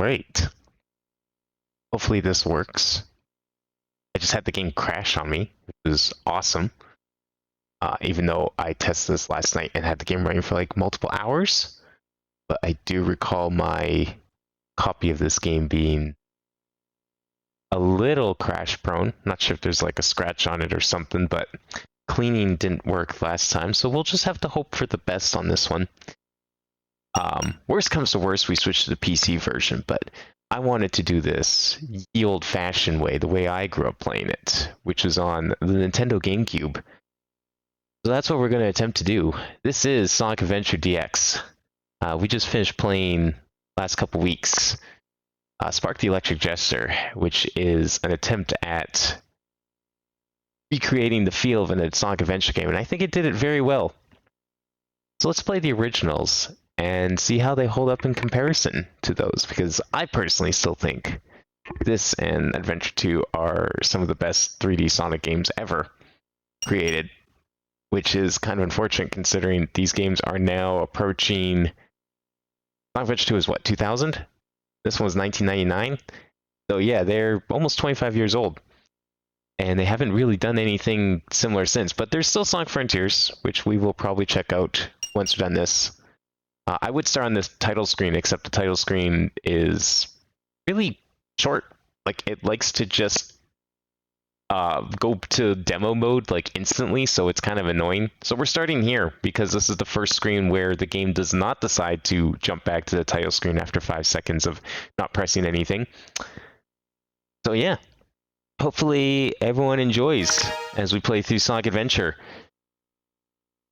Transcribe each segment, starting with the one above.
Alright. Hopefully this works. I just had the game crash on me, which is awesome. Even though I tested this last night and had the game running for like multiple hours. But I do recall my copy of this game being a little crash prone. Not sure if there's like a scratch on it or something, but cleaning didn't work last time, so we'll just have to hope for the best on this one. Worst comes to worst, we switch to the PC version, but I wanted to do this the old-fashioned way, the way I grew up playing it, which is on the Nintendo GameCube. So that's what we're going to attempt to do. This is Sonic Adventure DX. We just finished playing last couple weeks Spark the Electric Jester, which is an attempt at recreating the feel of a Sonic Adventure game, and I think it did it very well. So let's play the originals and see how they hold up in comparison to those, because I personally still think this and Adventure 2 are some of the best 3D Sonic games ever created, which is kind of unfortunate considering these games are now approaching... Sonic Adventure 2 is what, 2000? This one was 1999? So yeah, they're almost 25 years old. And they haven't really done anything similar since, but there's still Sonic Frontiers, which we will probably check out once we're done this. I would start on this title screen, except the title screen is really short. Like, it likes to just go to demo mode like instantly, so it's kind of annoying. So we're starting here because this is the first screen where the game does not decide to jump back to the title screen after 5 seconds of not pressing anything. So yeah, hopefully everyone enjoys as we play through Sonic Adventure.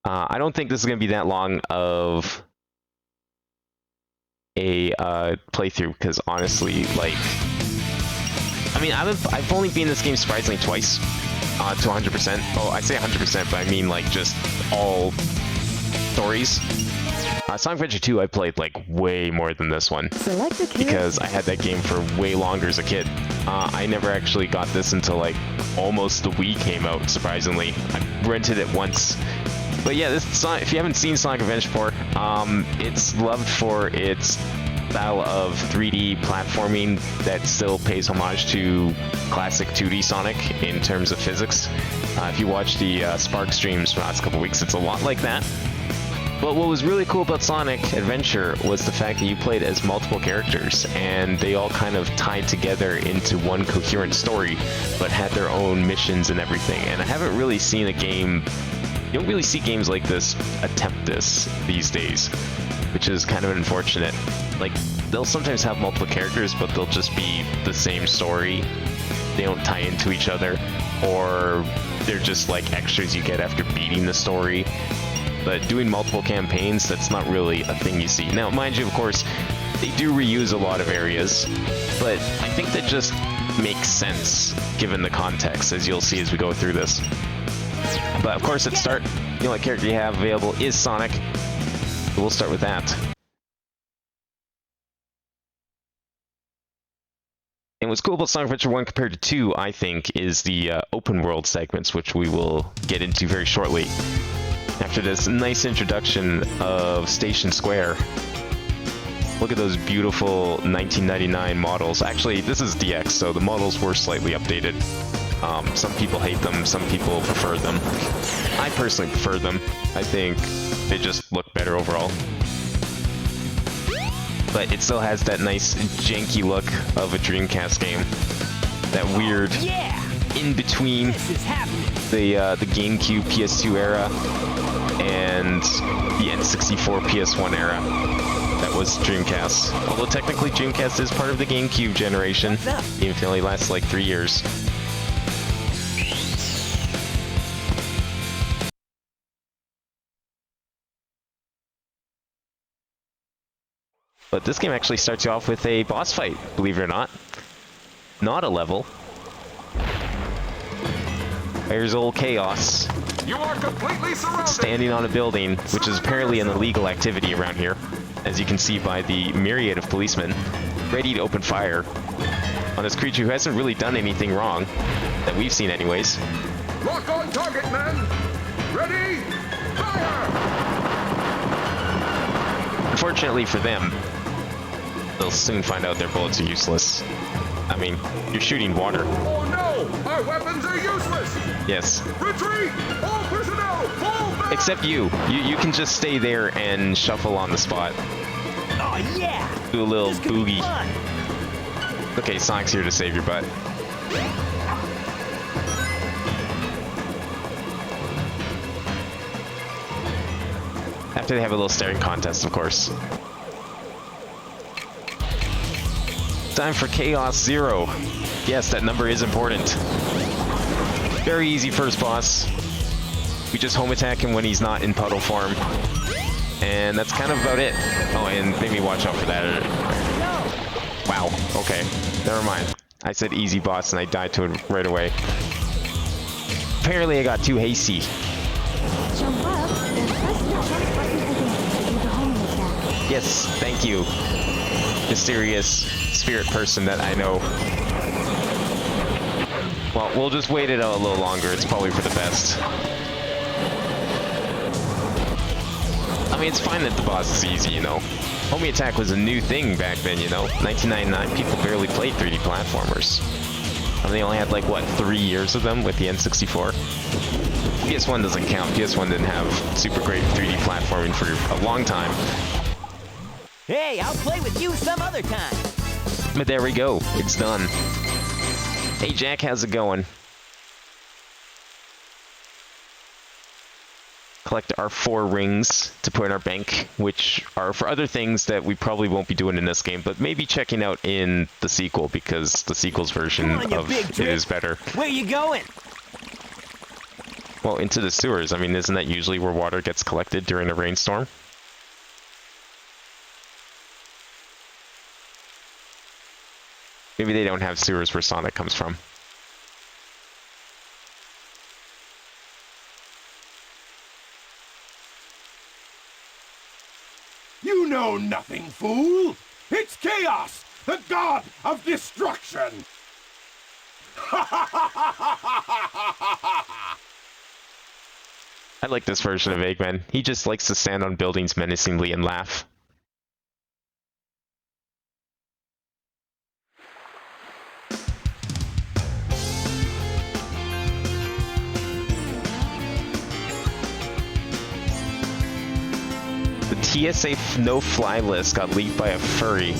I don't think this is going to be that long of a playthrough, because honestly, like, I mean, I've only been in this game surprisingly twice to 100%. Oh, I say 100%, but I mean like just all stories. Sonic Adventure 2 I played like way more than this one, because I had that game for way longer as a kid. I never actually got this until like almost the Wii came out, surprisingly. I rented it once. But yeah, this Sonic, if you haven't seen Sonic Adventure 4, it's loved for its style of 3D platforming that still pays homage to classic 2D Sonic in terms of physics. If you watch the Spark streams from the last couple weeks, it's a lot like that. But what was really cool about Sonic Adventure was the fact that you played as multiple characters, and they all kind of tied together into one coherent story, but had their own missions and everything. And I haven't really seen a game... You don't really see games like this attempt this these days, which is kind of unfortunate. Like, they'll sometimes have multiple characters, but they'll just be the same story. They don't tie into each other, or they're just like extras you get after beating the story. But doing multiple campaigns, that's not really a thing you see. Now, mind you, of course, they do reuse a lot of areas, but I think that just makes sense given the context, as you'll see as we go through this. But of course, at start, the only character you have available is Sonic. So we'll start with that. And what's cool about Sonic Adventure 1 compared to 2, I think, is the open world segments, which we will get into very shortly. After this nice introduction of Station Square. Look at those beautiful 1999 models. Actually, this is DX, so the models were slightly updated. Some people hate them, some people prefer them. I personally prefer them. I think they just look better overall. But it still has that nice janky look of a Dreamcast game. That weird in between the GameCube PS2 era and the N64 PS1 era. That was Dreamcast. Although technically Dreamcast is part of the GameCube generation, even if it only lasts like 3 years. But this game actually starts you off with a boss fight, believe it or not. Not a level. There's old Chaos. You are completely surrounded. Standing on a building, which is apparently an illegal activity around here, as you can see by the myriad of policemen ready to open fire on this creature who hasn't really done anything wrong, that we've seen anyways. Lock on target, men! Ready? Fire! Unfortunately for them, they'll soon find out their bullets are useless. I mean, you're shooting water. Oh no! Our weapons are useless! Yes. Retreat! All personnel, fall back! Except you. You can just stay there and shuffle on the spot. Oh yeah! Do a little This could be boogie. fun. Okay, Sonic's here to save your butt. After they have a little staring contest, of course. Time for Chaos Zero. Yes, that number is important. Very easy first boss. We just home attack him when he's not in puddle form. And that's kind of about it. Oh, and maybe watch out for that. Wow, okay. Never mind. I said easy boss and I died to it right away. Apparently I got too hasty. Jump up and press the jump button again to do the home attack. Yes, thank you. Mysterious spirit person that I know. Well, we'll just wait it out a little longer. It's probably for the best. I mean, it's fine that the boss is easy, you know. Homie attack was a new thing back then, you know. 1999, people barely played 3D platformers. I mean, they only had like, what, 3 years of them with the N64? PS1 doesn't count. PS1 didn't have super great 3D platforming for a long time. Hey, I'll play with you some other time. But there we go. It's done. Hey, Jack, how's it going? Collect our 4 rings to put in our bank, which are for other things that we probably won't be doing in this game, but maybe checking out in the sequel, because the sequel's version Come on, you of big it drip. is better. Where you going? Well, into the sewers. I mean, isn't that usually where water gets collected during a rainstorm? Maybe they don't have sewers where Sonic comes from. You know nothing, fool! It's Chaos, the god of destruction! I like this version of Eggman. He just likes to stand on buildings menacingly and laugh. The TSA no-fly list got leaked by a furry.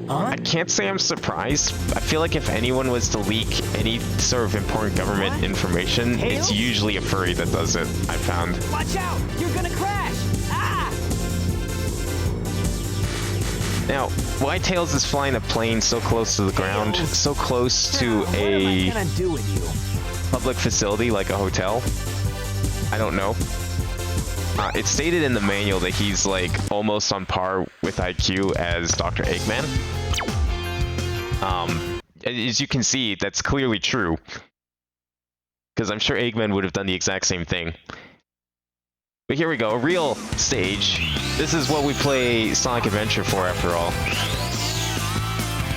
I can't say I'm surprised. I feel like if anyone was to leak any sort of important government What? information, it's Tails? usually a furry that does it, I found. Watch out! You're gonna crash! Ah! Now, why Tails is flying a plane so close to the ground, Tails. so close to What am I a gonna do with you? public facility like a hotel? I don't know. It's stated in the manual that he's like almost on par with IQ as Dr. Eggman. As you can see, that's clearly true. Because I'm sure Eggman would have done the exact same thing. But here we go, a real stage. This is what we play Sonic Adventure for, after all.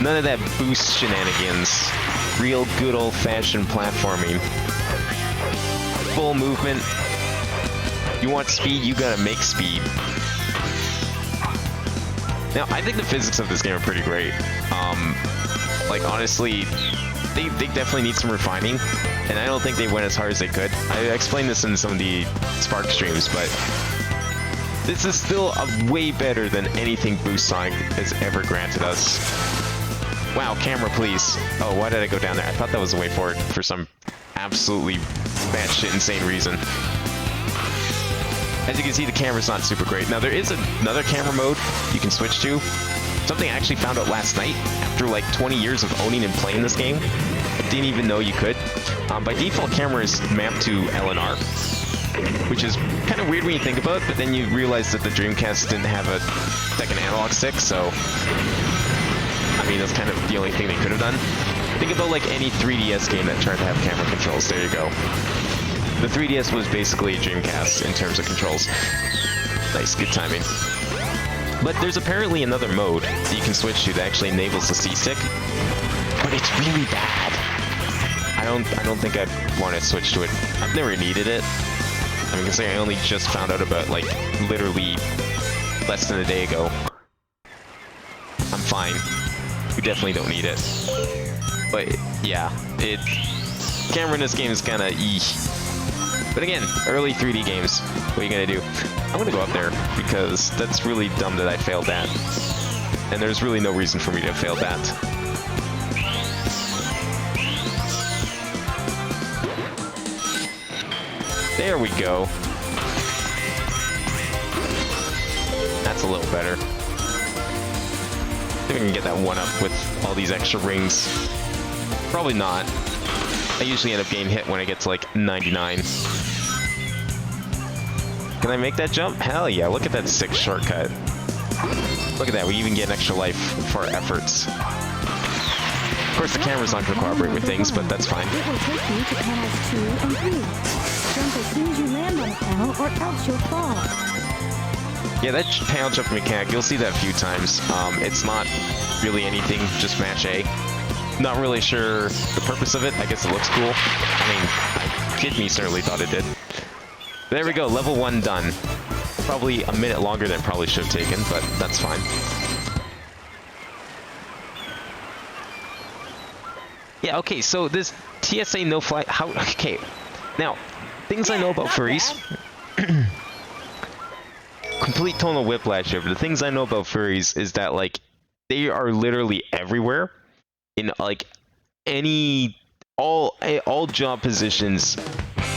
None of that boost shenanigans. Real good old-fashioned platforming. Full movement. You want speed, you gotta make speed. Now, I think the physics of this game are pretty great. Like, honestly, they definitely need some refining, and I don't think they went as hard as they could. I explained this in some of the Spark streams, but this is still way better than anything Boost Sonic has ever granted us. Wow, camera please. Oh, why did I go down there? I thought that was the way forward for some absolutely batshit insane reason. As you can see, the camera's not super great. Now, there is another camera mode you can switch to. Something I actually found out last night, after like 20 years of owning and playing this game. I didn't even know you could. By default, camera is mapped to LNR, which is kind of weird when you think about it, but then you realize that the Dreamcast didn't have a second analog stick, so... I mean, that's kind of the only thing they could have done. Think about like any 3DS game that tried to have camera controls. There you go. The 3DS was basically a Dreamcast in terms of controls. Nice, good timing. But there's apparently another mode that you can switch to that actually enables the C-stick, but it's really bad. I don't think I'd want to switch to it. I've never needed it. I mean, considering I only just found out about like literally less than a day ago. I'm fine. We definitely don't need it. But yeah, camera in this game is kind of But again, early 3D games. What are you gonna do? I'm gonna go up there because that's really dumb that I failed that. And there's really no reason for me to have failed that. There we go. That's a little better. I think we can get that one up with all these extra rings. Probably not. I usually end up getting hit when I get to like 99. Can I make that jump? Hell yeah, look at that sick shortcut. Look at that, we even get an extra life for our efforts. Of course, the camera's not going to cooperate with things, but that's fine. It will take you to panels 2 and 3. Jump as soon as you land on a panel, or else you'll fall. Yeah, that panel jump mechanic, you'll see that a few times. It's not really anything, just match A. Not really sure the purpose of it. I guess it looks cool. I mean, Kid Me certainly thought it did. There we go, level 1 done. Probably a minute longer than it probably should have taken, but that's fine. Yeah, okay, so this TSA no fly, how, okay. Now, things I know about furries. Complete tonal whiplash here, but the things I know about furries is that, like, they are literally everywhere. In, like, all job positions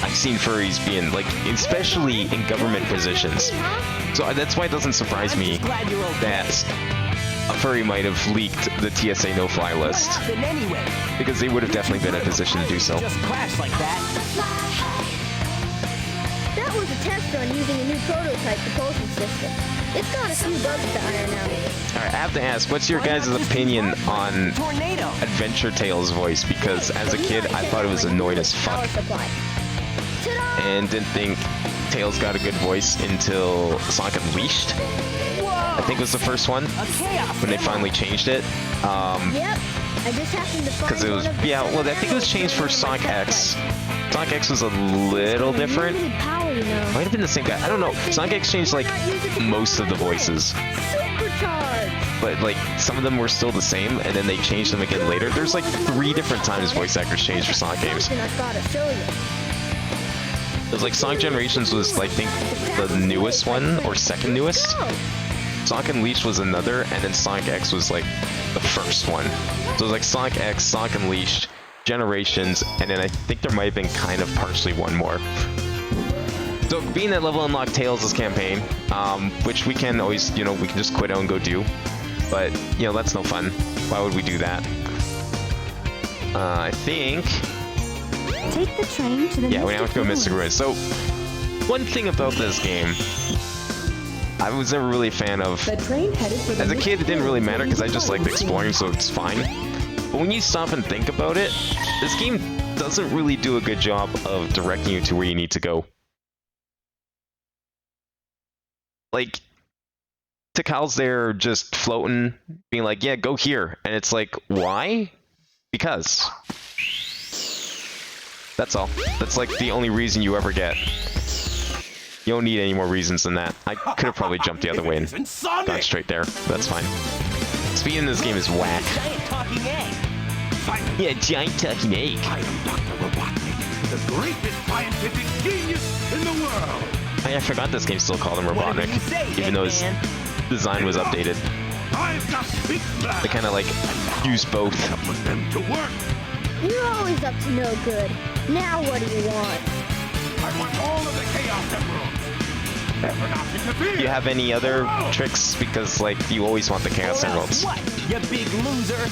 I've seen furries be in, like, especially in government positions. So that's why it doesn't surprise me that a furry might have leaked the TSA no-fly list. Because they would have definitely been in a position to do so. Just crash like that. That was a test run using a new prototype propulsion system. It's got a few bugs to iron out. Alright, I have to ask, what's your guys' opinion on Tornado. Adventure Tales' voice? Because as a kid, I thought it was annoying as fuck. Power supply. Ta-da! And didn't think Tails got a good voice until Sonic Unleashed. I think was the first one, when they finally changed it. Yep. I just happened to find Because it was, yeah, well, I think it was changed for Sonic X. Sonic X was a little different. Limited power, you know. Might have been the same guy. I don't know. Sonic X changed, like, most of the voices. Supercharged. But, like, some of them were still the same, and then they changed them again later. There's, like, 3 different times voice actors changed for Sonic games. Something I've got to show you. It was like Sonic Generations was, I think, the newest one, or second newest. Go. Sonic Unleashed was another, and then Sonic X was, like, the first one. So it was like Sonic X, Sonic Unleashed, Generations, and then I think there might have been kind of partially one more. So being that level unlock Tails' campaign, which we can always, you know, we can just quit out and go do. But, you know, that's no fun. Why would we do that? I think... Take the train to the Yeah, we have to go Mystic Ruins. So, one thing about this game, I was never really a fan of. As a kid, it didn't really matter because I just liked exploring, so it's fine. But when you stop and think about it, this game doesn't really do a good job of directing you to where you need to go. Like, Tikal's there just floating, being like, yeah, go here. And it's like, why? Because. That's all. That's like the only reason you ever get. You don't need any more reasons than that. I could have probably jumped the other way and gone straight there. That's fine. Speed in this game is whack. Giant talking egg. Yeah, giant talking egg. I am Dr. Robotnik, the greatest scientific genius in the world. I forgot this game still called him Robotnik, even though his design was updated. I've got big plans. They kind of like use both. Put them to work. You're always up to no good. Now what do you want? I want all of the Chaos Emeralds. Never not interfere. Do you have any other tricks? Because like you always want the Chaos Or else Emeralds. What, you big loser?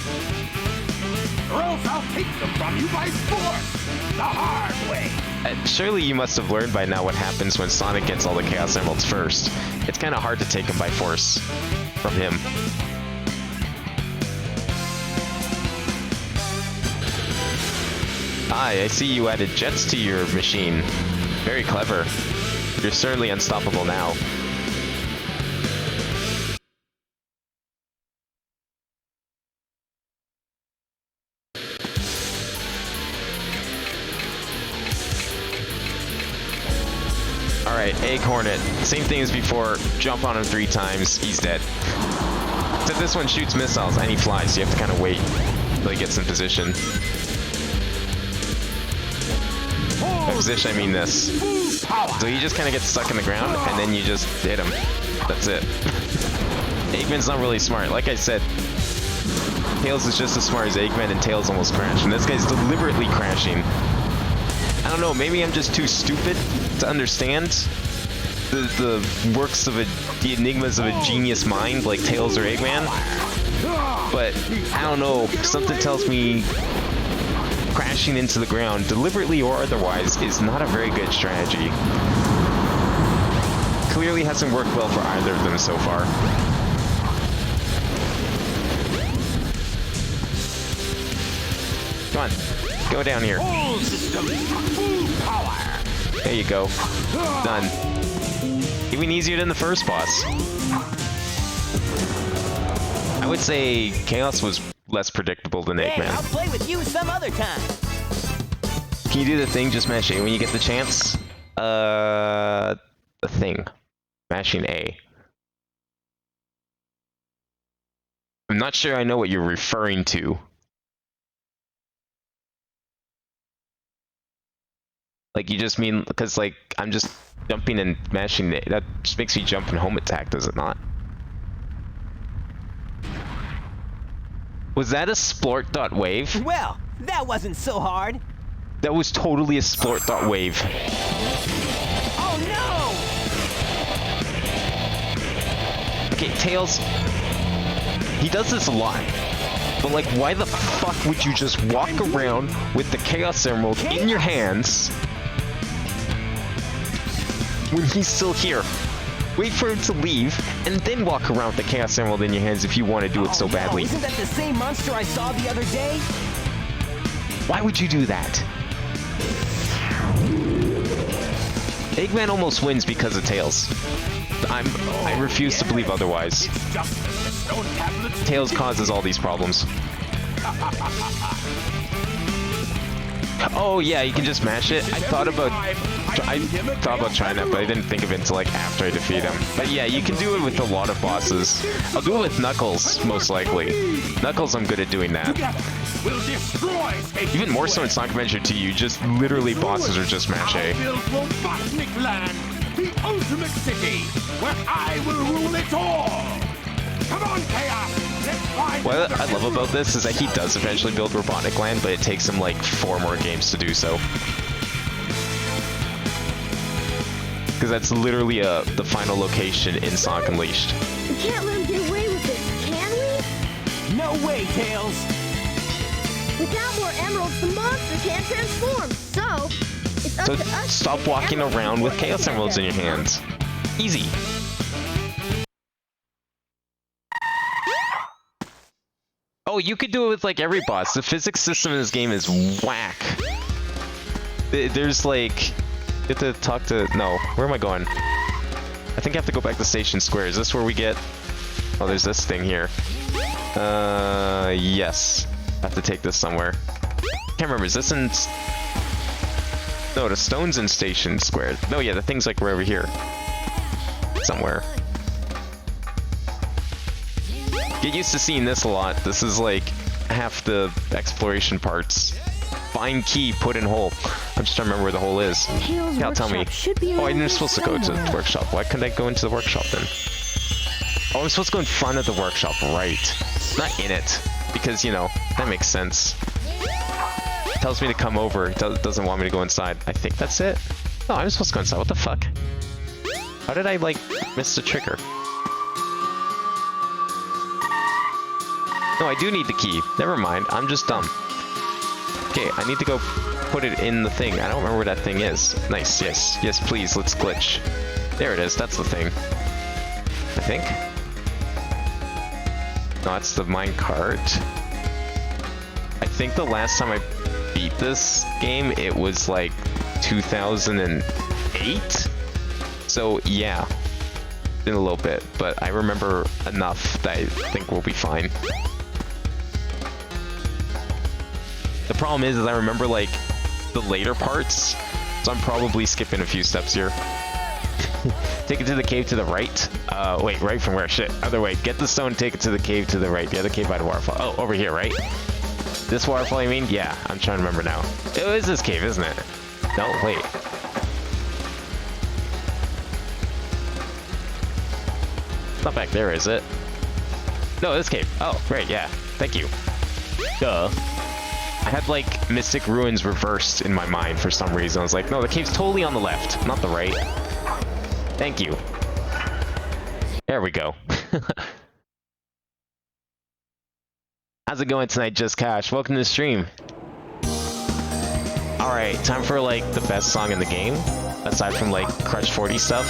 Or else I'll take them from you by force. The hard way. Surely you must have learned by now what happens when Sonic gets all the Chaos Emeralds first. It's kind of hard to take them by force from him. I see you added jets to your machine. Very clever. You're certainly unstoppable now. Alright, Egg Hornet. Same thing as before. Jump on him 3 times. He's dead. Except this one shoots missiles and he flies, so you have to kind of wait until he gets in position. By position, I mean this. So he just kind of gets stuck in the ground, and then you just hit him. That's it. Eggman's not really smart. Like I said, Tails is just as smart as Eggman, and Tails almost crashed. And this guy's deliberately crashing. I don't know, maybe I'm just too stupid to understand the works of the enigmas of a genius mind like Tails or Eggman. But I don't know, something tells me crashing into the ground, deliberately or otherwise, is not a very good strategy. Clearly hasn't worked well for either of them so far. Come on, go down here. All systems full power. There you go. Done. Even easier than the first boss. I would say Chaos was less predictable than Hey, Eggman. I'll play with you some other time. Can you do the thing? Just mash A when you get the chance? The thing. Mashing A. I'm not sure I know what you're referring to. Like, you just mean, because, like, I'm just jumping and mashing A. That just makes me jump and home attack, does it not? Was that a splort.wave? Well, that wasn't so hard. That was totally a splort.wave. Oh no! Okay, Tails, he does this a lot. But like, why the fuck would you just walk around with the Chaos Emerald in your hands when he's still here? Wait for him to leave, and then walk around with the Chaos Emerald in your hands if you want to do it so badly. No, isn't that the same monster I saw the other day? Why would you do that? Eggman almost wins because of Tails. I refuse to believe otherwise. It's just the stone tablets. Tails causes all these problems. Oh yeah, you can just mash it. I thought about trying that, but I didn't think of it until like after I defeat him. But yeah, you can do it with a lot of bosses. I'll do it with Knuckles, most likely. Knuckles, I'm good at doing that. Will destroy Station Even more so in Sonic Adventure 2, you just literally bosses are just mash A. I'll build Robotnik Land, the ultimate city, where I will rule it all. Come on, Chaos. Let's find What I love about this is that he does eventually build Robotnik Land, but it takes him like 4 more games to do so. Because that's literally the final location in Sonic Unleashed. We can't let him get away with this, can we? No way, Tails. Without more emeralds, the monster can't transform. So, it's up So to us to stop get the walking emeralds around with before they Chaos get Emeralds in them. your hands. Easy. Oh, you could do it with like every boss. The physics system in this game is whack. There's like... You have to talk to... No, where am I going? I think I have to go back to Station Square. Is this where we get... Oh, there's this thing here. Yes. I have to take this somewhere. Can't remember, is this in... No, the stone's in Station Square. No, yeah, the thing's like right over here. Somewhere. Get used to seeing this a lot. This is like half the exploration parts. Find key, put in hole. I'm just trying to remember where the hole is. Tails Yeah, tell me. workshop should be Oh, around I'm here supposed to go to the somewhere. workshop. Why couldn't I go into the workshop then? Oh, I'm supposed to go in front of the workshop, right. Not in it. Because, you know, that makes sense. It tells me to come over. It doesn't want me to go inside. I think that's it. No, I'm supposed to go inside. What the fuck? How did I, like, miss the trigger? No, I do need the key. Never mind. I'm just dumb. Okay, I need to go put it in the thing. I don't remember where that thing is. Nice, yes. Yes, please, let's glitch. There it is, that's the thing. I think? No, that's the minecart. I think the last time I beat this game, it was like 2008? So, yeah. In a little bit, but I remember enough that I think we'll be fine. The problem is I remember, like, the later parts, so I'm probably skipping a few steps here. Take it to the cave to the right. Wait, right from where? Shit, other way. Get the stone, take it to the cave to the right. The other cave by the waterfall. Oh, over here, right? This waterfall, you mean? Yeah, I'm trying to remember now. It is this cave, isn't it? No, wait. It's not back there, is it? No, this cave. Oh, right, yeah. Thank you. Duh. I had, like, Mystic Ruins reversed in my mind for some reason. I was like, no, the cave's totally on the left, not the right. Thank you. There we go. How's it going tonight, Just Cash? Welcome to the stream. Alright, time for, like, the best song in the game. Aside from, like, Crush 40 stuff.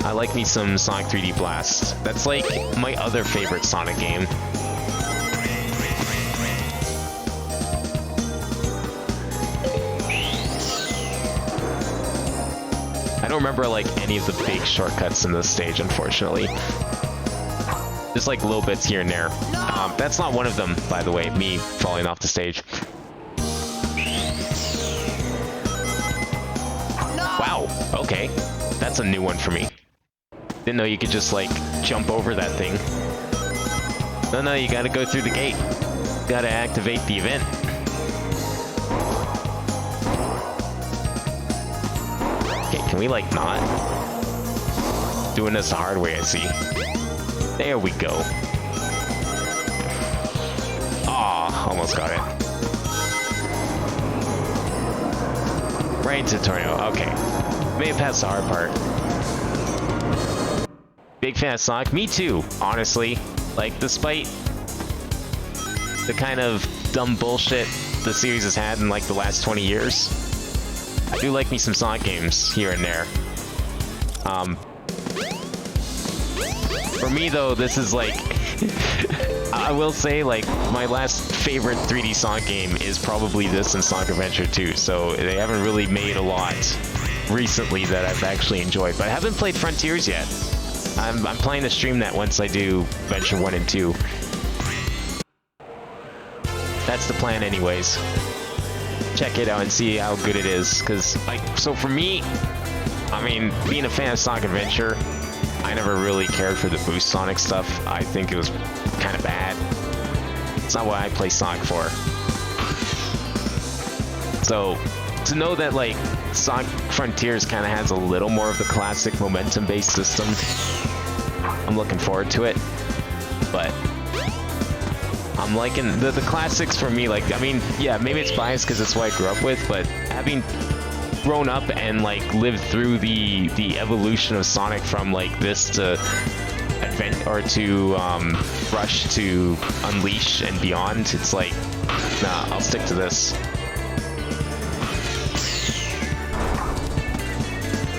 I like me some Sonic 3D Blast. That's, like, my other favorite Sonic game. I don't remember, like, any of the big shortcuts in this stage, unfortunately. Just, like, little bits here and there. That's not one of them, by the way, me falling off the stage. Wow, okay. That's a new one for me. Didn't know you could just, like, jump over that thing. No, you gotta go through the gate. Gotta activate the event. Okay, can we, like, not? Doing this the hard way, I see. There we go. Aw, almost got it. Right into Tornado, okay. Made it past the hard part. Big fan of Sonic, me too, honestly. Like, despite the kind of dumb bullshit the series has had in, like, the last 20 years, I do like me some Sonic games here and there. For me, though, this is, like... I will say, like, my last favorite 3D Sonic game is probably this and Sonic Adventure 2, so they haven't really made a lot recently that I've actually enjoyed. But I haven't played Frontiers yet. I'm planning to stream that once I do Adventure 1 and 2. That's the plan anyways. Check it out and see how good it is, because, like, so for me, I mean, being a fan of Sonic Adventure, I never really cared for the Boost Sonic stuff. I think it was kind of bad. It's not what I play Sonic for. So, to know that, like, Sonic Frontiers kind of has a little more of the classic momentum-based system, I'm looking forward to it. But I'm liking the classics for me. Like, I mean, yeah, maybe it's biased because it's what I grew up with, but having grown up and, like, lived through the evolution of Sonic from, like, this to Rush to Unleash and beyond, it's like, nah, I'll stick to this.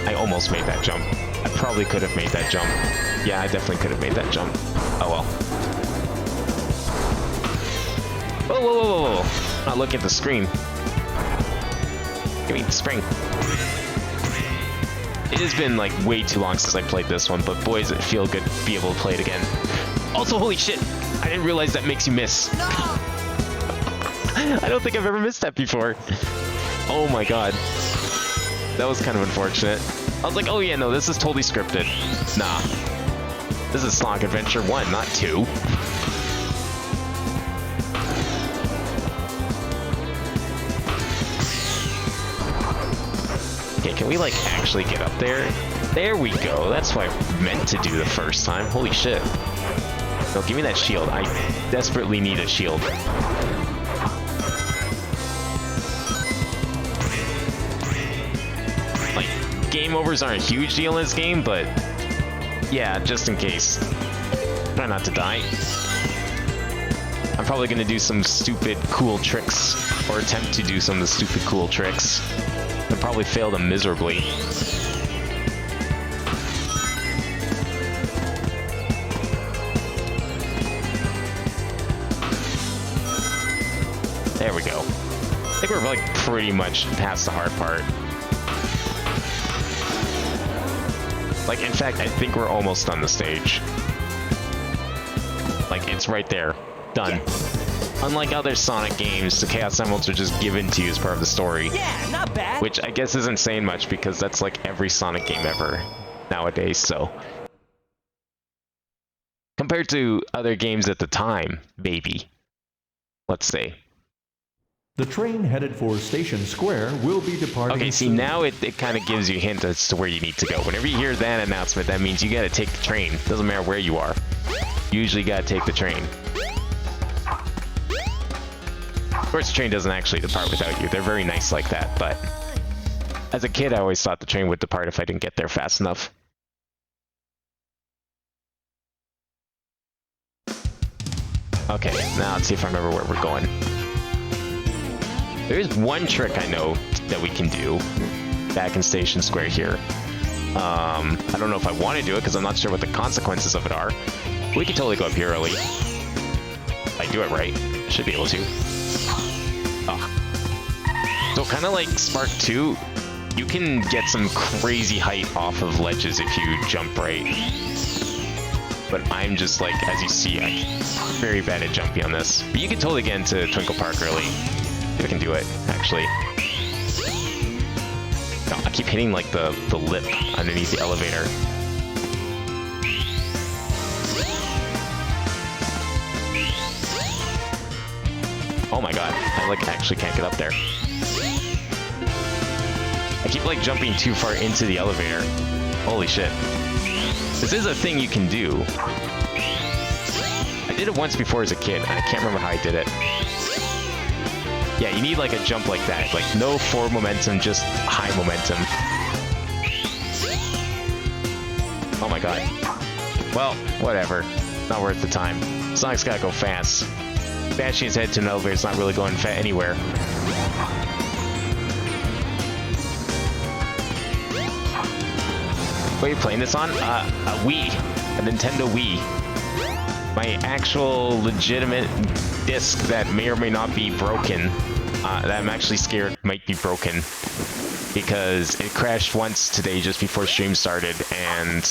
I almost made that jump. I probably could have made that jump. Yeah, I definitely could have made that jump. Oh well. Whoa, whoa, whoa, whoa, whoa. Not looking at the screen. Give me the spring. It has been, like, way too long since I played this one, but boy, does it feel good to be able to play it again. Also, holy shit! I didn't realize that makes you miss. No! I don't think I've ever missed that before. Oh my god. That was kind of unfortunate. I was like, oh yeah, no, this is totally scripted. Nah. This is Sonic Adventure 1, not 2. Okay, can we, like, actually get up there? There we go. That's what I meant to do the first time. Holy shit. No, give me that shield. I desperately need a shield. Like, game overs aren't a huge deal in this game, but yeah, just in case. Try not to die. I'm probably gonna do some stupid cool tricks, or attempt to do some of the stupid cool tricks. I'll probably fail them miserably. There we go. I think we're, like, pretty much past the hard part. Like, in fact, I think we're almost done the stage. Like, it's right there. Done. Unlike other Sonic games, the Chaos Emeralds are just given to you as part of the story. Yeah, not bad. Which I guess isn't saying much because that's like every Sonic game ever nowadays, so. Compared to other games at the time, maybe. Let's say. The train headed for Station Square will be departing. Okay, see, soon. now it kind of gives you a hint as to where you need to go. Whenever you hear that announcement, that means you gotta take the train. Doesn't matter where you are. You usually gotta take the train. Of course, the train doesn't actually depart without you. They're very nice like that, but as a kid, I always thought the train would depart if I didn't get there fast enough. Okay, now let's see if I remember where we're going. There is one trick I know that we can do back in Station Square here. I don't know if I want to do it because I'm not sure what the consequences of it are. We could totally go up here early. If I do it right, should be able to. Oh. So kind of like Spark 2, you can get some crazy height off of ledges if you jump right. But I'm just like, as you see, I'm very bad at jumping on this. But you can totally get into Twinkle Park early. If I can do it, actually. No, I keep hitting like the lip underneath the elevator. Oh my god, I like actually can't get up there. I keep like jumping too far into the elevator. Holy shit. This is a thing you can do. I did it once before as a kid, and I can't remember how I did it. Yeah, you need like a jump like that. Like no forward momentum, just high momentum. Oh my god. Well, whatever. Not worth the time. Sonic's gotta go fast. Bashing his head to an elevator is not really going anywhere. What are you playing this on? A Wii. A Nintendo Wii. My actual legitimate disc that may or may not be broken. That I'm actually scared might be broken. Because it crashed once today just before stream started and...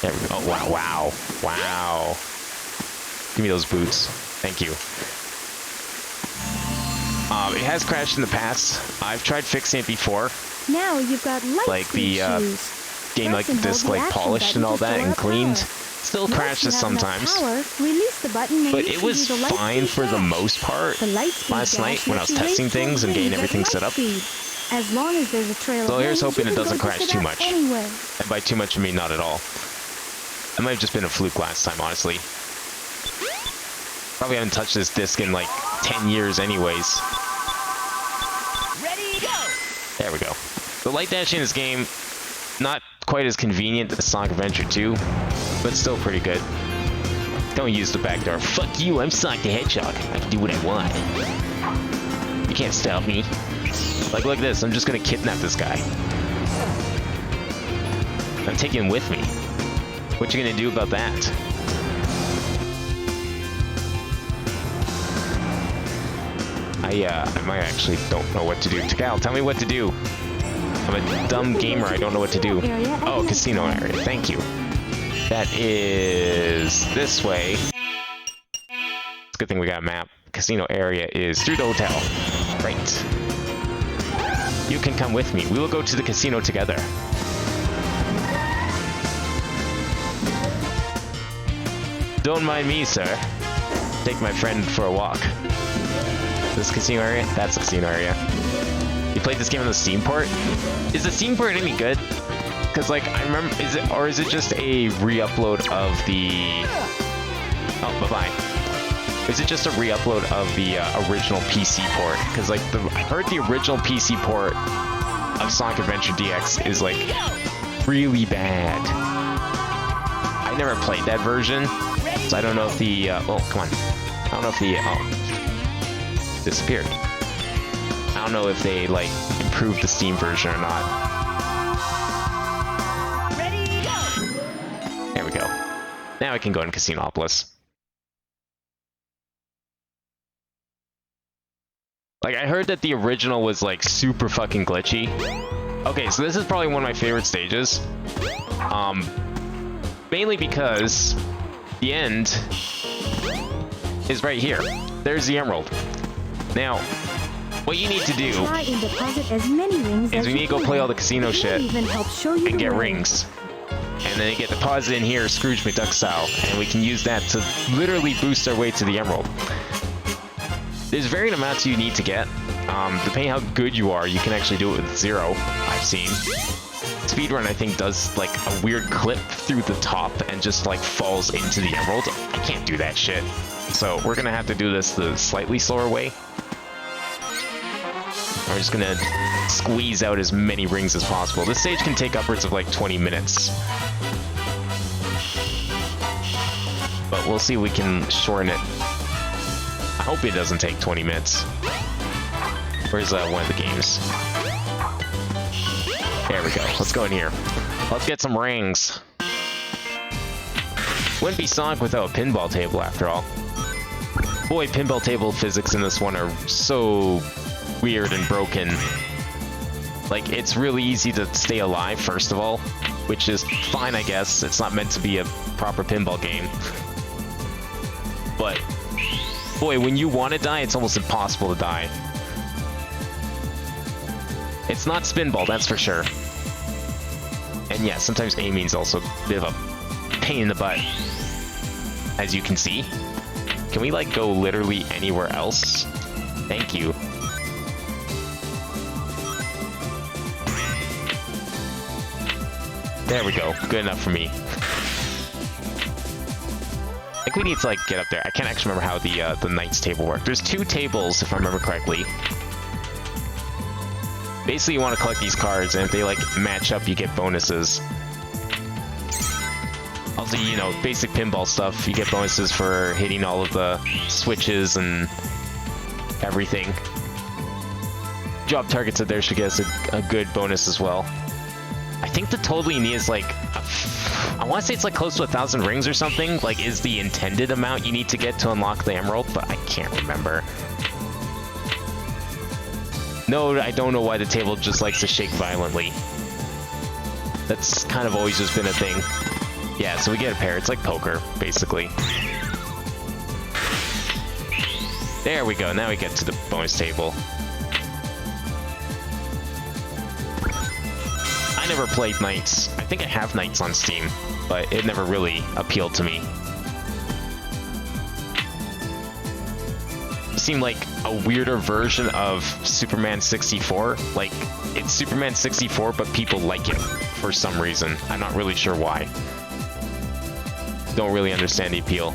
There we go. Oh, wow, wow, wow. Give me those boots. Thank you. It has crashed in the past. I've tried fixing it before. Now you've got light Like the getting like the disc like polished and all that and cleaned. Still crashes sometimes. But it was fine for the most part last night when I was testing things and getting everything set up. As long as there's a trail. So here's hoping it doesn't crash too much. And by too much I mean not at all. It might have just been a fluke last time, honestly. Probably haven't touched this disc in like 10 years anyways. Ready, go! There we go. The light dashing in this game, not quite as convenient as Sonic Adventure 2, but still pretty good. Don't use the back door. Fuck you, I'm Sonic the Hedgehog. I can do what I want. You can't stop me. Like, look at this, I'm just gonna kidnap this guy. I'm taking him with me. What you gonna do about that? I might actually don't know what to do. Takal, tell me what to do. I'm a dumb gamer, I don't know what to do. Oh, casino area, thank you. That is this way. It's a good thing we got a map. Casino area is through the hotel. Right. You can come with me. We will go to the casino together. Don't mind me, sir. Take my friend for a walk. This casino area? That's the casino area. You played this game on the Steam port? Is the Steam port any good? Because, like, I remember, is it just a re-upload of the... Oh, bye-bye. Is it just a re-upload of the original PC port? Because, like, I heard the original PC port of Sonic Adventure DX is, like, really bad. I never played that version, so I don't know if the... oh, come on. I don't know if the... Oh. Disappeared. I don't know if they, like, improved the Steam version or not. Ready, go! There we go. Now I can go in Casinopolis. Like, I heard that the original was, like, super fucking glitchy. Okay, so this is probably one of my favorite stages. Mainly because the end is right here. There's the emerald. Now, what you need to do Try and deposit as many rings is as we you need to go can. play all the casino It shit might even help show you and the get way. rings. And then get deposited in here, Scrooge McDuck style, and we can use that to literally boost our way to the emerald. There's varying amounts you need to get. Depending how good you are, you can actually do it with 0, I've seen. Speedrun, I think, does like a weird clip through the top and just like falls into the emerald. I can't do that shit. So we're gonna have to do this the slightly slower way. We're just gonna squeeze out as many rings as possible. This stage can take upwards of like 20 minutes. But we'll see if we can shorten it. I hope it doesn't take 20 minutes. Where's one of the games? There we go. Let's go in here. Let's get some rings. Wouldn't be Sonic without a pinball table, after all. Boy, pinball table physics in this one are so weird and broken. Like, it's really easy to stay alive, first of all, which is fine, I guess. It's not meant to be a proper pinball game. But, boy, when you want to die, it's almost impossible to die. It's not Spinball, that's for sure. And yeah, sometimes aiming's also a bit of a pain in the butt, as you can see. Can we, like, go literally anywhere else? Thank you. There we go. Good enough for me. I think we need to, like, get up there. I can't actually remember how the Knights table worked. There's 2 tables, if I remember correctly. Basically, you want to collect these cards, and if they, like, match up, you get bonuses. Also, you know, basic pinball stuff, you get bonuses for hitting all of the switches and everything. Job targets that there should get us a good bonus as well. I think the total you need is like, I want to say it's like close to 1,000 rings or something, like is the intended amount you need to get to unlock the emerald, but I can't remember. No, I don't know why the table just likes to shake violently. That's kind of always just been a thing. Yeah, so we get a pair. It's like poker, basically. There we go. Now we get to the bonus table. I never played Knights. I think I have Knights on Steam, but it never really appealed to me. It seemed like a weirder version of Superman 64. Like, it's Superman 64, but people like it for some reason. I'm not really sure why. Don't really understand the appeal.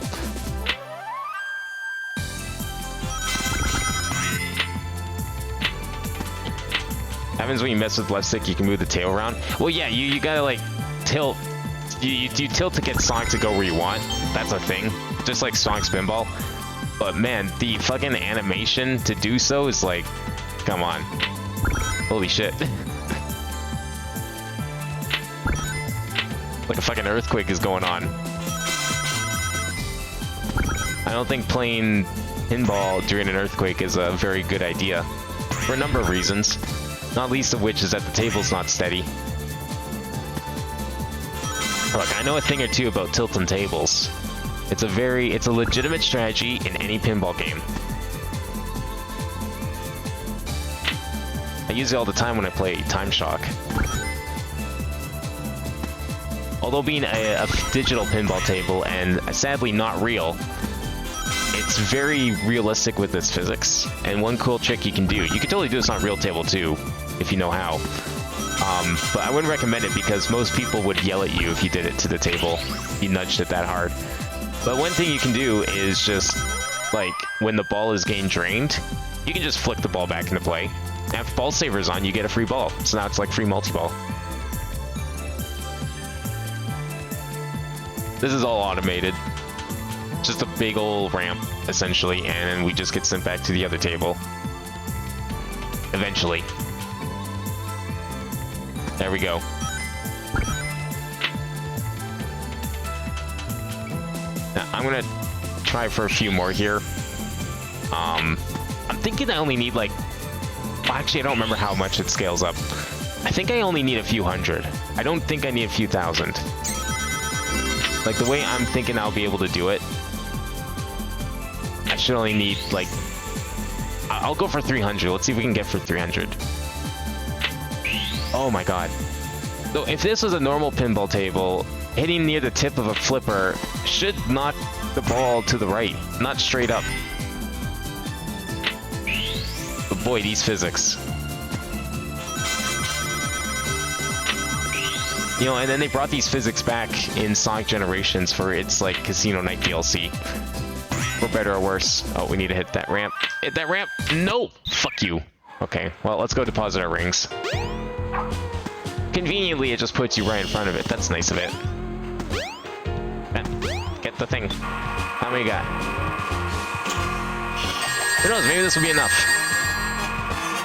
Happens when you mess with left stick, you can move the tail around. Well, yeah, you gotta like tilt. You tilt to get Sonic to go where you want. That's a thing, just like Sonic Spinball. But man, the fucking animation to do so is like, come on, holy shit! Like a fucking earthquake is going on. I don't think playing pinball during an earthquake is a very good idea, for a number of reasons, not least of which is that the table's not steady. Look, I know a thing or two about tilting tables. It's a legitimate strategy in any pinball game. I use it all the time when I play Time Shock. Although being a digital pinball table and sadly not real, it's very realistic with its physics. And one cool trick you can do, you can totally do this on a real table too, if you know how. But I wouldn't recommend it because most people would yell at you if you did it to the table. If you nudged it that hard. But one thing you can do is just, like, when the ball is getting drained, you can just flick the ball back into play. And if Ball Saver's on, you get a free ball. So now it's like free multi-ball. This is all automated. Just a big old ramp, essentially, and then we just get sent back to the other table. Eventually. There we go. Now, I'm gonna try for a few more here. I'm thinking I only need like... Well, actually, I don't remember how much it scales up. I think I only need a few hundred. I don't think I need a few thousand. Like, the way I'm thinking I'll be able to do it should only need, like... I'll go for 300. Let's see if we can get for 300. Oh my god. So if this was a normal pinball table, hitting near the tip of a flipper should knock the ball to the right, not straight up. But boy, these physics. You know, and then they brought these physics back in Sonic Generations for its, like, Casino Night DLC. For better or worse. Oh, we need to hit that ramp. Hit that ramp! No! Fuck you. Okay, well, let's go deposit our rings. Conveniently, it just puts you right in front of it. That's nice of it. Get the thing. How many you got? Who knows? Maybe this will be enough.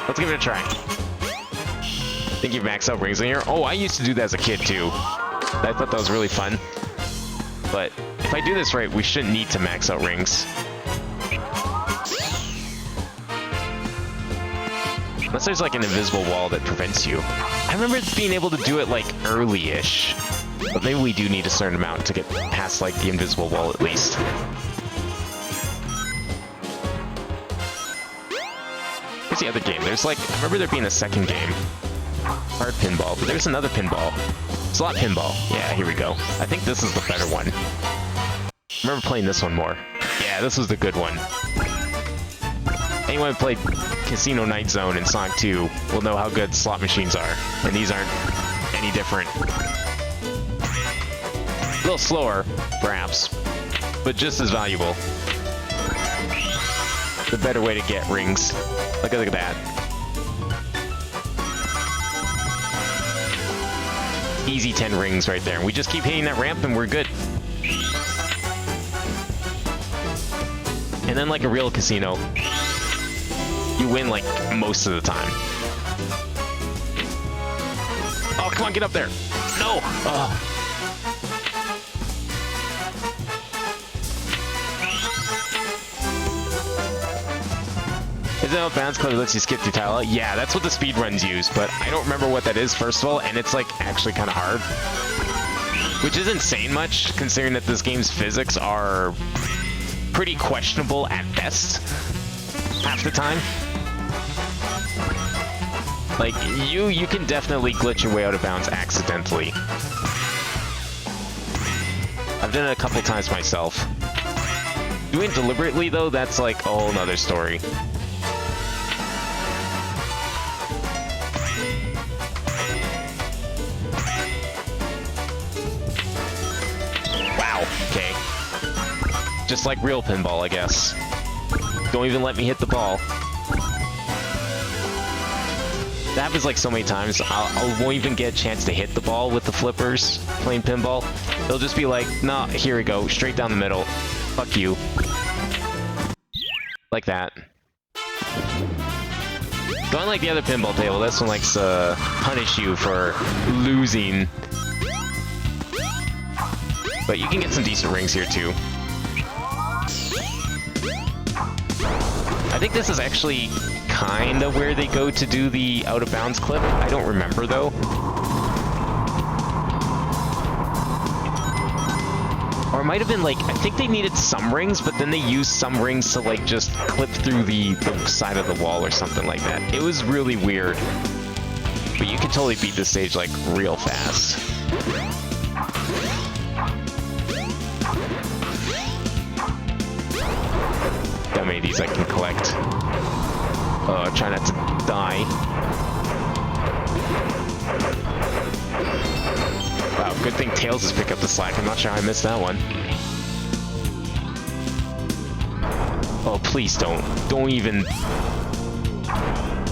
Let's give it a try. I think you've maxed out rings in here. Oh, I used to do that as a kid, too. I thought that was really fun. But if I do this right, we shouldn't need to max out rings. Unless there's like an invisible wall that prevents you. I remember being able to do it like early-ish. But maybe we do need a certain amount to get past like the invisible wall at least. Here's the other game. There's like, I remember there being a second game. Hard pinball, but there's another pinball. Slot pinball. Yeah, here we go. I think this is the better one. I remember playing this one more. Yeah, this was the good one. Anyone who played Casino Night Zone in Sonic 2 will know how good slot machines are. And these aren't any different. A little slower, perhaps, but just as valuable. The better way to get rings. Look at that. Easy 10 rings right there. And we just keep hitting that ramp and we're good. And then like a real casino, you win like most of the time. Oh, come on, get up there. No! Oh. Isn't that what Bounce Club lets you skip through tile? Yeah, that's what the speedruns use, but I don't remember what that is, first of all, and it's like actually kind of hard. Which isn't saying much, considering that this game's physics are pretty questionable at best, half the time. Like, you can definitely glitch your way out of bounds accidentally. I've done it a couple times myself. Doing it deliberately, though, that's like a whole nother story. Wow, okay. Just like real pinball, I guess. Don't even let me hit the ball. That happens like so many times. I won't even get a chance to hit the ball with the flippers playing pinball. They'll just be like, nah, here we go, straight down the middle. Fuck you. Like that. So unlike the other pinball table, this one likes to punish you for losing. But you can get some decent rings here too. I think this is actually kind of where they go to do the out of bounds clip. I don't remember though. Or it might have been like, I think they needed some rings, but then they used some rings to like just clip through the side of the wall or something like that. It was really weird. But you can totally beat this stage like real fast. How many of these I can collect? Try not to die. Wow, good thing Tails has picked up the slack. I'm not sure how I missed that one. Oh, please don't. Don't even...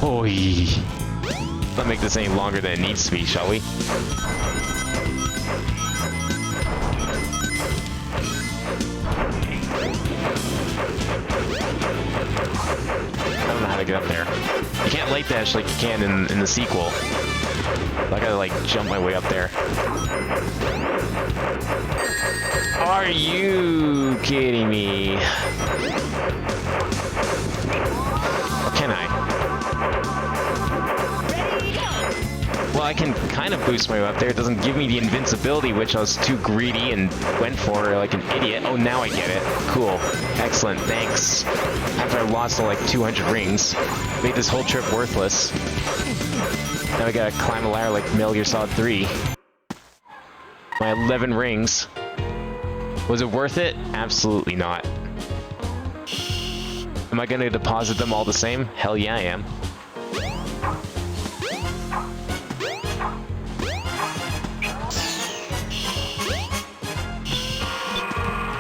Oy. Let's not make this any longer than it needs to be, shall we? I don't know how to get up there. You can't light dash like you can in the sequel. I gotta like jump my way up there. Are you kidding me? Or can I? Well, I can kind of boost my way up there. It doesn't give me the invincibility, which I was too greedy and went for like an idiot. Oh, now I get it. Cool. Excellent. Thanks. After I lost like 200 rings, made this whole trip worthless. Now I gotta climb a ladder like Metal Gear Solid 3. My 11 rings. Was it worth it? Absolutely not. Am I gonna deposit them all the same? Hell yeah, I am.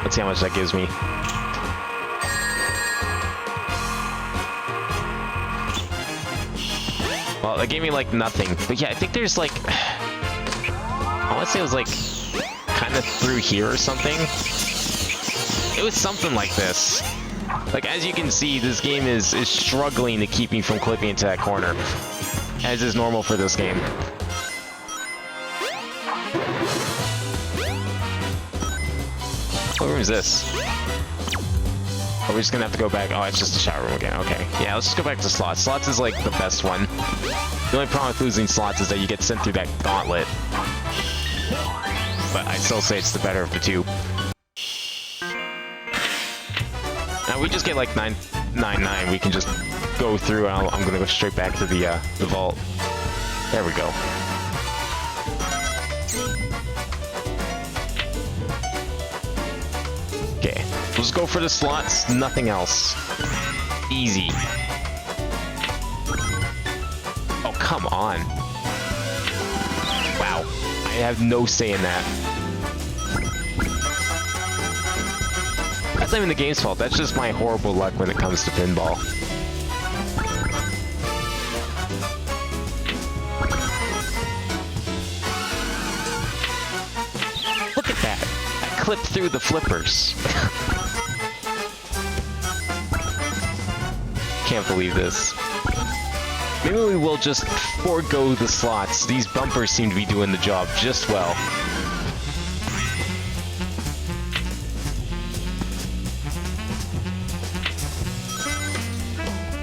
Let's see how much that gives me. Well, that gave me like nothing. But yeah, I think there's like... I want to say it was like kind of through here or something. It was something like this. Like, as you can see, this game is struggling to keep me from clipping into that corner. As is normal for this game. What room is this? Are we just gonna have to go back? Oh, it's just a shower room again. Okay. Yeah, let's just go back to slots. Slots is like the best one. The only problem with losing slots is that you get sent through that gauntlet. But I still say it's the better of the two. Now we just get like 999. We can just go through. And I'm gonna go straight back to the vault. There we go. Okay, let's go for the slots. Nothing else. Easy. Oh, come on. Wow. I have no say in that. That's not even the game's fault. That's just my horrible luck when it comes to pinball. Look at that. I clipped through the flippers. Can't believe this. Maybe we will just forego the slots. These bumpers seem to be doing the job just well.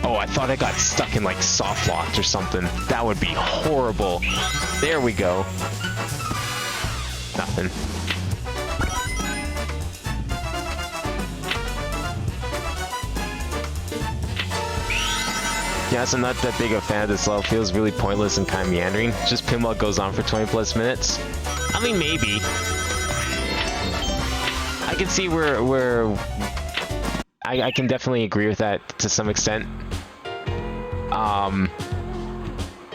Oh, I thought I got stuck in like soft locked or something. That would be horrible. There we go. Nothing. Yeah, so I'm not that big a fan of this level. Feels really pointless and kind of meandering. Just pinball goes on for 20 plus minutes. I mean, maybe. I can see where I can definitely agree with that to some extent. I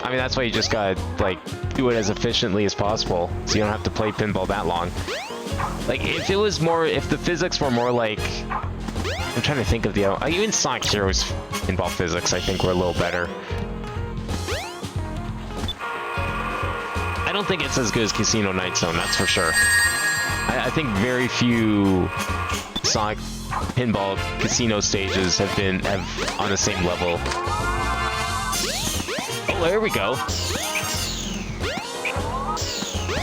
mean, that's why you just gotta like do it as efficiently as possible, so you don't have to play pinball that long. Like, if it was more, if the physics were more like, I'm trying to think of the other, even Sonic Heroes pinball physics, I think, were a little better. I don't think it's as good as Casino Night Zone, that's for sure. I think very few Sonic pinball casino stages have on the same level. Oh, there we go.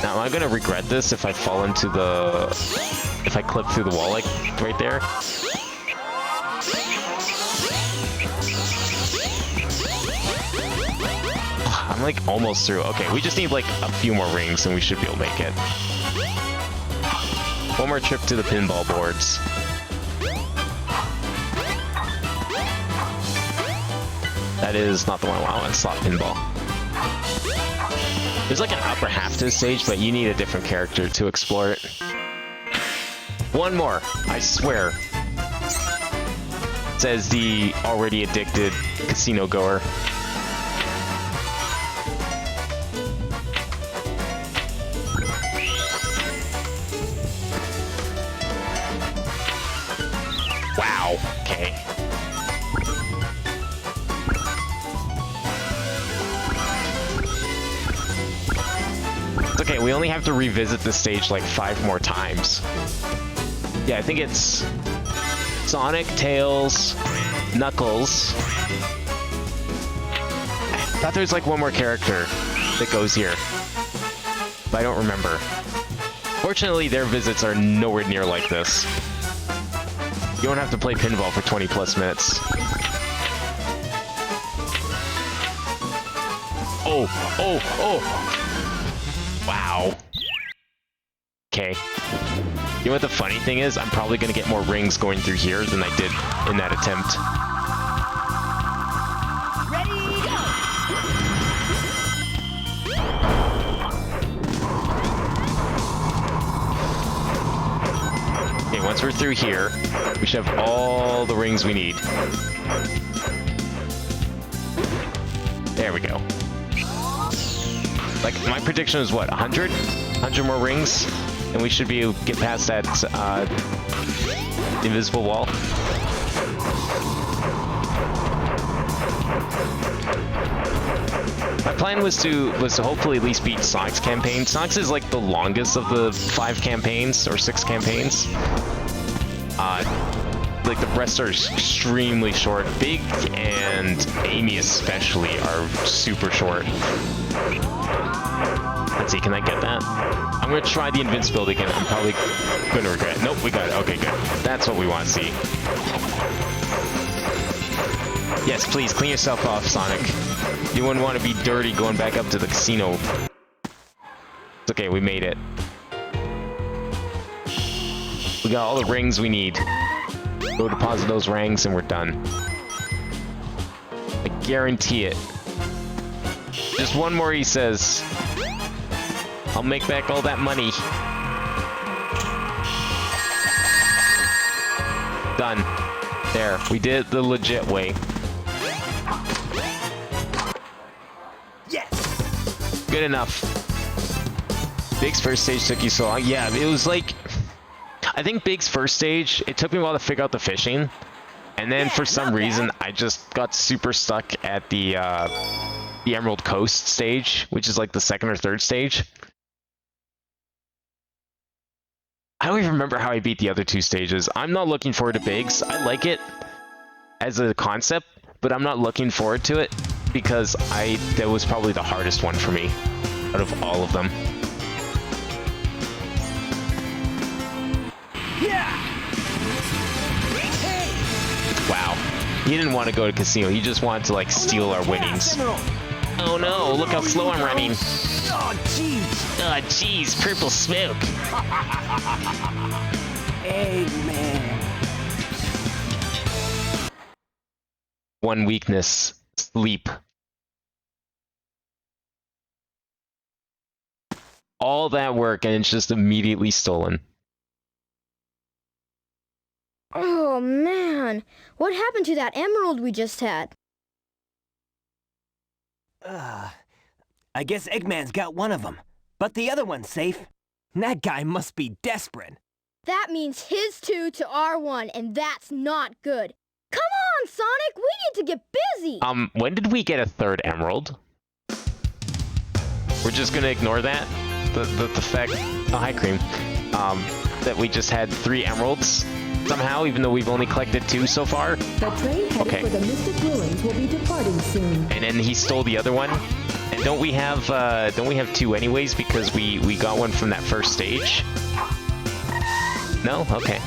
Now, am I gonna regret this if I fall into the... if I clip through the wall, like, right there? I'm, like, almost through. Okay, we just need, like, a few more rings and we should be able to make it. One more trip to the pinball boards. That is not the one I want. Slot pinball. There's like an upper half to the stage, but you need a different character to explore it. One more, I swear. Says the already addicted casino goer. Wow, okay. Okay, we only have to revisit the stage like 5 more times. Yeah, I think it's Sonic, Tails, Knuckles. I thought there was like one more character that goes here, but I don't remember. Fortunately, their visits are nowhere near like this. You don't have to play pinball for 20 plus minutes. Oh, oh, oh! okay. You know what the funny thing is? I'm probably gonna get more rings going through here than I did in that attempt. Ready, go! Okay, once we're through here, we should have all the rings we need. There we go. Like, my prediction is what, 100? 100 more rings? And we should be able to get past that invisible wall. My plan was to hopefully at least beat Sonic's campaign. Sonic's is like the longest of the 5 campaigns, or 6 campaigns. Like the rest are extremely short. Big and Amy especially are super short. Let's see, can I get that? I'm gonna try the invincibility again. I'm probably gonna regret it. Nope, we got it. Okay, good. That's what we want to see. Yes, please, clean yourself off, Sonic. You wouldn't want to be dirty going back up to the casino. It's okay, we made it. We got all the rings we need. Go deposit those rings and we're done. I guarantee it. Just one more, he says. I'll make back all that money. Done. There, we did it the legit way. Yes! Good enough. Big's first stage took you so long. Yeah, it was like... I think Big's first stage, it took me a while to figure out the fishing. And then for some reason, I just got super stuck at the Emerald Coast stage, which is like the second or third stage. I don't even remember how I beat the other 2 stages. I'm not looking forward to Big's. I like it as a concept, but I'm not looking forward to it because that was probably the hardest one for me out of all of them. Yeah! Wow. He didn't want to go to casino. He just wanted to like steal our winnings. Oh no, look how slow I'm running. Oh, jeez. Oh jeez, purple smoke. Eggman. One weakness, sleep. All that work and it's just immediately stolen. Oh man, what happened to that emerald we just had? I guess Eggman's got one of them, but the other one's safe. That guy must be desperate. That means his 2 to our 1, and that's not good. Come on, Sonic, we need to get busy. When did we get a 3rd emerald? We're just gonna ignore that? The fact, oh hi Cream, that we just had 3 emeralds somehow, even though we've only collected 2 so far? The train headed for the Mystic Ruins will be departing soon. And then he stole the other one? And don't we have 2 anyways because we got one from that first stage? No? Okay.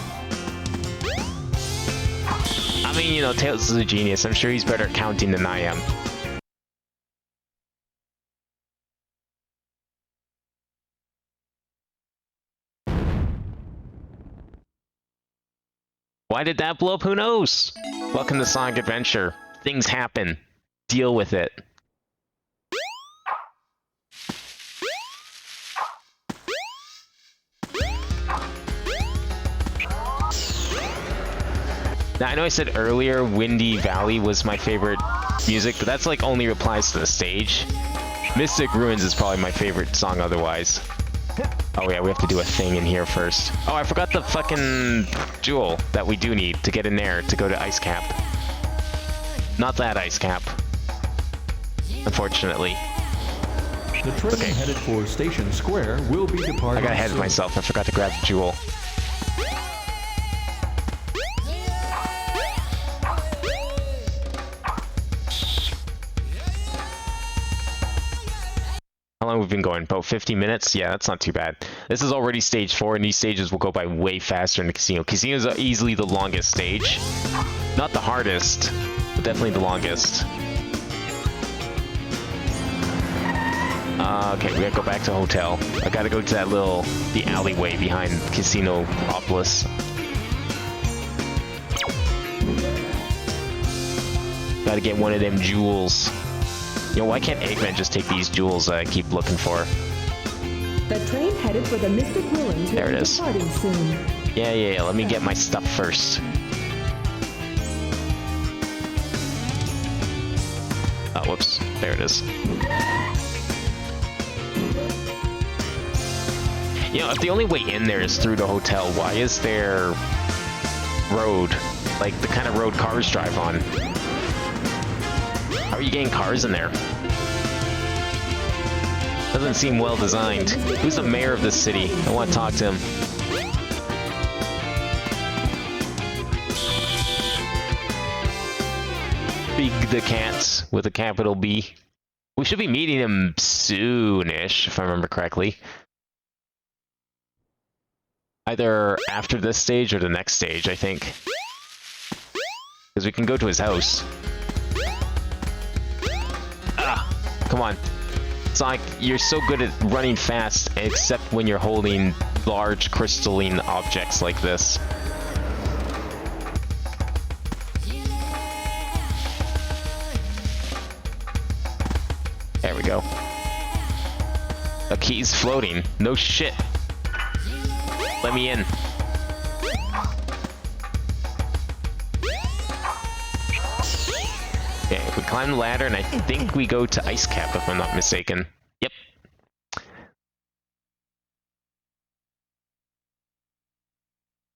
I mean, you know, Tails is a genius. I'm sure he's better at counting than I am. Why did that blow up? Who knows? Welcome to Sonic Adventure. Things happen. Deal with it. Now, I know I said earlier Windy Valley was my favorite music, but that's like only applies to the stage. Mystic Ruins is probably my favorite song otherwise. Oh yeah, we have to do a thing in here first. Oh, I forgot the fucking jewel that we do need to get in there to go to Ice Cap. Not that Ice Cap. Unfortunately. The train headed for Station Square will be departing. I got ahead of myself. I forgot to grab the jewel. How long have we been going? About 50 minutes? Yeah, that's not too bad. This is already stage 4, and these stages will go by way faster in the casino. Casinos are easily the longest stage. Not the hardest, but definitely the longest. Okay, we gotta go back to hotel. I gotta go to the alleyway behind Casinopolis. Gotta get one of them jewels. You know, why can't Eggman just take these jewels that I keep looking for? The train headed for the Mystic Ruins will There it be is. departing soon. Yeah, let me get my stuff first. Oh, whoops. There it is. You know, if the only way in there is through the hotel, why is there road? Like, the kind of road cars drive on. How are you getting cars in there? Doesn't seem well designed. Who's the mayor of this city? I want to talk to him. Big the Cat with a capital B. We should be meeting him soon-ish, if I remember correctly. Either after this stage or the next stage, I think. Because we can go to his house. Ah! Come on. Sonic, you're so good at running fast, except when you're holding large crystalline objects like this. There we go. A key's floating. No shit. Let me in. Okay, we climb the ladder, and I think we go to Ice Cap, if I'm not mistaken. Yep.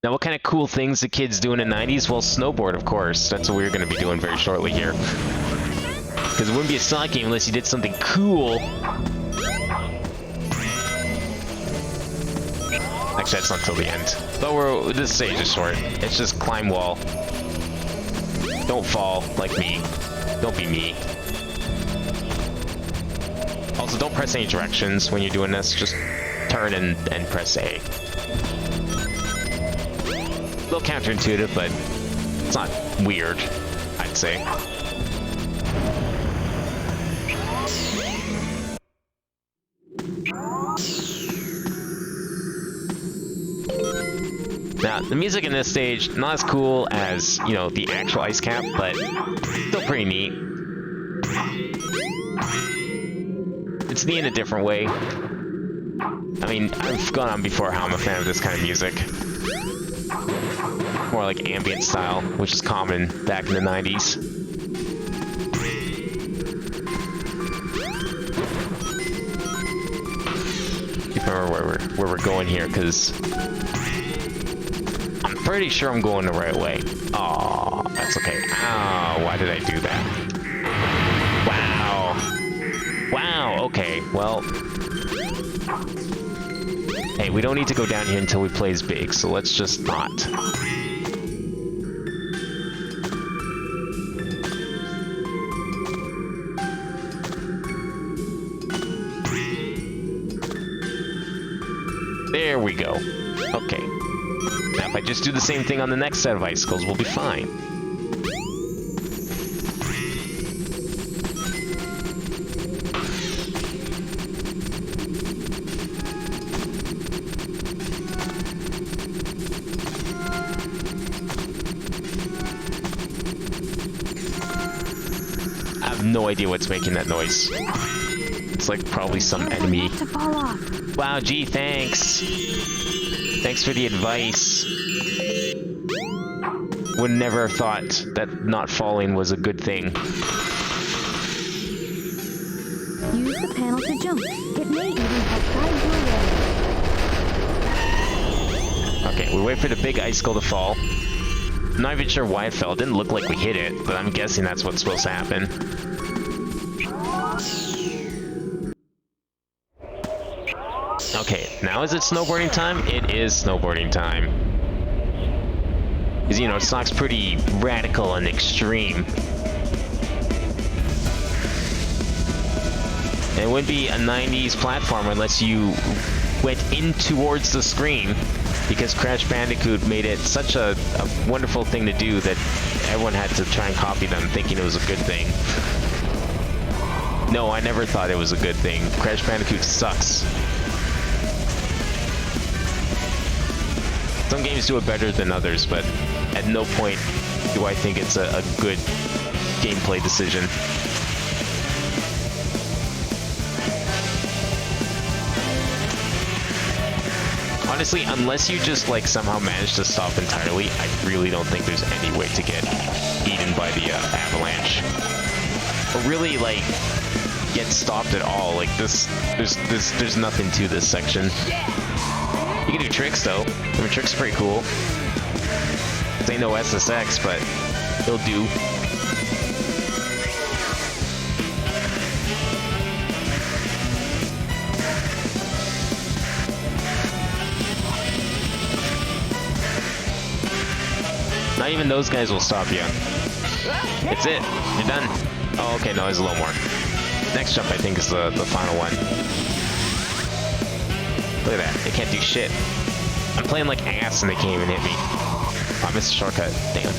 Now, what kind of cool things the kids do in the 90s? Well, snowboard, of course. That's what we're going to be doing very shortly here. Because it wouldn't be a Sonic game unless you did something cool. Actually, that's not till the end. But this stage is short. It's just climb wall. Don't fall like me. Don't be me. Also, don't press any directions when you're doing this. Just turn and press A. A little counterintuitive, but it's not weird, I'd say. Now, the music in this stage, not as cool as, you know, the actual Ice Cap, but still pretty neat. It's neat in a different way. I mean, I've gone on before how I'm a fan of this kind of music. More like ambient style, which is common back in the 90s. Remember where we're going here, because I'm pretty sure I'm going the right way. Aw, that's okay. Ow, why did I do that? Wow, okay, well. Hey, we don't need to go down here until we play as Big, so let's just not. There we go. Okay. Now if I just do the same thing on the next set of icicles, we'll be fine. I have no idea what's making that noise. It's like probably some enemy. To fall off. Wow, gee, thanks. Thanks for the advice. Would never have thought that not falling was a good thing. Use the panel to jump. It may even help guide your way. Okay, we wait for the big icicle to fall. I'm not even sure why it fell. It didn't look like we hit it, but I'm guessing that's what's supposed to happen. Okay, now is it snowboarding time? It is snowboarding time. Because, you know, Sonic's pretty radical and extreme. And it wouldn't be a 90s platformer unless you went in towards the screen, because Crash Bandicoot made it such a wonderful thing to do that everyone had to try and copy them, thinking it was a good thing. No, I never thought it was a good thing. Crash Bandicoot sucks. Some games do it better than others, but at no point do I think it's a good gameplay decision. Honestly, unless you just like somehow manage to stop entirely, I really don't think there's any way to get eaten by the avalanche. Or really like get stopped at all. Like there's nothing to this section. You can do tricks though. I mean, tricks are pretty cool. This ain't no SSX, but it'll do. Not even those guys will stop you. It's it. You're done. Oh, okay. No, there's a little more. Next jump, I think, is the final one. Look at that. They can't do shit. I'm playing like ass and they can't even hit me. Oh, I missed a shortcut. Damn.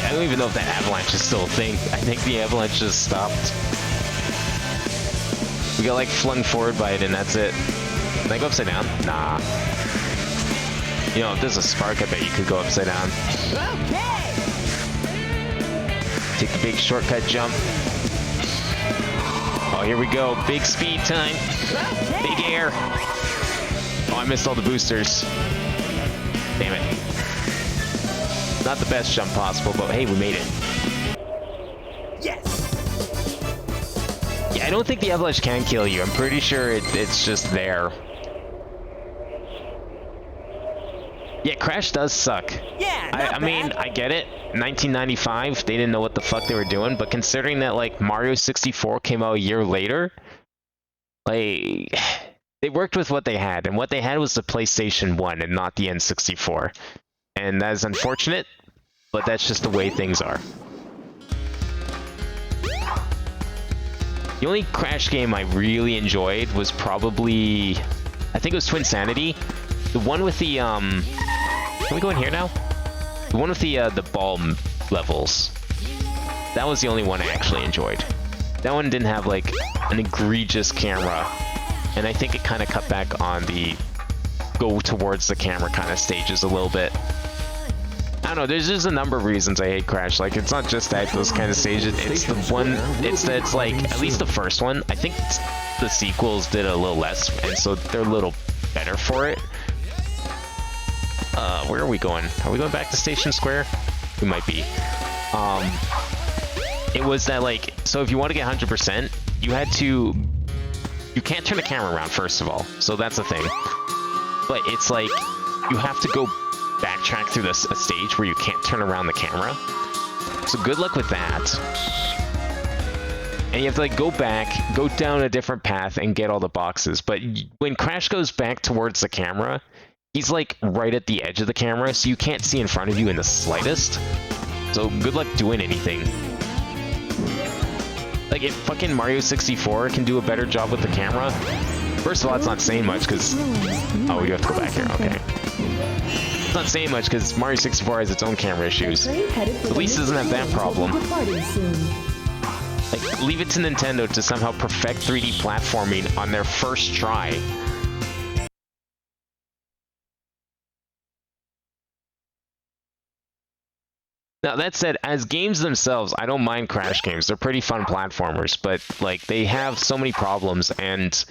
I don't even know if that avalanche is still a thing. I think the avalanche just stopped. We got like flung forward by it and that's it. Can I go upside down? Nah. You know, if there's a spark, I bet you could go upside down. Okay. Take the big shortcut jump. Oh, here we go. Big speed time. Big air. Oh, I missed all the boosters. Damn it. Not the best jump possible, but hey, we made it. Yes. Yeah, I don't think the avalanche can kill you. I'm pretty sure it's just there. Yeah, Crash does suck. Yeah, I mean, I get it. 1995, they didn't know what the fuck they were doing, but considering that, like, Mario 64 came out a year later, like, they worked with what they had, and what they had was the PlayStation 1 and not the N64. And that is unfortunate, but that's just the way things are. The only Crash game I really enjoyed was probably, I think it was Twinsanity. The one with the, can we go in here now? The one with the ball levels. That was the only one I actually enjoyed. That one didn't have, like, an egregious camera. And I think it kind of cut back on the go towards the camera kind of stages a little bit. I don't know, there's just a number of reasons I hate Crash. Like, it's not just that, those kind of stages. It's the one, it's that it's like, at least the first one, I think the sequels did a little less, and so they're a little better for it. Where are we going? Are we going back to Station Square? We might be. It was that, like, so if you want to get 100%, you had to, you can't turn the camera around, first of all, so that's the thing. But it's like, you have to go backtrack through a stage where you can't turn around the camera. So good luck with that. And you have to, like, go back, go down a different path, and get all the boxes. But when Crash goes back towards the camera, he's, like, right at the edge of the camera, so you can't see in front of you in the slightest. So good luck doing anything. Like, if fucking Mario 64 can do a better job with the camera, first of all, it's not saying much, because... Oh, we do have to go back here, okay. It's not saying much, because Mario 64 has its own camera issues. At least it doesn't have that problem. Like, leave it to Nintendo to somehow perfect 3D platforming on their first try. Now, that said, as games themselves, I don't mind Crash games. They're pretty fun platformers, but, like, they have so many problems, and...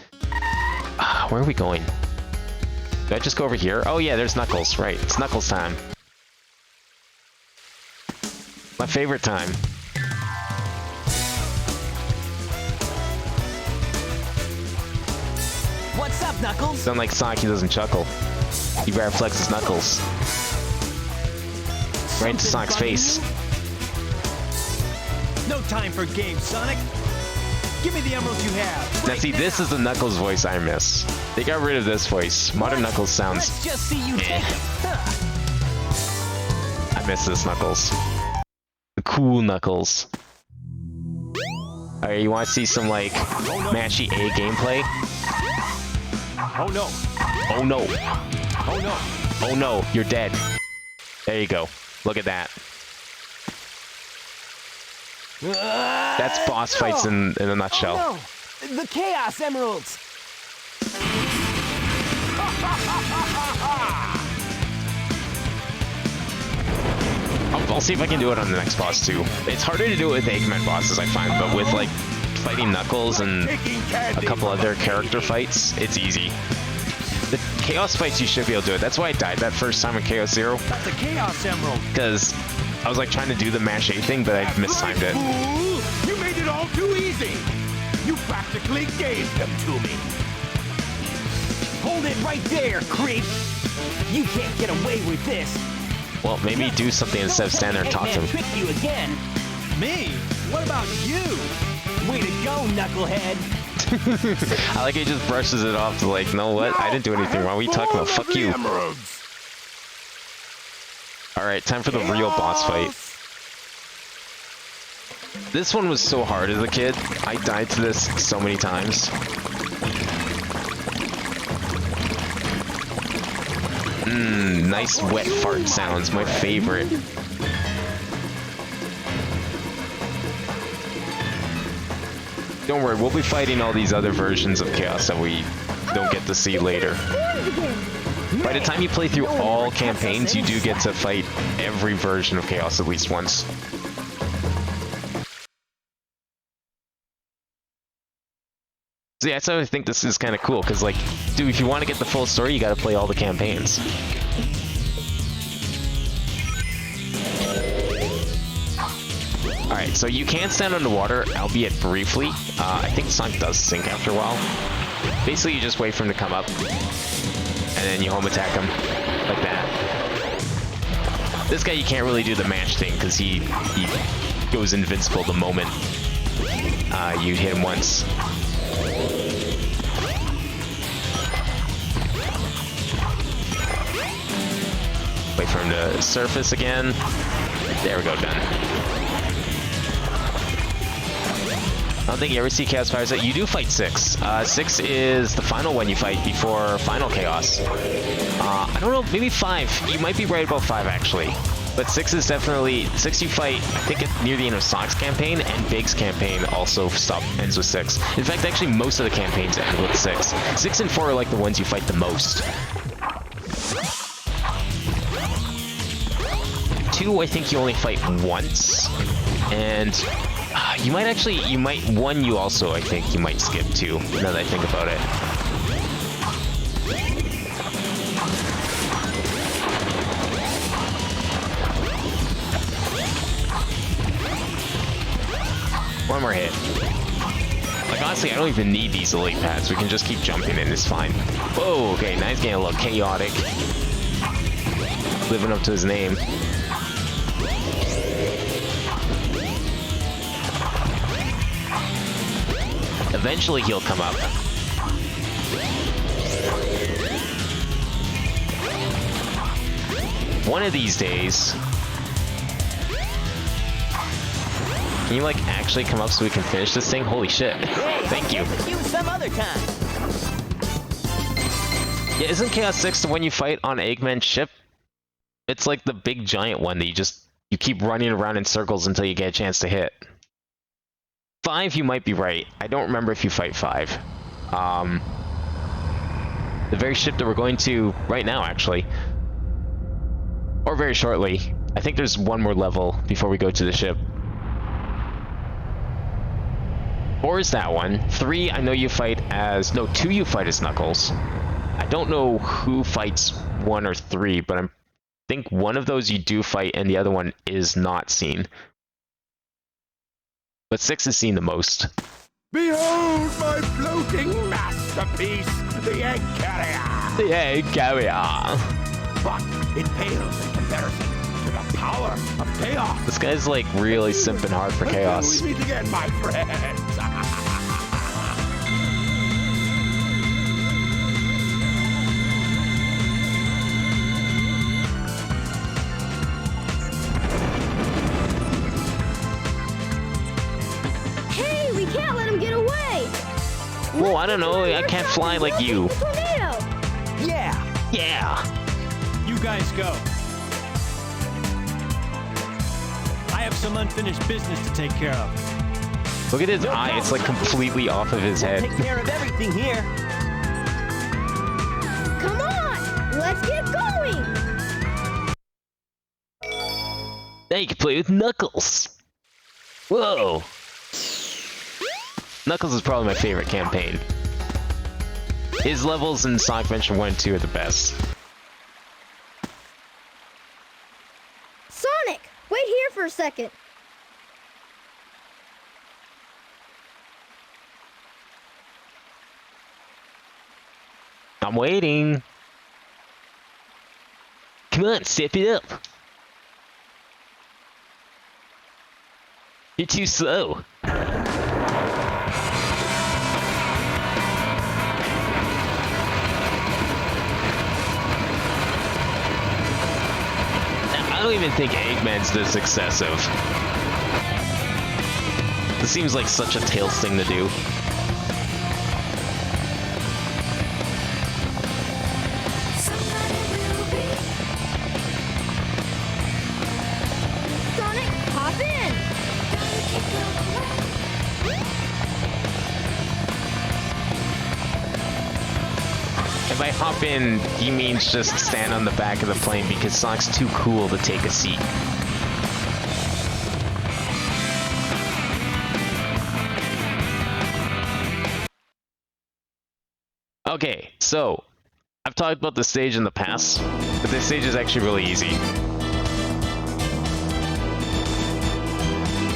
where are we going? Did I just go over here? Oh, yeah, there's Knuckles. Right, it's Knuckles time. My favorite time. What's up, Knuckles? Sound like Sonic, he doesn't chuckle. He better flex his knuckles. Right into Sonic's face. No time for games, Sonic. Give me the emeralds you have. Now see, this is the Knuckles voice I miss. They got rid of this voice. Modern Knuckles sounds... Let's just see you take him. I miss this Knuckles. The cool Knuckles. Alright, you want to see some, like, Mashy A gameplay? Oh no. Oh no. Oh no. Oh no, you're dead. There you go. Look at that. That's boss fights in a nutshell. Oh, no! The Chaos Emeralds! I'll see if I can do it on the next boss too. It's harder to do it with Eggman bosses, I find, but with like fighting Knuckles and a couple other character fights, it's easy. The Chaos fights, you should be able to do it. That's why I died that first time in Chaos Zero. That's a Chaos Emerald. Because I was like trying to do the mash A thing, but I mistimed it. Fool! You made it all too easy. You practically gave them to me. Hold it right there, creep! You can't get away with this! Well, maybe do something instead of stand there and talk to Eggman him. tricked you again! Me? What about you? Way to go, knucklehead! I like he just brushes it off to like, no what? I didn't do anything wrong. What are you talking about? Fuck you. Alright, time for the real boss fight. This one was so hard as a kid. I died to this so many times. Nice wet fart sounds, my favorite. Don't worry, we'll be fighting all these other versions of Chaos that we don't get to see later. By the time you play through all campaigns, you do get to fight every version of Chaos at least once. So yeah, so I think this is kind of cool, because like, dude, if you want to get the full story, you gotta play all the campaigns. Alright, so you can stand underwater, albeit briefly. I think Sonic does sink after a while. Basically, you just wait for him to come up, and then you home attack him, like that. This guy, you can't really do the mash thing, because he goes invincible the moment you hit him once. Wait for him to surface again. There we go, done. I don't think you ever see Chaos Fires. You do fight 6. 6 is the final one you fight before Final Chaos. I don't know, maybe 5. You might be right about 5 actually. But 6 is definitely... 6 you fight, I think it's near the end of Sonic's campaign, and Big's campaign also ends with 6. In fact, actually most of the campaigns end with 6. 6 and 4 are like the ones you fight the most. 2, I think you only fight once. And you might 1 you also, I think, you might skip too, now that I think about it. One more hit. Like, honestly, I don't even need these elite pads. We can just keep jumping in, it's fine. Whoa, okay, now he's getting a little chaotic. Living up to his name. Eventually he'll come up. One of these days... Can you, like, actually come up so we can finish this thing? Holy shit. Hey, thank you. You some other time. Yeah, isn't Chaos 6 the one you fight on Eggman's ship? It's like the big giant one that you keep running around in circles until you get a chance to hit. 5, you might be right. I don't remember if you fight 5. The very ship that we're going to right now, actually. Or very shortly. I think there's one more level before we go to the ship. 4 is that one. 3, I know you fight as... No, 2 you fight as Knuckles. I don't know who fights 1 or 3, but I think one of those you do fight and the other one is not seen. But 6 is seen the most. Behold my floating masterpiece, the Egg Carrier! The Egg Carrier! But it pales in comparison to the power of Chaos. This guy's like really simping hard for Chaos. Until we meet again, my friends. Hey, we can't let him get away! Whoa, I don't know. I can't fly like you. Tornado! Yeah. Yeah. You guys go. I have some unfinished business to take care of. Look at his eye, it's like completely off of his head. Take care of everything here. Come on, let's get going. Now you can play with Knuckles! Whoa! Knuckles is probably my favorite campaign. His levels in Sonic Adventure 1 and 2 are the best. Sonic, wait here for a second. I'm waiting. Come on, step it up. You're too slow. I don't even think Eggman's this excessive. This seems like such a Tails thing to do. Sonic, hop in. If I hop in, he means just stand on the back of the plane because Sonic's too cool to take a seat. Okay, so I've talked about this stage in the past, but this stage is actually really easy.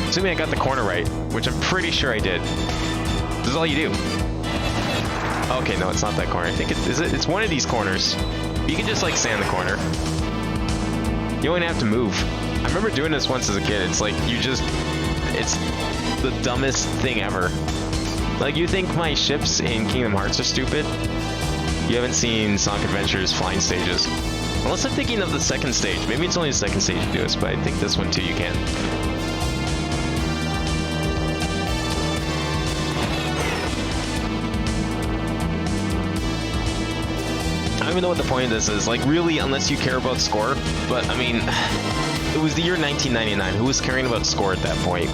Assuming I got the corner right, which I'm pretty sure I did. This is all you do. Okay, no, it's not that corner. I think it's one of these corners. You can just like stand in the corner. You don't even have to move. I remember doing this once as a kid. It's like it's the dumbest thing ever. Like you think my ships in Kingdom Hearts are stupid? You haven't seen Sonic Adventure's flying stages. Unless I'm thinking of the second stage. Maybe it's only the second stage you do this, but I think this one too you can. I don't even know what the point of this is. Like, really, unless you care about score. But, I mean, it was the year 1999. Who was caring about score at that point?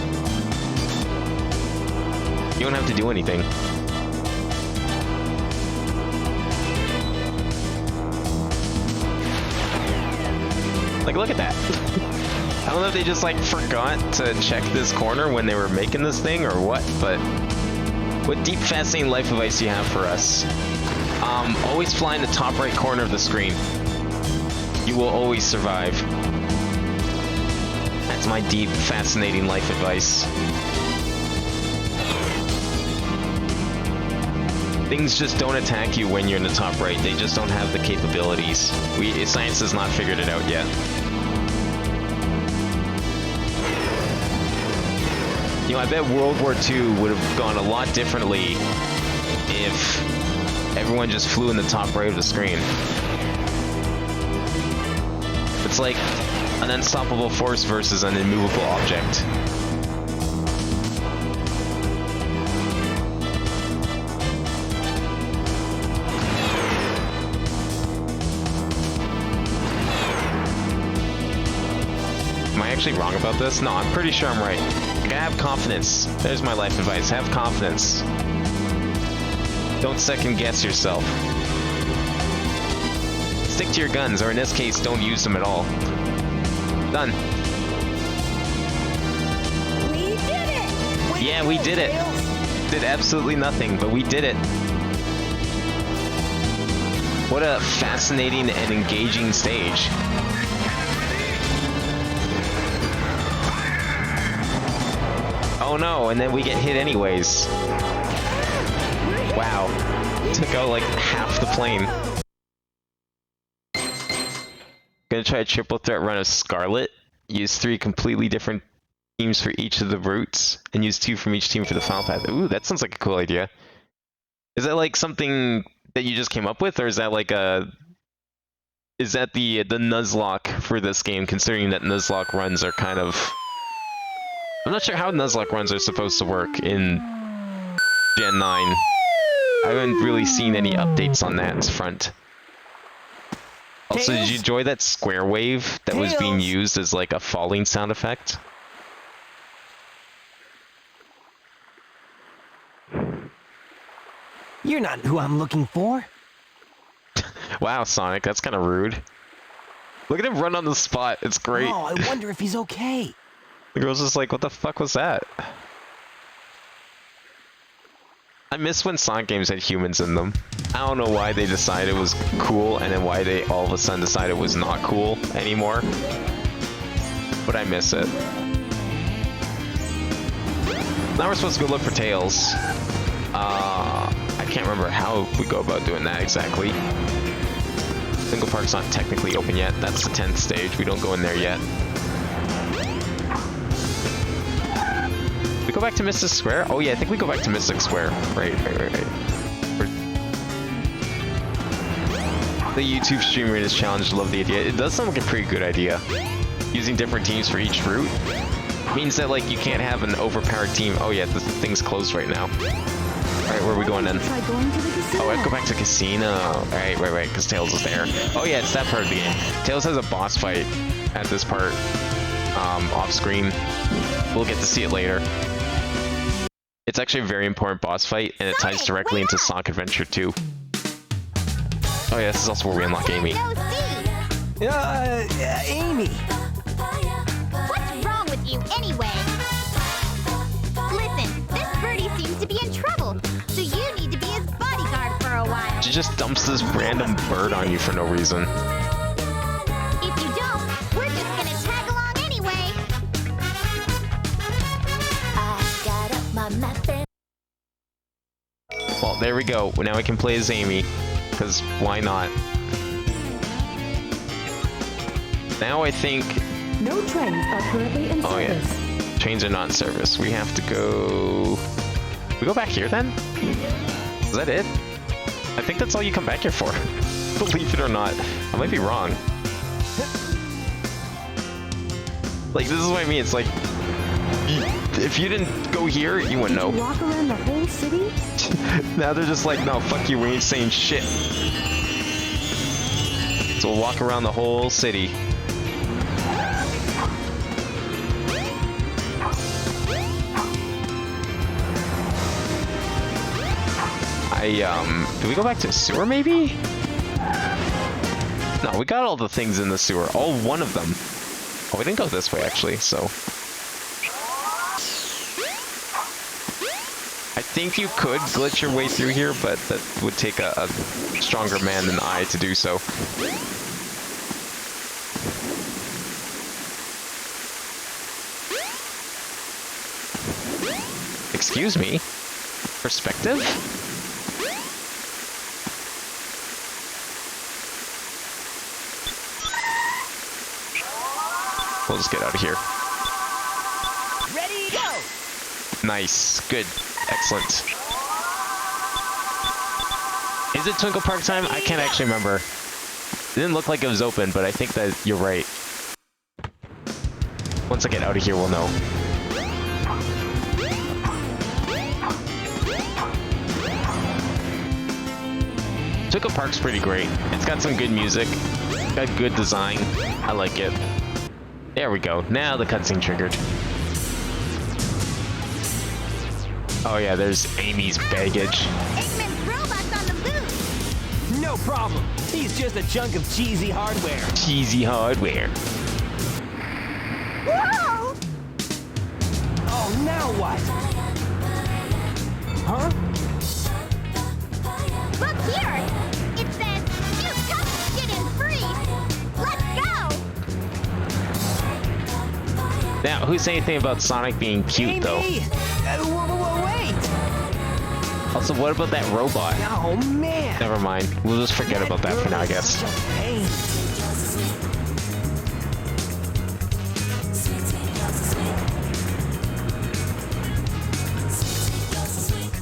You don't have to do anything. Like, look at that. I don't know if they just, like, forgot to check this corner when they were making this thing or what, but what deep, fascinating life advice do you have for us? Always fly in the top right corner of the screen. You will always survive. That's my deep, fascinating life advice. Things just don't attack you when you're in the top right. They just don't have the capabilities. Science has not figured it out yet. You know, I bet World War II would have gone a lot differently if everyone just flew in the top right of the screen. It's like an unstoppable force versus an immovable object. Am I actually wrong about this? No, I'm pretty sure I'm right. You gotta have confidence. There's my life advice. Have confidence. Don't second guess yourself. Stick to your guns, or in this case, don't use them at all. Done. We did it! Yeah, we did it. Did absolutely nothing, but we did it. What a fascinating and engaging stage. Oh no, and then we get hit anyways. Wow. Took out like half the plane. Gonna try a triple threat run of Scarlet. Use 3 completely different teams for each of the routes, and use 2 from each team for the final path. Ooh, that sounds like a cool idea. Is that like something that you just came up with, or is that like is that the Nuzlocke for this game, considering that Nuzlocke runs are kind of... I'm not sure how Nuzlocke runs are supposed to work in Gen 9. I haven't really seen any updates on that front. Also, did you enjoy that square wave that was being used as like a falling sound effect? You're not who I'm looking for. Wow, Sonic, that's kind of rude. Look at him run on the spot. It's great. Oh, I wonder if he's okay. The girl's just like, what the fuck was that? I miss when Sonic games had humans in them. I don't know why they decided it was cool and then why they all of a sudden decided it was not cool anymore. But I miss it. Now we're supposed to go look for Tails. I can't remember how we go about doing that exactly. Twinkle Park's not technically open yet. That's the 10th stage. We don't go in there yet. We go back to Mystic Square? Oh yeah, I think we go back to Mystic Square. Right. The YouTube streamer in this challenge loved the idea. It does sound like a pretty good idea. Using different teams for each route means that like you can't have an overpowered team. Oh yeah, the thing's closed right now. Alright, where are we going then? Try going to the casino. Oh, I have to go back to Casino. Right, because Tails is there. Oh yeah, it's that part of the game. Tails has a boss fight at this part, off screen. We'll get to see it later. It's actually a very important boss fight, and it ties directly into Sonic Adventure 2. Oh yeah, this is also where we unlock Amy. Amy. What's wrong with you anyway? Listen, this birdie seems to be in trouble, so you need to be his bodyguard for a while. She just dumps this random bird on you for no reason. If you don't, we're just gonna tag along anyway. I got up my map and Well, there we go. Now we can play as Amy, because why not? Now I think... No trains are currently in service. Oh yeah, trains are not in service. We have to go... We go back here then? Is that it? I think that's all you come back here for. Believe it or not. I might be wrong. Like, this is what I mean. It's like... If you didn't go here, you wouldn't know. Walk around the whole city? Now they're just like, no, fuck you, we ain't saying shit. So we'll walk around the whole city. Did we go back to the sewer maybe? No, we got all the things in the sewer, all one of them. Oh, we didn't go this way actually, so. I think you could glitch your way through here, but that would take a stronger man than I to do so. Excuse me? Perspective? We'll just get out of here. Ready, go! Nice. Good. Excellent. Is it Twinkle Park time? I can't actually remember. It didn't look like it was open, but I think that you're right. Once I get out of here, we'll know. Twinkle Park's pretty great. It's got some good music. Got good design. I like it. There we go. Now the cutscene triggered. Oh yeah, there's Amy's baggage. Eggman's robot's on the loose. No problem. He's just a chunk of cheesy hardware. Cheesy hardware. Whoa! Oh, now what? Huh? Look here. It says, "You touch it and freeze." Let's go. Now, who's saying anything about Sonic being cute, Amy! though? Wait! Also, what about that robot? Oh, man! Never mind. We'll just forget about that for now, I guess. Such a pain.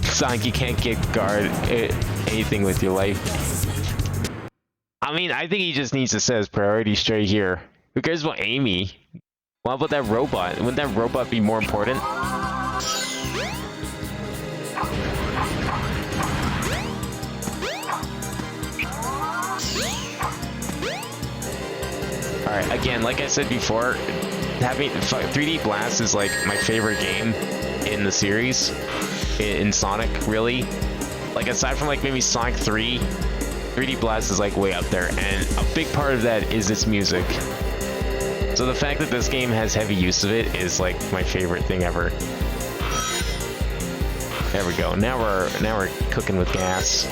Sonic, you can't get guard anything with your life. I mean, I think he just needs to set his priority straight here. Who cares about Amy? What about that robot? Wouldn't that robot be more important? Alright, again, like I said before, having 3D Blast is like my favorite game in the series, in Sonic, really. Like aside from like maybe Sonic 3, 3D Blast is like way up there, and a big part of that is its music. So the fact that this game has heavy use of it is like my favorite thing ever. There we go. Now we're cooking with gas.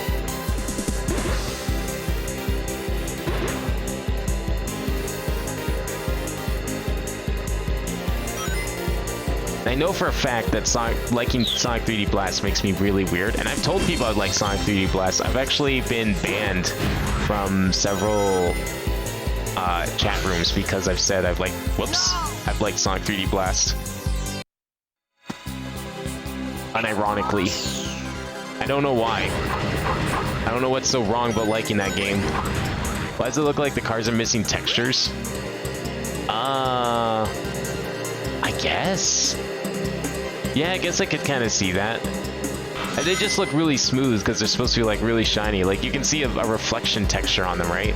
I know for a fact that liking Sonic 3D Blast makes me really weird, and I've told people I'd like Sonic 3D Blast. I've actually been banned from several chat rooms because I've said I've liked Sonic 3D Blast. Unironically. I don't know why. I don't know what's so wrong about liking that game. Why does it look like the cars are missing textures? I guess. Yeah, I guess I could kind of see that. And they just look really smooth because they're supposed to be like really shiny. Like you can see a reflection texture on them, right?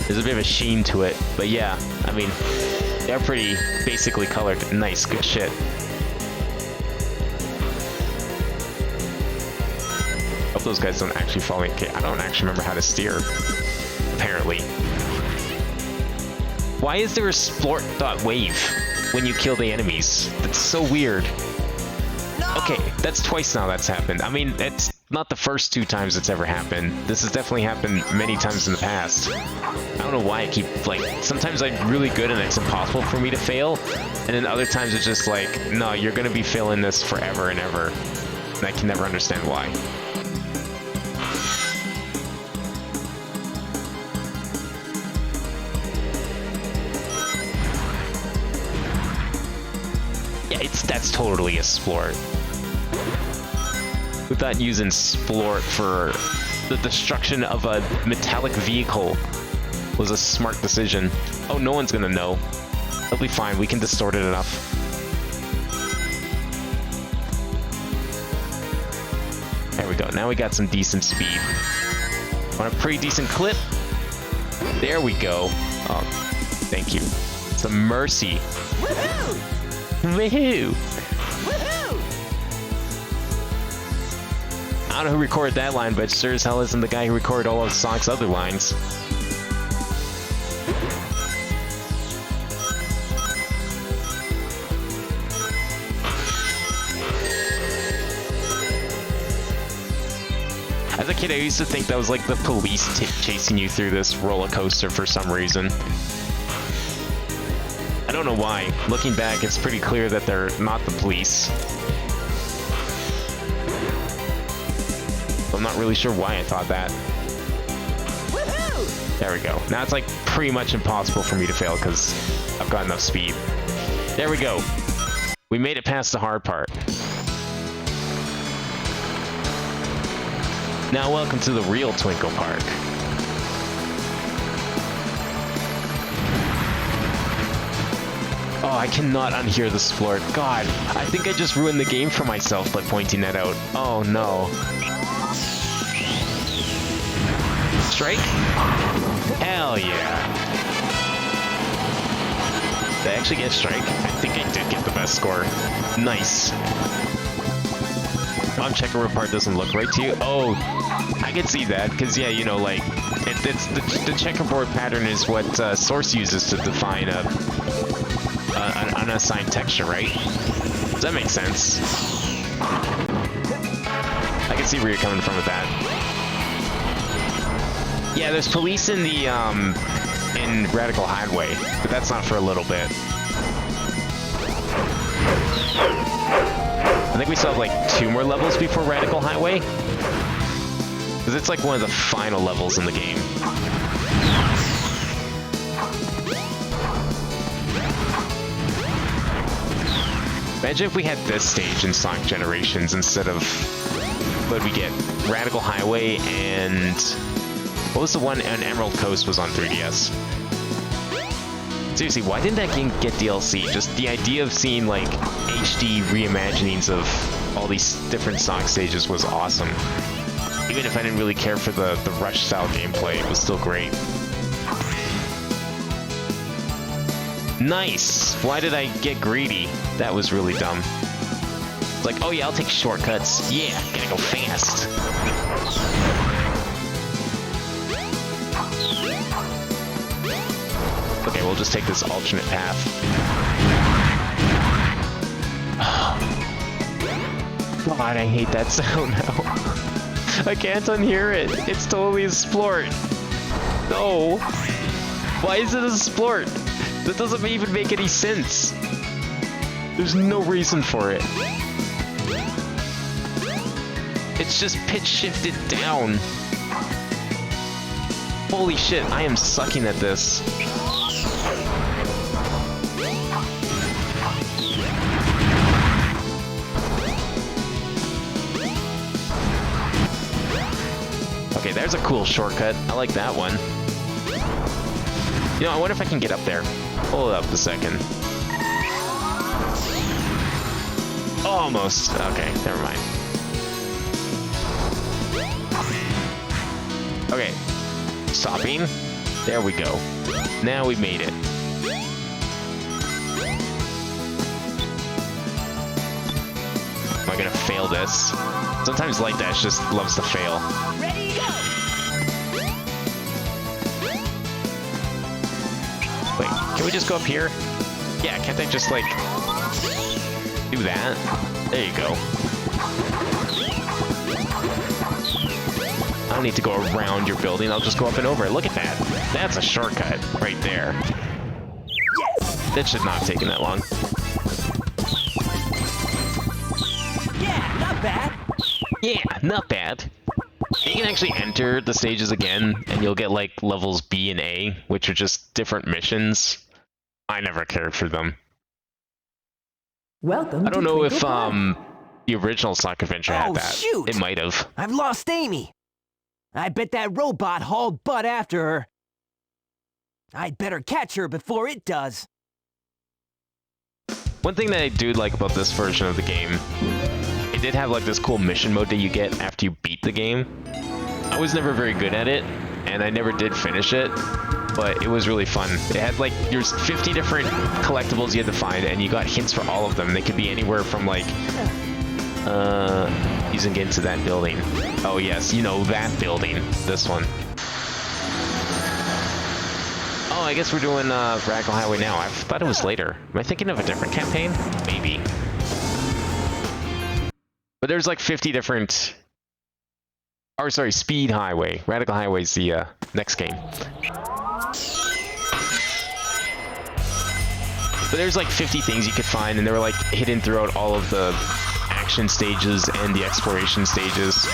There's a bit of a sheen to it, but yeah, I mean, they're pretty basically colored. Nice, good shit. Hope those guys don't actually fall in. Okay, I don't actually remember how to steer, apparently. Why is there a splort.wave when you kill the enemies? That's so weird. Okay, that's twice now that's happened. I mean, it's not the first 2 times it's ever happened. This has definitely happened many times in the past. I don't know why I keep, like, sometimes I'm really good and it's impossible for me to fail, and then other times it's just like, no, you're gonna be failing this forever and ever. And I can never understand why. Yeah, that's totally a splort. We thought using splort for the destruction of a metallic vehicle was a smart decision. Oh, no one's gonna know. It'll be fine, we can distort it enough. There we go, now we got some decent speed. On a pretty decent clip. There we go. Oh, thank you. It's a mercy. Woohoo! Woohoo! I don't know who recorded that line, but sure as hell isn't the guy who recorded all of Sonic's other lines. As a kid, I used to think that was like the police chasing you through this roller coaster for some reason. I don't know why. Looking back, it's pretty clear that they're not the police. I'm not really sure why I thought that. Woohoo! There we go. Now it's like pretty much impossible for me to fail because I've got enough speed. There we go. We made it past the hard part. Now welcome to the real Twinkle Park. Oh, I cannot unhear the splort. God, I think I just ruined the game for myself by pointing that out. Oh no. Strike? Hell yeah. Did I actually get a strike? I think I did get the best score. Nice. Bomb checkerboard part doesn't look right to you. Oh, I can see that, because yeah, you know, like, it's the checkerboard pattern is what Source uses to define an unassigned texture, right? Does that make sense? I can see where you're coming from with that. Yeah, there's police in the in Radical Highway, but that's not for a little bit. I think we still have like 2 more levels before Radical Highway, because it's like one of the final levels in the game. Imagine if we had this stage in Sonic Generations instead of what we get, Radical Highway and what was the one? And Emerald Coast was on 3DS. Seriously, why didn't that game get DLC? Just the idea of seeing like HD reimaginings of all these different Sonic stages was awesome. Even if I didn't really care for the Rush style gameplay, it was still great. Nice! Why did I get greedy? That was really dumb. like, oh yeah, I'll take shortcuts. Yeah, gotta go fast. Okay, we'll just take this alternate path. God, I hate that sound now. I can't unhear it. It's totally a splort. No. Why is it a splort? That doesn't even make any sense. There's no reason for it. It's just pitch shifted down. Holy shit, I am sucking at this. Okay, there's a cool shortcut. I like that one. You know, I wonder if I can get up there. Hold up a second. Almost. Okay, never mind. Okay. Stopping. There we go. Now we made it. Am I gonna fail this? Sometimes Light Dash just loves to fail. Ready, go! Wait, can we just go up here? Yeah, can't they just, like, do that? There you go. I don't need to go around your building, I'll just go up and over it. Look at that. That's a shortcut right there. Yes! That should not have taken that long. Yeah, not bad. Yeah, not bad. You can actually enter the stages again, and you'll get, like, levels B and A, which are just different missions. I never cared for them. Welcome I don't to know Twinkle if, Park. the original Sonic Adventure had Oh, that. shoot! It might have. I've lost Amy. I bet that robot hauled butt after her. I'd better catch her before it does. One thing that I do like about this version of the game, it did have like this cool mission mode that you get after you beat the game. I was never very good at it, and I never did finish it, but it was really fun. It had like, there's 50 different collectibles you had to find, and you got hints for all of them. They could be anywhere from like, using it into that building. Oh yes, you know, that building. This one. Oh, I guess we're doing Radical Highway now. I thought it was later. Am I thinking of a different campaign? Maybe. But there's like 50 different... Or sorry, Speed Highway. Radical Highway is the next game. But there's like 50 things you could find, and they were like hidden throughout all of the action stages and the exploration stages.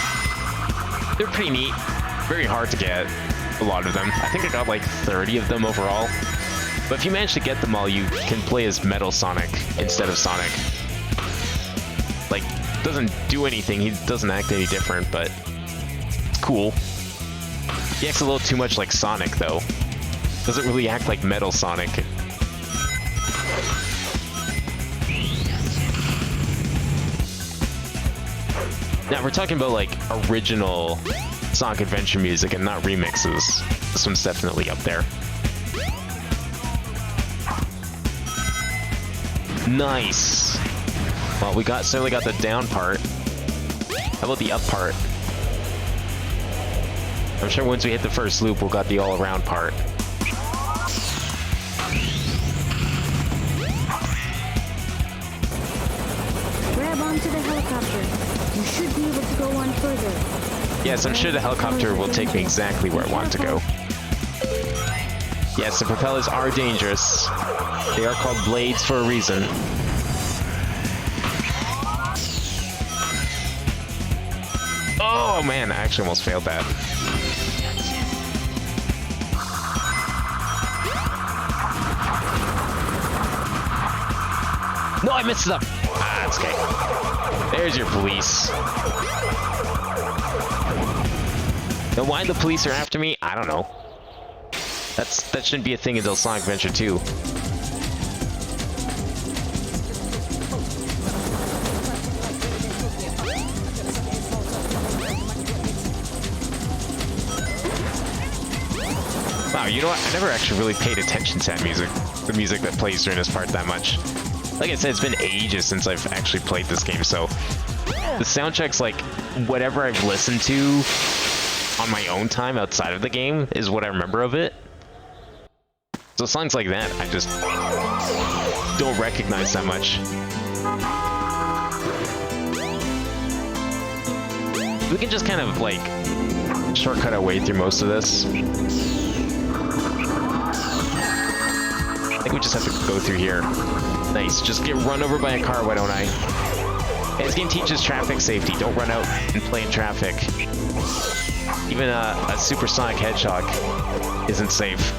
They're pretty neat. Very hard to get. A lot of them. I think I got like 30 of them overall. But if you manage to get them all, you can play as Metal Sonic instead of Sonic. Like, doesn't do anything, he doesn't act any different, but it's cool. He acts a little too much like Sonic, though. Doesn't really act like Metal Sonic. Now, we're talking about, like, original Sonic Adventure music and not remixes. This one's definitely up there. Nice. Well, we certainly got the down part. How about the up part? I'm sure once we hit the first loop, we'll got the all-around part. Grab onto the helicopter. You should be able to go on further. Yes, I'm sure the helicopter will take me exactly where I want to go. Yes, the propellers are dangerous. They are called blades for a reason. Oh man, I actually almost failed that. No, I messed it up. Ah, that's okay. There's your police. Now, why the police are after me, I don't know. That shouldn't be a thing until Sonic Adventure 2. Wow, you know what? I never actually really paid attention to that music, the music that plays during this part that much. like I said, it's been ages since I've actually played this game, so the soundtrack's like whatever I've listened to on my own time outside of the game is what I remember of it. So songs like that, I just don't recognize that much. We can just kind of like shortcut our way through most of this. I think we just have to go through here. Nice, just get run over by a car, why don't I? Hey, this game teaches traffic safety. Don't run out and play in traffic. Even a supersonic hedgehog isn't safe.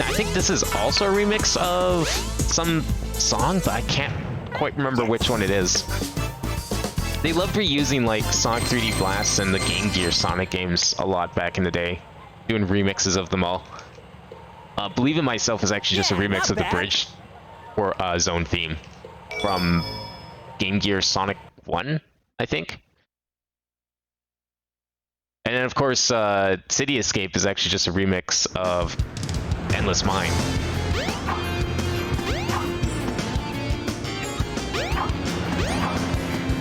I think this is also a remix of some song, but I can't quite remember which one it is. They loved reusing like Sonic 3D Blast and the Game Gear Sonic games a lot back in the day, doing remixes of them all. Believe in Myself is actually just a remix of the bridge or zone theme from Game Gear Sonic 1, I think. And then of course, City Escape is actually just a remix of Endless Mine.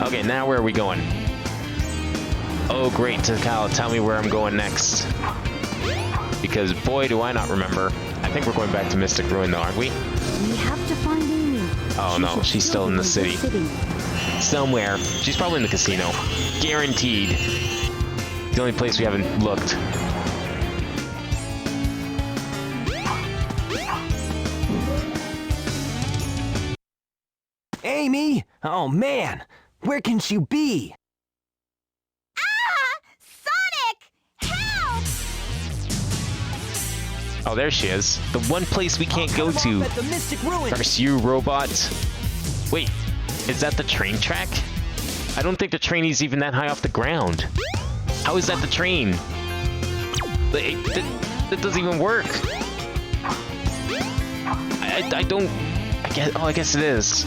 Okay, now where are we going? Oh great, Takao, tell me where I'm going next. Because boy, do I not remember. I think we're going back to Mystic Ruin though, aren't we? We have to find Amy. Oh no, she's still in the city. Somewhere. She's probably in the casino. Guaranteed. The only place we haven't looked. Amy? Oh man, where can she be? Ah! Sonic! Help! Oh, there she is. The one place we can't go to. At the Mystic Ruin. Curse you, robot. Wait, is that the train track? I don't think the train is even that high off the ground. How is that the train? That doesn't even work. I don't... I guess it is.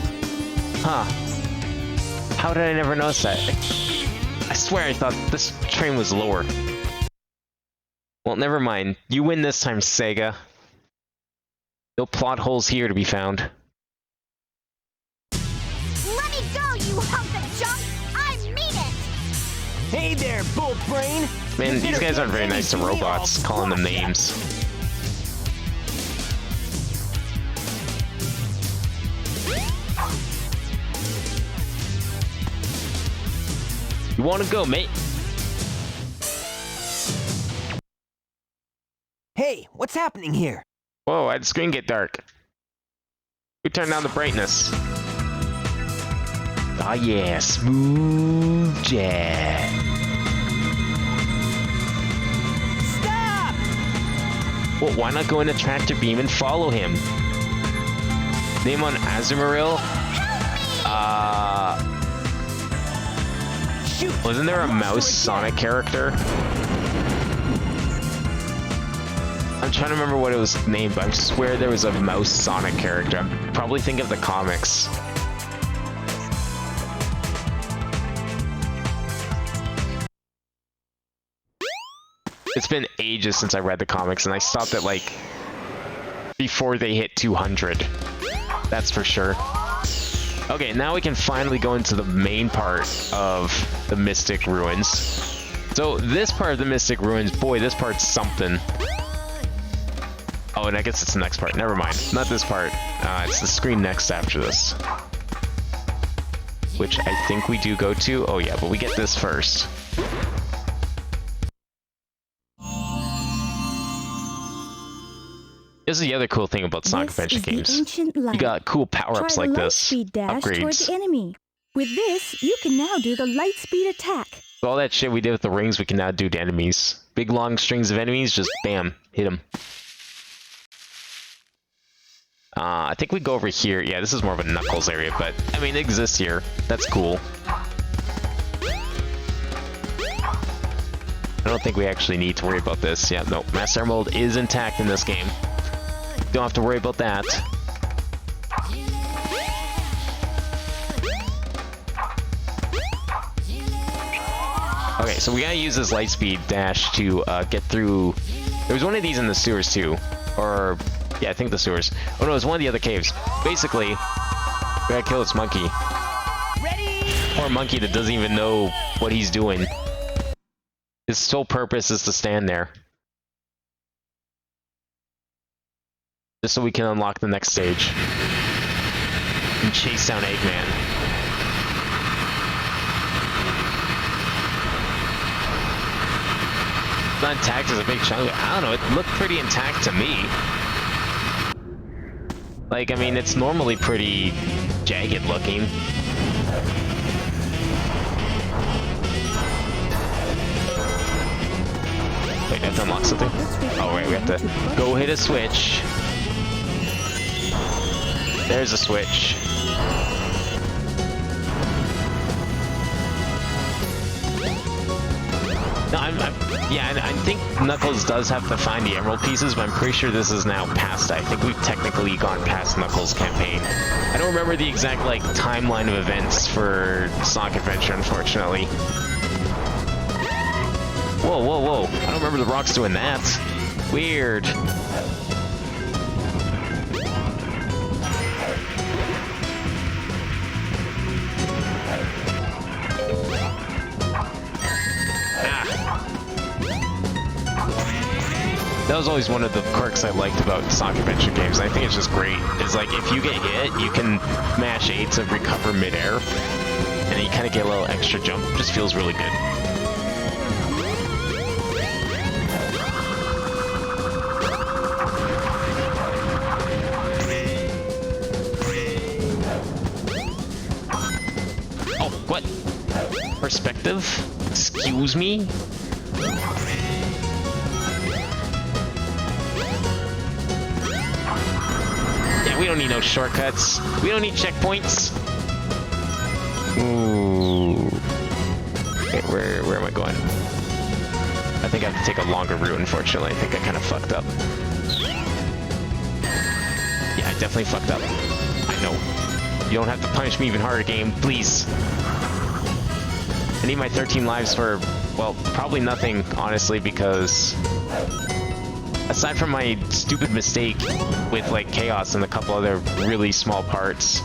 Huh. How did I never notice that? I swear I thought this train was lower. Well, never mind. You win this time, Sega. No plot holes here to be found. Let me go, you hunk of junk! I mean it! Hey there, Bull Brain. Man, these guys aren't very nice to robots, calling them names. You want to go, mate? Hey, what's happening here? Whoa, why'd the screen get dark? We turned down the brightness. Ah yeah, smooth jazz. Stop! Well, why not go into Tractor Beam and follow him? Name on Azumarill? Shoot! Wasn't there a mouse Sonic character? I'm trying to remember what it was named, but I swear there was a mouse Sonic character. I'm probably thinking of the comics. It's been ages since I read the comics, and I stopped at like before they hit 200. That's for sure. Okay, now we can finally go into the main part of the Mystic Ruins. So this part of the Mystic Ruins, boy, this part's something. Oh, and I guess it's the next part. Never mind. Not this part. It's the screen next after this. Which I think we do go to. Oh yeah, but we get this first. This is the other cool thing about Sonic Adventure games. You got cool power-ups like this. Speed dash toward Upgrades. the enemy. With this, you can now do the light speed attack. So all that shit we did with the rings, we can now do to enemies. Big long strings of enemies, just bam, hit them. I think we go over here. Yeah, this is more of a Knuckles area, but I mean, it exists here. That's cool. I don't think we actually need to worry about this. Yeah, no, Master Emerald is intact in this game. Don't have to worry about that. Okay, so we gotta use this Lightspeed dash to get through. There was one of these in the sewers too, or yeah, I think the sewers. Oh no, it was one of the other caves. Basically, we gotta kill this monkey. Poor monkey that doesn't even know what he's doing. His sole purpose is to stand there. Just so we can unlock the next stage. And chase down Eggman. It's not intact as a big chunk. I don't know, it looked pretty intact to me. Like, I mean, it's normally pretty jagged looking. Wait, I have to unlock something? Oh, right, we have to go hit a switch. There's a switch. No, yeah, I think Knuckles does have to find the emerald pieces, but I'm pretty sure this is now past. I think we've technically gone past Knuckles' campaign. I don't remember the exact, like, timeline of events for Sonic Adventure, unfortunately. Whoa, whoa, whoa. I don't remember the rocks doing that. Weird. That was always one of the quirks I liked about Sonic Adventure games. I think it's just great. It's like, if you get hit, you can mash A to recover midair, and you kind of get a little extra jump. It just feels really good. Oh, what? Perspective? Excuse me? We don't need no shortcuts. We don't need checkpoints. Ooh. Okay, where am I going? I think I have to take a longer route, unfortunately. I think I kind of fucked up. Yeah, I definitely fucked up. I know. You don't have to punish me even harder, game. Please. I need my 13 lives for, well, probably nothing, honestly, because aside from my stupid mistake with, like, Chaos and a couple other really small parts,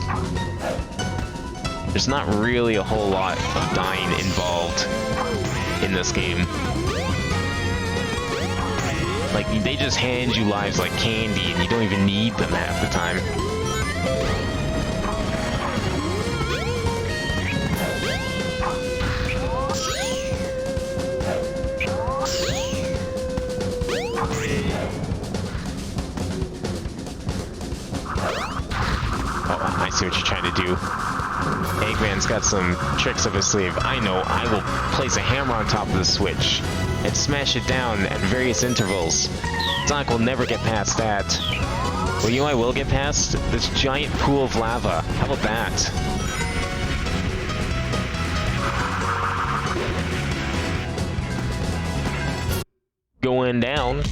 there's not really a whole lot of dying involved in this game. Like, they just hand you lives like candy, and you don't even need them half the time. I see what you're trying to do. Eggman's got some tricks up his sleeve. I know. I will place a hammer on top of the switch and smash it down at various intervals. Sonic will never get past that. Well, you know I will get past? This giant pool of lava. How about that? Going down.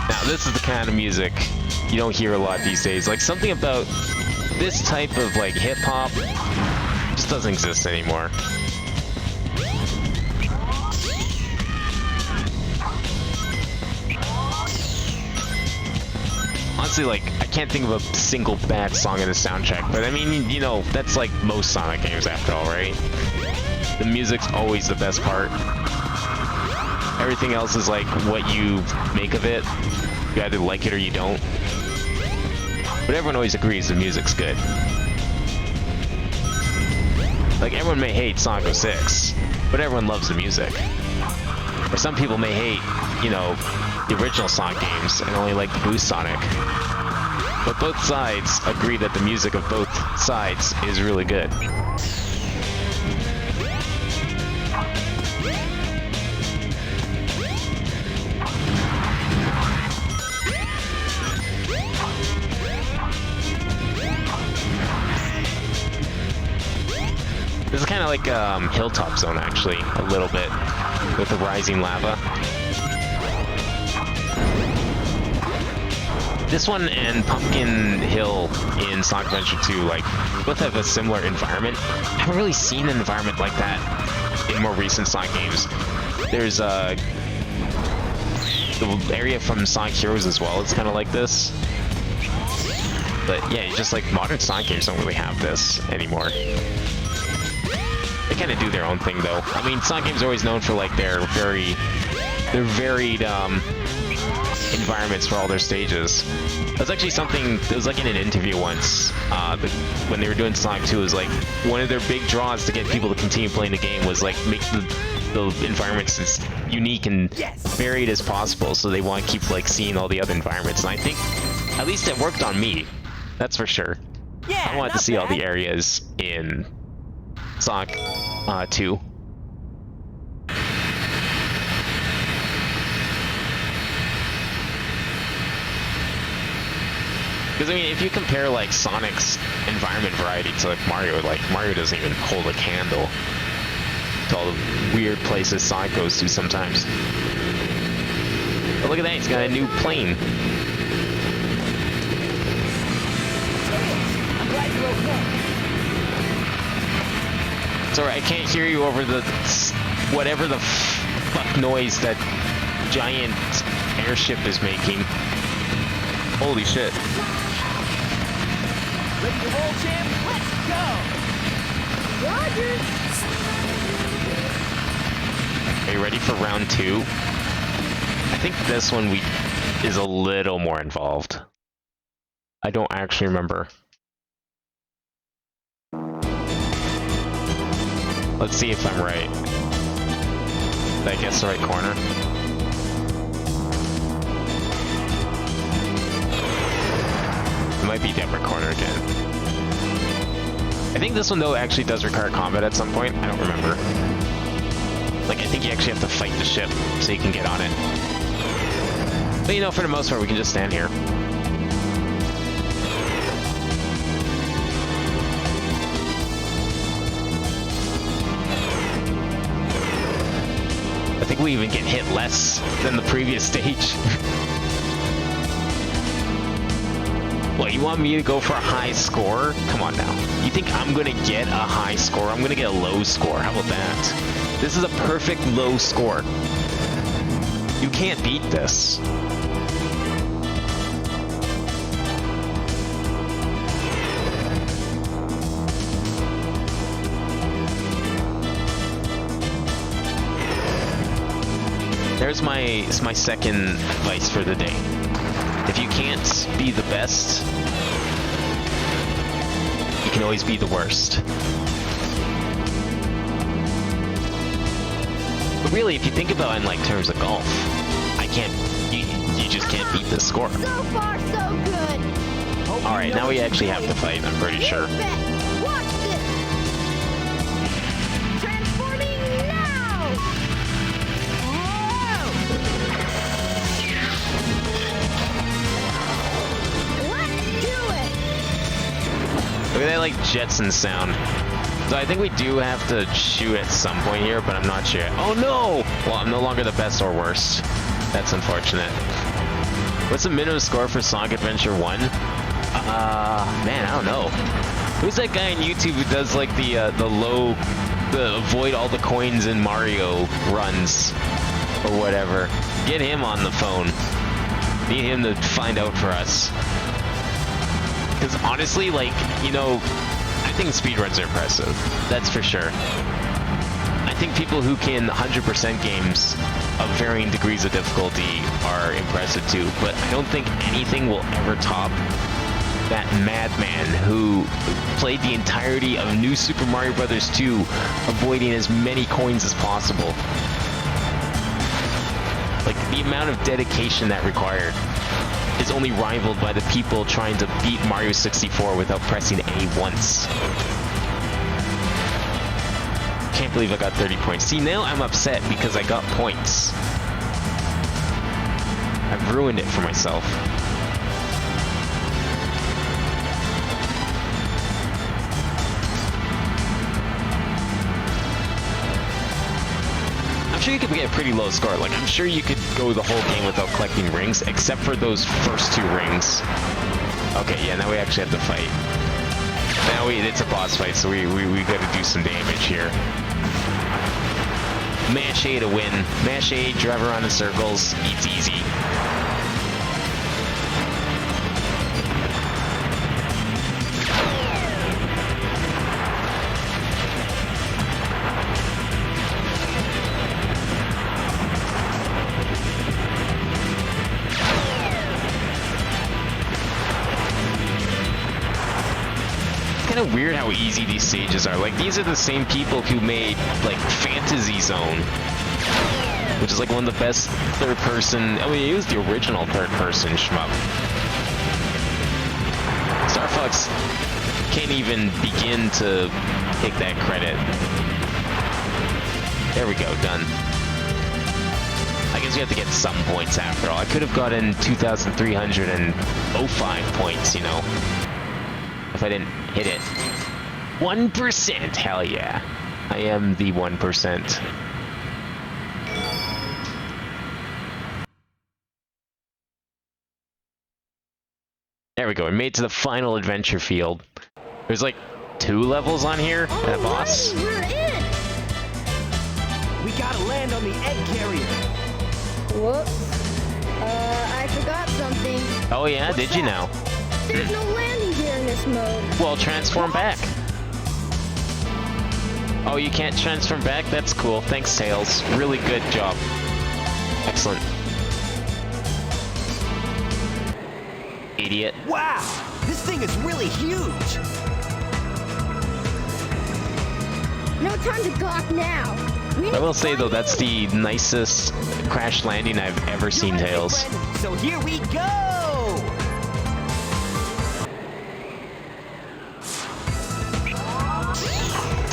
Now, this is the kind of music you don't hear a lot these days. Like, something about this type of, like, hip-hop just doesn't exist anymore. Honestly, like, I can't think of a single bad song in the soundtrack, but I mean, you know, that's like most Sonic games after all, right? The music's always the best part. Everything else is like what you make of it. You either like it or you don't. But everyone always agrees the music's good. Like, everyone may hate Sonic 06, but everyone loves the music. Or some people may hate, you know, the original Sonic games and only like the Boost Sonic. But both sides agree that the music of both sides is really good. This is kind of like Hilltop Zone, actually, a little bit, with the rising lava. this one and Pumpkin Hill in Sonic Adventure 2, like, both have a similar environment. I haven't really seen an environment like that in more recent Sonic games. There's the area from Sonic Heroes as well. It's kind of like this. But yeah, it's just like modern Sonic games don't really have this anymore. They kind of do their own thing though. I mean, Sonic games are always known for like their varied environments for all their stages. That's actually something that was like in an interview once, when they were doing Sonic 2, was like one of their big draws to get people to continue playing the game was like make the environments as unique and varied as possible, so they want to keep like seeing all the other environments. And I think at least it worked on me, that's for sure. Yeah, I wanted to not see all bad. the areas in Sonic 2. Because I mean, if you compare like Sonic's environment variety to like Mario doesn't even hold a candle to all the weird places Sonic goes to sometimes. But look at that, he's got a new plane. I'm glad you're okay. Sorry, I can't hear you over the whatever the fuck noise that giant airship is making. Holy shit. Ready to roll, champ? Let's go! Roger. Are you ready for round 2? I think this one is a little more involved. I don't actually remember. Let's see if I'm right. Did I guess the right corner? It might be the upper corner again. I think this one though actually does require combat at some point. I don't remember. Like I think you actually have to fight the ship so you can get on it. But you know, for the most part we can just stand here. I think we even get hit less than the previous stage. What, you want me to go for a high score? Come on now. You think I'm gonna get a high score? I'm gonna get a low score. How about that? This is a perfect low score. You can't beat this. There's my second advice for the day. If you can't be the best, you can always be the worst. But really, if you think about it in like terms of golf, you just can't beat this score. So far, so good. All right, now we actually have to fight, I'm pretty sure. You bet. Watch this. Transforming now. Whoa. Let's do it. Look at that like Jetson sound. So I think we do have to shoot at some point here, but I'm not sure. Oh no! Well, I'm no longer the best or worst. That's unfortunate. What's the minimum score for Sonic Adventure 1? Man, I don't know. Who's that guy on YouTube who does like the avoid all the coins in Mario runs or whatever? Get him on the phone. Need him to find out for us. Because honestly, like, you know, I think speedruns are impressive. That's for sure. I think people who can 100% games of varying degrees of difficulty are impressive too, but I don't think anything will ever top that madman who played the entirety of New Super Mario Bros. 2, avoiding as many coins as possible. Like, the amount of dedication that required is only rivaled by the people trying to beat Mario 64 without pressing A once. Can't believe I got 30 points. See, now I'm upset because I got points. I've ruined it for myself. I'm sure you could get a pretty low score. Like, I'm sure you could go the whole game without collecting rings, except for those first 2 rings. Okay, yeah, now we actually have to fight. Now it's a boss fight, so we gotta do some damage here. Mash A to win. Mash A, drive around in circles, it's easy. Kind of weird how easy these stages are. Like, these are the same people who made, like, Fantasy Zone, which is like one of the best third-person. I mean, it was the original third-person shmup. Star Fox can't even begin to take that credit. There we go, done. I guess we have to get some points after all. I could have gotten 2,305 points, you know, if I didn't hit it. 1%, hell yeah. I am the 1%. There we go, we made it to the final adventure field. There's like 2 levels on here, and a boss. We're in! We gotta land on the egg carrier. Whoops. I forgot something. Oh yeah, did you now? There's no landing gear in this mode. Well, transform back. Oh, you can't transform back? That's cool. Thanks, Tails. Really good job. Excellent. Idiot. Wow, this thing is really huge. No time to gawk now. I will say though, that's the nicest crash landing I've ever seen, Tails. So here we go.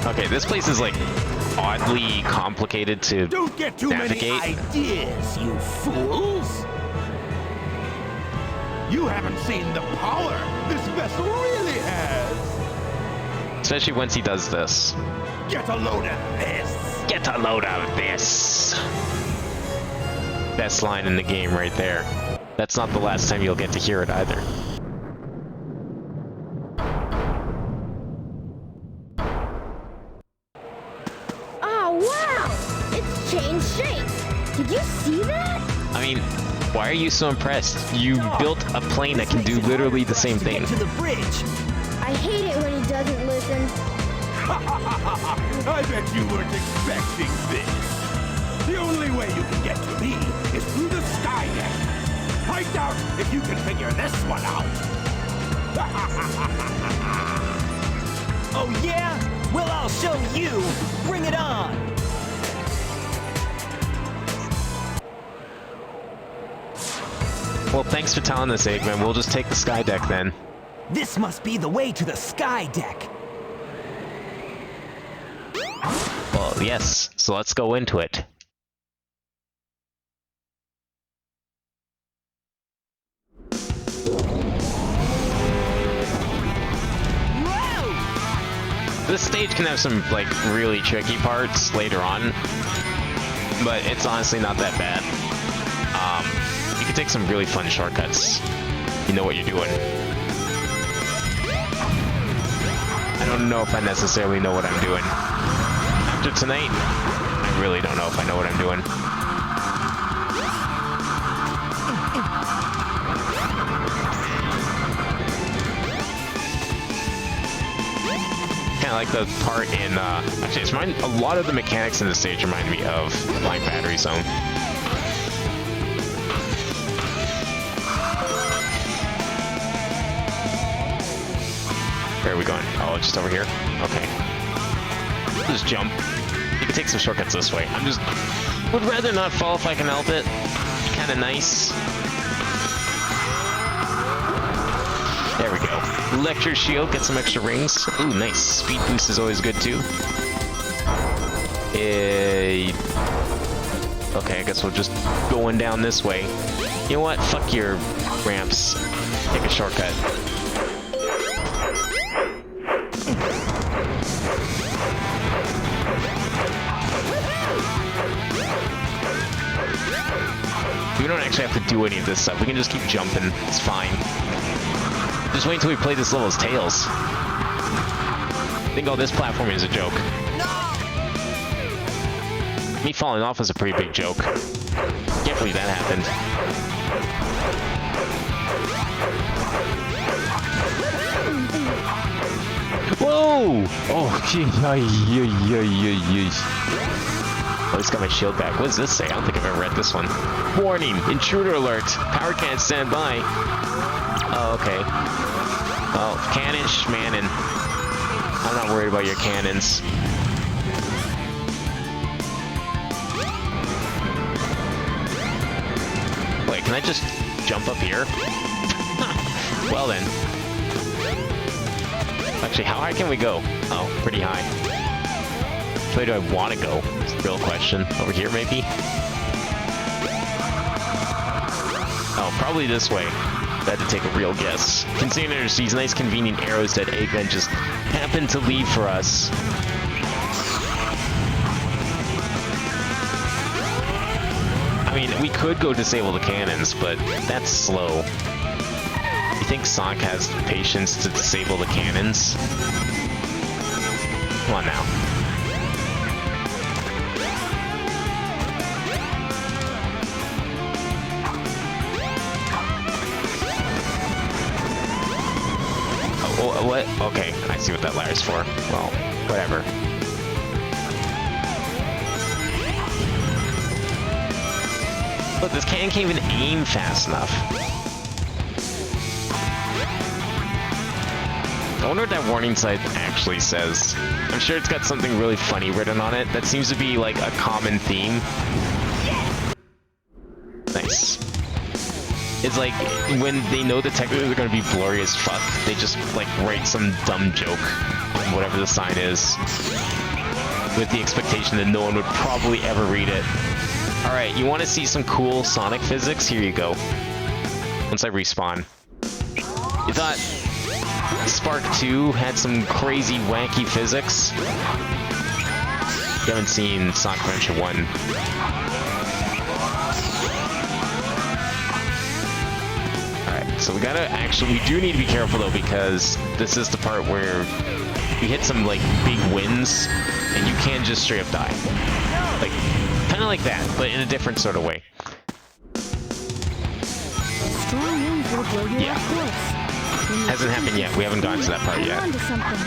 Okay, this place is like oddly complicated to Don't get too navigate. many ideas, you fools! You haven't seen the power this vessel really has! Especially once he does this. Get a load of this! Get a load of this! Best line in the game right there. That's not the last time you'll get to hear it either. Oh, wow! It's changed shape. Did you see that? I mean, why are you so impressed? You built a plane that can do literally the same thing. To the bridge. I hate it when he doesn't listen. I bet you weren't expecting this. The only way you can get to me is through the sky deck. I doubt if you can figure this one out. Oh yeah? Well, I'll show you. Bring it on. Well, thanks for telling us, Eggman. We'll just take the sky deck then. This must be the way to the sky deck. Well, yes. So let's go into it. This stage can have some, like, really tricky parts later on, but it's honestly not that bad. You can take some really fun shortcuts. You know what you're doing. I don't know if I necessarily know what I'm doing. After tonight, I really don't know if I know what I'm doing. Kind of like the part in, actually, it's a lot of the mechanics in the stage remind me of Blank Battery Zone. Where are we going? Oh, just over here? Okay. Just jump. You can take some shortcuts this way. Would rather not fall if I can help it. Kinda nice. There we go. Electric shield, get some extra rings. Ooh, nice. Speed boost is always good too. Okay, I guess we'll just going down this way. You know what? Fuck your ramps. Take a shortcut. actually have to do any of this stuff. We can just keep jumping. It's fine. Just wait until we play this level as Tails. I think all this platforming is a joke. Me falling off was a pretty big joke. Can't believe that happened. Whoa! Oh, at least got my shield back. What does this say? I don't think I've ever read this one. Warning! Intruder alert! Power cannon stand by. Oh, okay. Well, cannon schmannin. I'm not worried about your cannons. Wait, can I just jump up here? Well then. Actually, how high can we go? Oh, pretty high. Which way do I want to go? It's the real question. Over here, maybe? Oh, probably this way. I had to take a real guess. Considering there's these nice convenient arrows that Eggman just happened to leave for us. I mean, we could go disable the cannons, but that's slow. You think Sonic has patience to disable the cannons? Come on now. Oh, what? Okay, I see what that ladder's for. Well, whatever. Look, this cannon can't even aim fast enough. I wonder what that warning sign actually says. I'm sure it's got something really funny written on it. That seems to be like a common theme. Nice. It's like when they know the technically they're gonna be blurry as fuck, they just like write some dumb joke on whatever the sign is, with the expectation that no one would probably ever read it. Alright, you want to see some cool Sonic physics? Here you go. Once I respawn. You thought Spark 2 had some crazy wacky physics? You haven't seen Sonic Adventure 1. So we gotta we do need to be careful though, because this is the part where we hit some like big winds and you can just straight up die. Like, kind of like that, but in a different sort of way. Strong winds will blow you off course. Hasn't happened yet. We haven't gotten to that part yet. Onto something.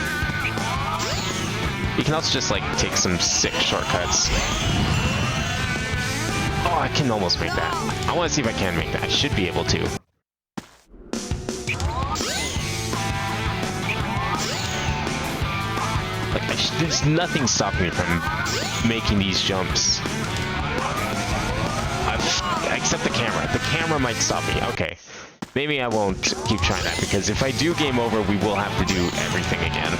You can also just like take some sick shortcuts. Oh, I can almost make that. I want to see if I can make that. I should be able to. There's nothing stopping me from making these jumps. Except the camera. The camera might stop me. Okay. Maybe I won't keep trying that, because if I do game over, we will have to do everything again.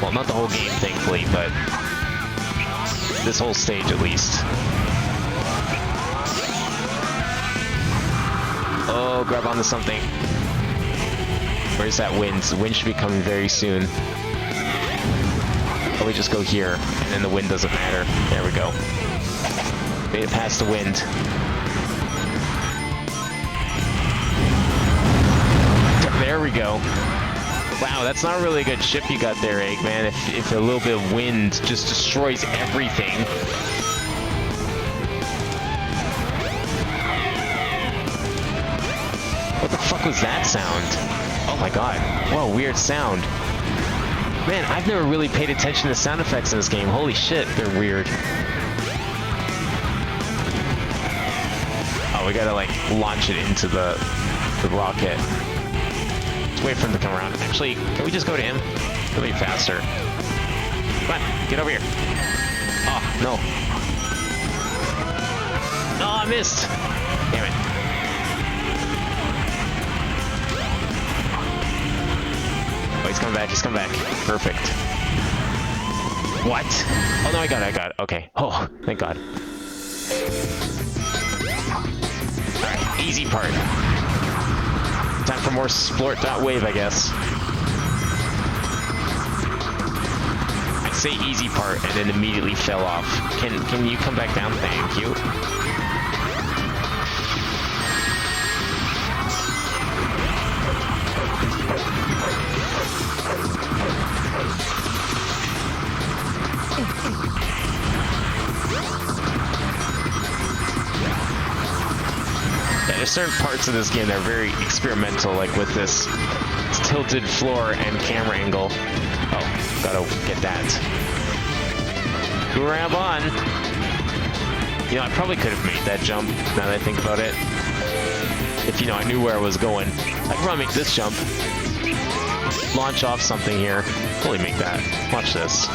Well, not the whole game, thankfully, but this whole stage at least. Oh, grab onto something. Where's that wind? The wind should be coming very soon. We just go here, and then the wind doesn't matter. There we go. Made it past the wind. There we go. Wow, that's not really a good ship you got there, Eggman. If a little bit of wind just destroys everything. What the fuck was that sound? Oh my god. Whoa, weird sound. Man, I've never really paid attention to sound effects in this game. Holy shit, they're weird. Oh, we gotta like launch it into the rocket. Let's wait for him to come around. Actually, can we just go to him? It'll be faster. Come on, get over here. Oh, no. No, I missed. Damn it. Oh, he's coming back, he's coming back. Perfect. What? Oh no, I got it. Okay. Oh, thank God. Alright, easy part. Time for more splort.wave, I guess. I say easy part and then immediately fell off. Can you come back down? Thank you. certain parts of this game that are very experimental, like with this tilted floor and camera angle. Oh, gotta get that. Grab on. You know, I probably could have made that jump, now that I think about it. If, you know, I knew where I was going. I could probably make this jump. Launch off something here. Totally make that. Watch this.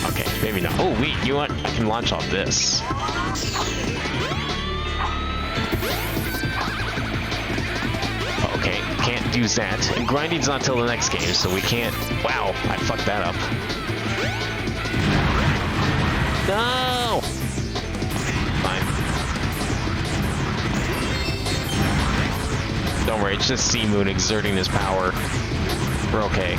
Okay, maybe not. Oh, wait, you know what? I can launch off this. Okay, can't use that. And grinding's not till the next game, so we can't... Wow, I fucked that up. No! Fine. Don't worry, it's just Sea Moon exerting his power. We're okay.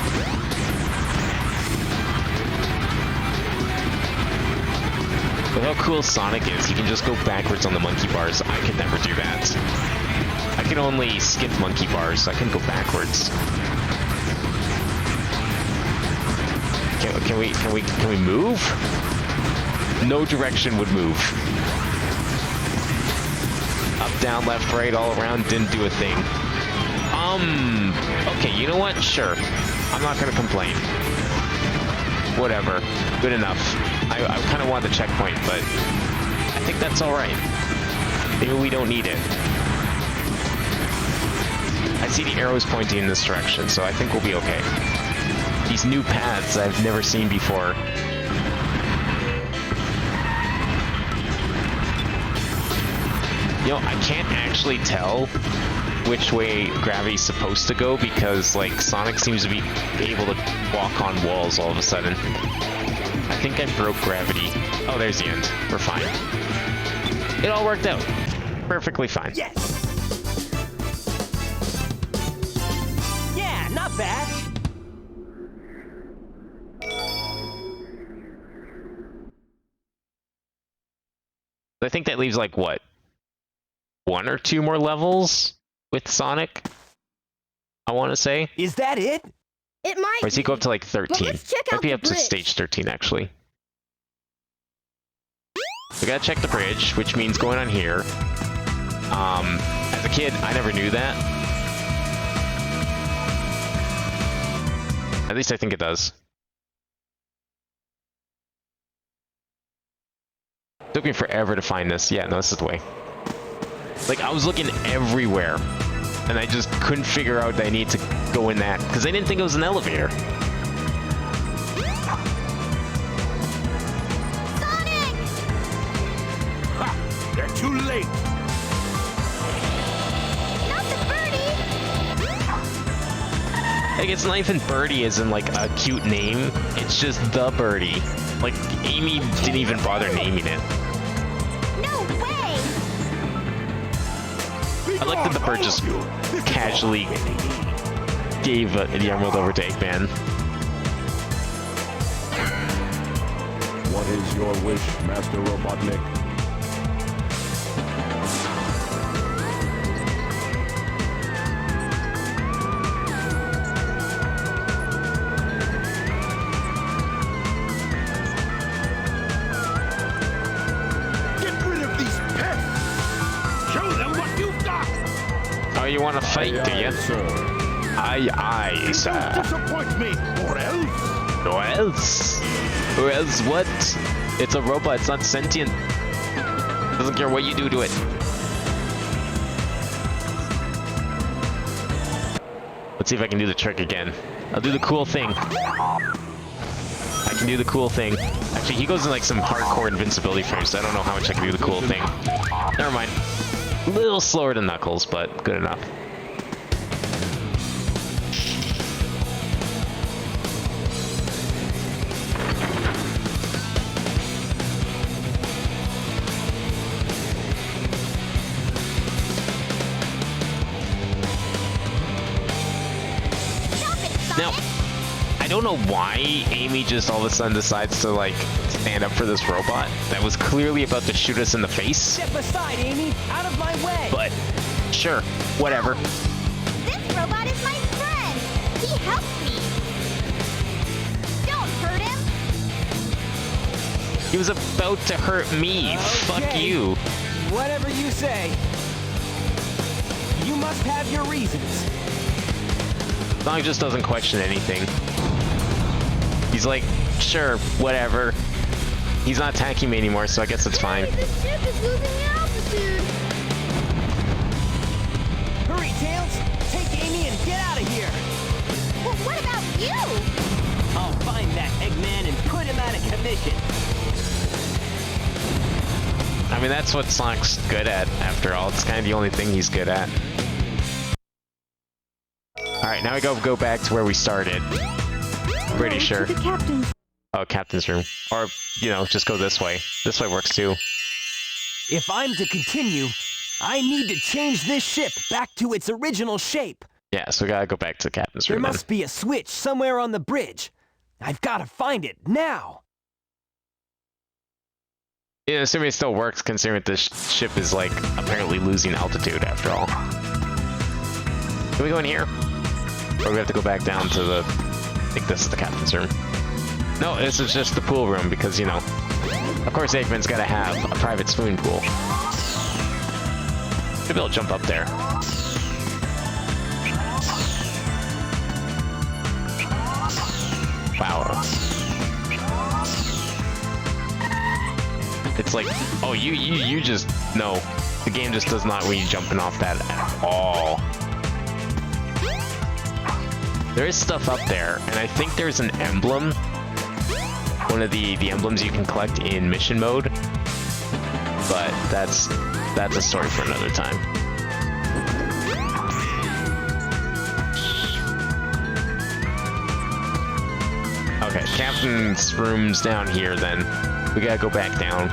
But how cool Sonic is, he can just go backwards on the monkey bars. I could never do that. I can only skip monkey bars. I can go backwards. Can we move? No direction would move. Up, down, left, right, all around, didn't do a thing. Okay, you know what? Sure. I'm not gonna complain. Whatever. Good enough. I kind of want the checkpoint, but I think that's alright. Maybe we don't need it. I see the arrows pointing in this direction, so I think we'll be okay. These new paths I've never seen before. You know, I can't actually tell which way gravity's supposed to go because, like, Sonic seems to be able to walk on walls all of a sudden. I think I broke gravity. Oh, there's the end. We're fine. It all worked out. Perfectly fine. Yes! Yeah, not bad. I think that leaves, like, what? 1 or 2 more levels with Sonic? I want to say. Is that it? It might. Or does he go up to, like, 13? let's check Might out be the up to bridge. stage 13, actually. We gotta check the bridge, which means going on here. As a kid, I never knew that. At least I think it does. Took me forever to find this. Yeah, no, this is the way. Like, I was looking everywhere, and I just couldn't figure out that I need to go in that, because I didn't think it was an elevator. Sonic! Ha! They're too late! Not the birdie! Like, it's not even Birdie isn't, like, a cute name. It's just the Birdie. Like, Amy didn't even bother naming it. No way! I like that the bird just casually gave the emerald over to Eggman. What is your wish, Master Robotnik? Get rid of these pests! Show them what you've got! Oh, you want to fight, do you? Sir. Aye, sir. Don't disappoint me, or else! Or else? Or else what? It's a robot, it's not sentient. Doesn't care what you do to it. Let's see if I can do the trick again. I'll do the cool thing. I can do the cool thing. Actually, he goes in like some hardcore invincibility frames, so I don't know how much I can do the cool thing. Never mind. A little slower than Knuckles, but good enough. Stop it, Sonic! Now, I don't know why Amy just all of a sudden decides to, like, stand up for this robot that was clearly about to shoot us in the face. Step aside, Amy! Out of my way! But, sure, whatever. This robot is my friend! He helps me! Don't hurt him! He was about to hurt me. Fuck Okay. you. Whatever you say. You must have your reasons. Sonic just doesn't question anything. He's like, sure, whatever. He's not attacking me anymore, so I guess it's fine. Hey, this ship is losing altitude. Hurry, Tails! Take Amy and get out of here! Well, what about you? I'll find that Eggman and put him out of commission. I mean, that's what Sonic's good at, after all. It's kind of the only thing he's good at. Alright, now we go back to where we started. Pretty sure. To the captain's. Oh, captain's room. Or, you know, just go this way. This way works too. If I'm to continue, I need to change this ship back to its original shape. Yeah, so we gotta go back to the captain's There room then. must be a switch somewhere on the bridge. I've got to find it now. Yeah, assuming it still works, considering this ship is, like, apparently losing altitude after all. Can we go in here? Or do we have to go back down to the... I think this is the captain's room. No, this is just the pool room, because, you know... Of course Eggman's gotta have a private swimming pool. Maybe I'll jump up there. Wow. It's like, oh, you just, no. The game just does not want you jumping off that at all. There is stuff up there, and I think there's an emblem. One of the emblems you can collect in mission mode. But that's a story for another time. Okay, captain's room's down here then. We gotta go back down.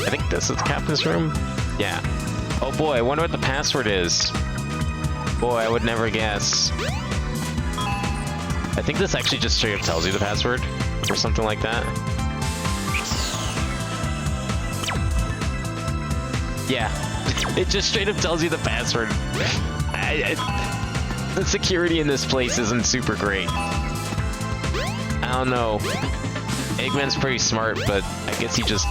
I think this is the captain's room? Yeah. Oh boy, I wonder what the password is. Boy, I would never guess. I think this actually just straight up tells you the password, or something like that. Yeah, it just straight up tells you the password. The security in this place isn't super great. I don't know. Eggman's pretty smart, but I guess he just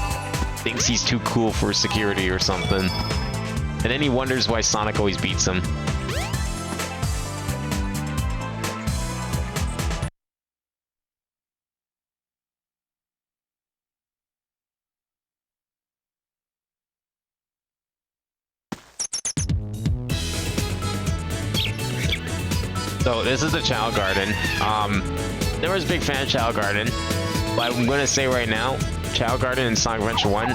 thinks he's too cool for security or something. And then he wonders why Sonic always beats him. So this is the Chao Garden. Never was a big fan of Chao Garden, but I'm gonna say right now, Chao Garden in Sonic Adventure 1,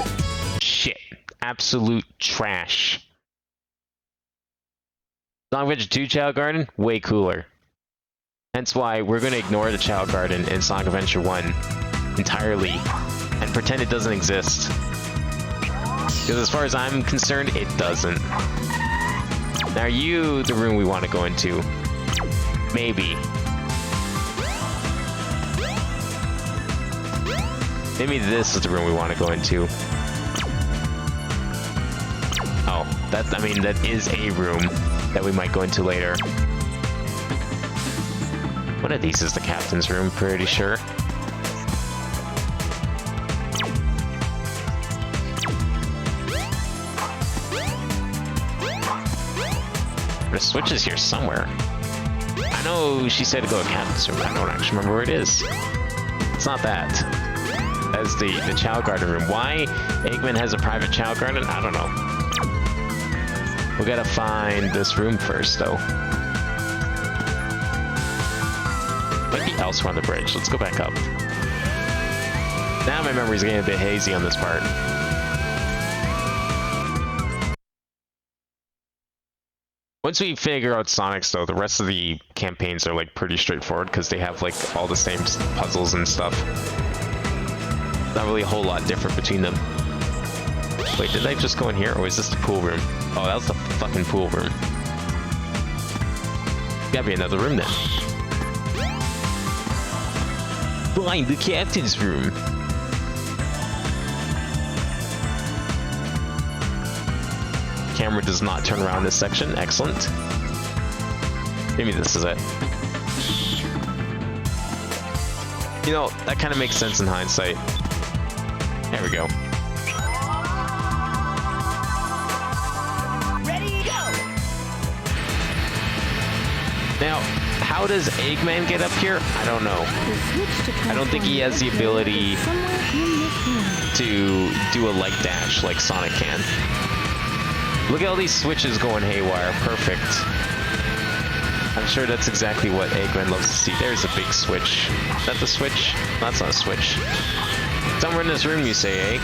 shit, absolute trash. Sonic Adventure 2 Chao Garden, way cooler. Hence why we're gonna ignore the Chao Garden in Sonic Adventure 1 entirely and pretend it doesn't exist. Because as far as I'm concerned, it doesn't. Now are you the room we want to go into? Maybe. Maybe this is the room we want to go into. Oh, I mean, that is a room that we might go into later. One of these is the captain's room, pretty sure. The switch is here somewhere. I know she said to go to captain's room, but I don't actually remember where it is. It's not that. That's the Chao Garden room. Why Eggman has a private Chao Garden? I don't know. We gotta find this room first, though. Might be elsewhere on the bridge. Let's go back up. Now my memory's getting a bit hazy on this part. Once we figure out Sonic's, though, the rest of the campaigns are, like, pretty straightforward, because they have, like, all the same puzzles and stuff. Not really a whole lot different between them. Wait, did I just go in here, or was this the pool room? Oh, that was the fucking pool room. Gotta be another room, then. Find the captain's room! Camera does not turn around this section. Excellent. Maybe this is it. You know, that kind of makes sense in hindsight. There we go. Ready, go! Now, how does Eggman get up here? I don't know. The switch to I don't think he has the transform ability is somewhere in this room. to do a light dash like Sonic can. Look at all these switches going haywire. Perfect. I'm sure that's exactly what Eggman loves to see. There's a big switch. Is that the switch? No, that's not a switch. Somewhere in this room, you say, eh?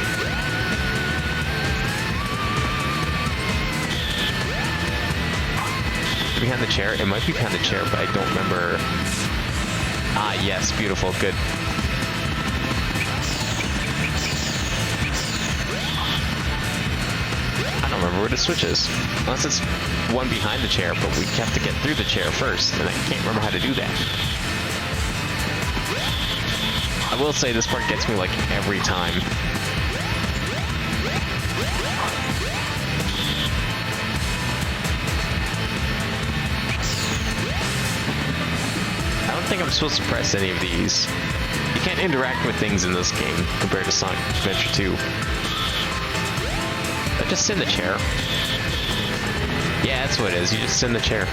Behind the chair? It might be behind the chair, but I don't remember. Ah, yes. Beautiful. Good. I don't remember where the switch is. Unless it's one behind the chair, but we have to get through the chair first, and I can't remember how to do that. I will say this part gets me like every time. I don't think I'm supposed to press any of these. You can't interact with things in this game compared to Sonic Adventure 2. I just sit in the chair. Yeah, that's what it is. You just sit in the chair.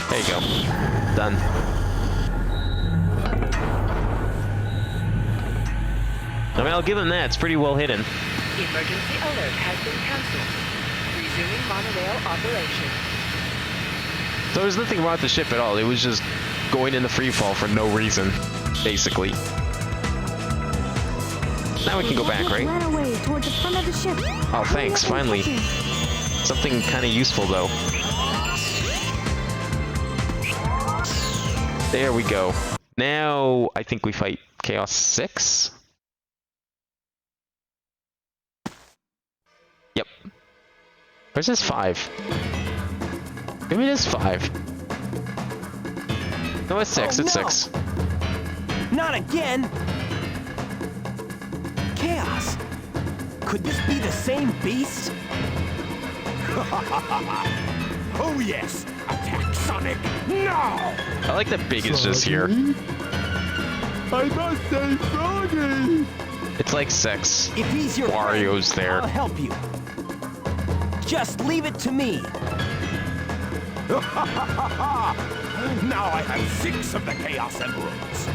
There you go. Done. I mean, I'll give him that. It's pretty well hidden. Emergency alert has been cancelled. Resuming monorail operation. So there's nothing wrong with the ship at all. It was just going into free fall for no reason, basically. Now we can go back, right? Ran away toward the front of the ship. Oh, thanks. Finally. Something kind of useful, though. There we go. Now, I think we fight Chaos 6? Yep. Or is this 5? Maybe it is 5. No, it's 6. Oh, It's no. 6. Not again! Chaos! Could this be the same beast? Oh yes! Attack Sonic now! I like that Big is just here. I must say Froggy! It's like sex. If he's your Wario's friend, there. I'll help you. Just leave it to me. Now I have 6 of the Chaos Emeralds.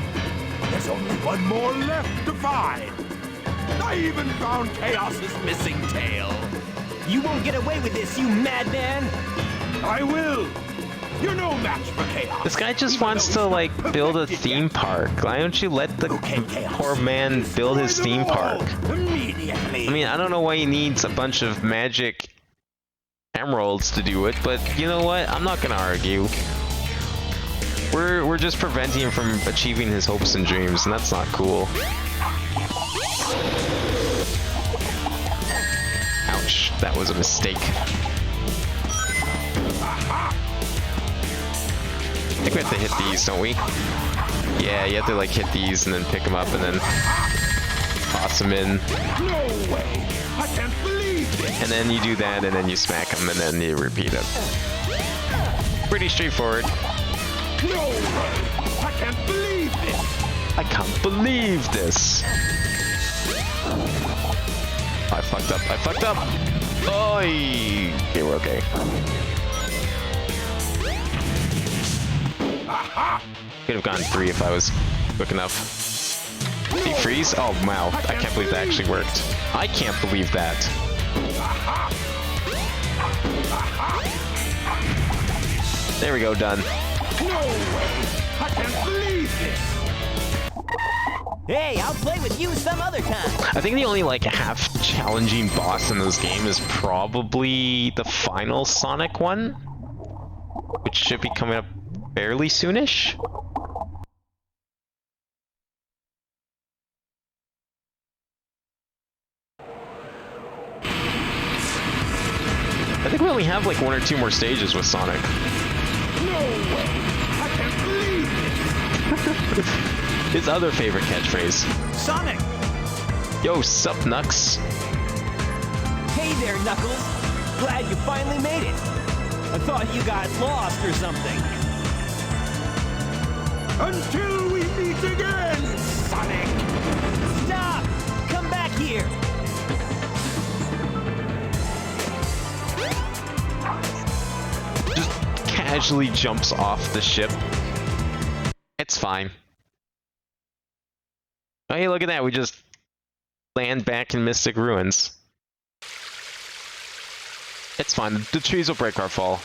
There's only one more left to find. I even found Chaos's missing tail. You won't get away with this, you madman! I will. You're no match for Chaos. This guy just even wants though to, he's like, not build a perfected theme yet. park. Why don't you let the Okay, Chaos. poor man build his Destroy theme them all park? Immediately. I mean, I don't know why he needs a bunch of magic emeralds to do it, but you know what? I'm not gonna argue. We're just preventing him from achieving his hopes and dreams, and that's not cool. Ouch, that was a mistake. I think we have to hit these, don't we? Yeah, you have to like hit these and then pick them up and then toss them in. No way! I can't believe this! And then you do that and then you smack them and then you repeat it. Pretty straightforward. No way! I can't believe this! I can't believe this. I fucked up. I fucked up. Oi! Okay, we're okay. Could have gone 3 if I was quick enough. Did he freeze? Oh wow! I can't believe that actually worked. I can't believe that. There we go. Done. No way! I can't believe this! Hey, I'll play with you some other time. I think the only like half challenging boss in this game is probably the final Sonic one, which should be coming up fairly soonish. I think we only have like 1 or 2 more stages with Sonic. No way! I can't believe this! His other favorite catchphrase. Sonic! Yo, sup, Nux? Hey there, Knuckles. Glad you finally made it. I thought you got lost or something. Until we meet again, Sonic! Stop! Come back here! Just casually jumps off the ship. It's fine. Oh, hey, look at that. We just land back in Mystic Ruins. It's fine. The trees will break our fall.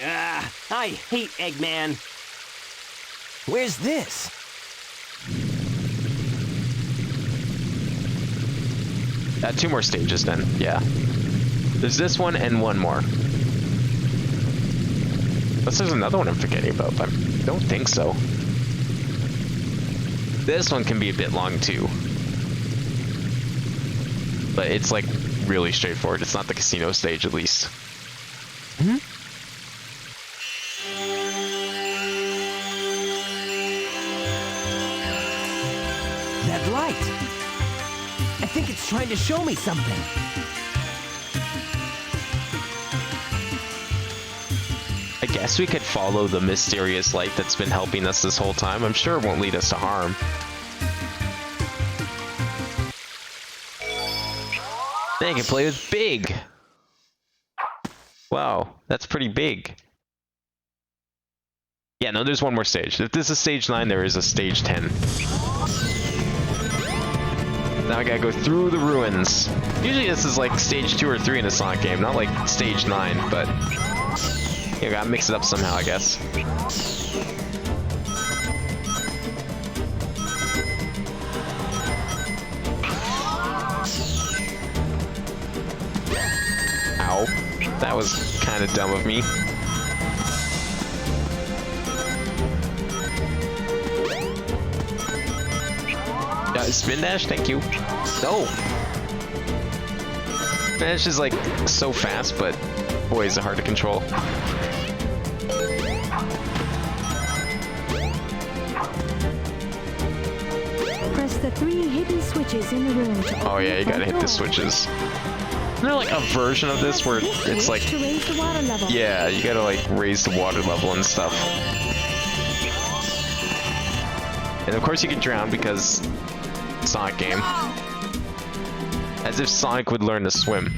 Ah, I hate Eggman. Where's this? Two more stages then, yeah. There's this one and one more. Unless there's another one I'm forgetting about, but I don't think so. This one can be a bit long too. But it's like really straightforward. It's not the casino stage at least. Hmm? That light. I think it's trying to show me something. I guess we could follow the mysterious light that's been helping us this whole time. I'm sure it won't lead us to harm. Then you can play with Big. Wow, that's pretty big. Yeah, no, there's one more stage. If this is stage 9, there is a stage 10. Now I gotta go through the ruins. Usually this is like stage 2 or 3 in a Sonic game, not like stage 9, but you gotta mix it up somehow, I guess. Ow. That was kind of dumb of me. Spin dash, thank you. No! Spin dash is like so fast, but boy, is it hard to control. Press the 3 hidden switches in the room to open Oh yeah, you gotta hit the switches. Isn't there like a version of this where it's like... to raise the water level. Yeah, you gotta like raise the water level and stuff. And of course you can drown because Sonic game. As if Sonic would learn to swim.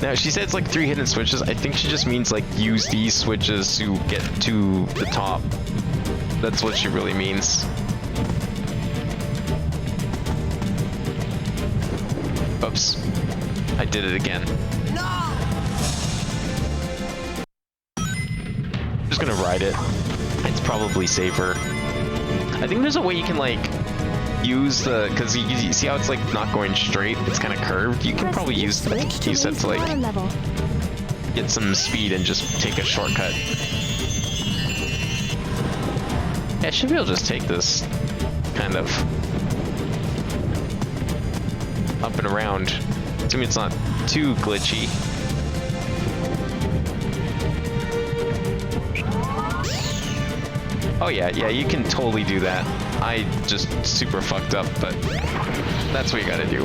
Now, she said it's like 3 hidden switches. I think she just means like use these switches to get to the top. That's what she really means. Oops. I did it again. I'm just gonna ride it. It's probably safer. I think there's a way you can like use the, because you see how it's like not going straight, it's kind of curved. You can probably use that to like get some speed and just take a shortcut. Yeah, I should be able to just take this kind of up and around. Assuming it's not too glitchy. Oh yeah, you can totally do that. I just super fucked up, but that's what you gotta do.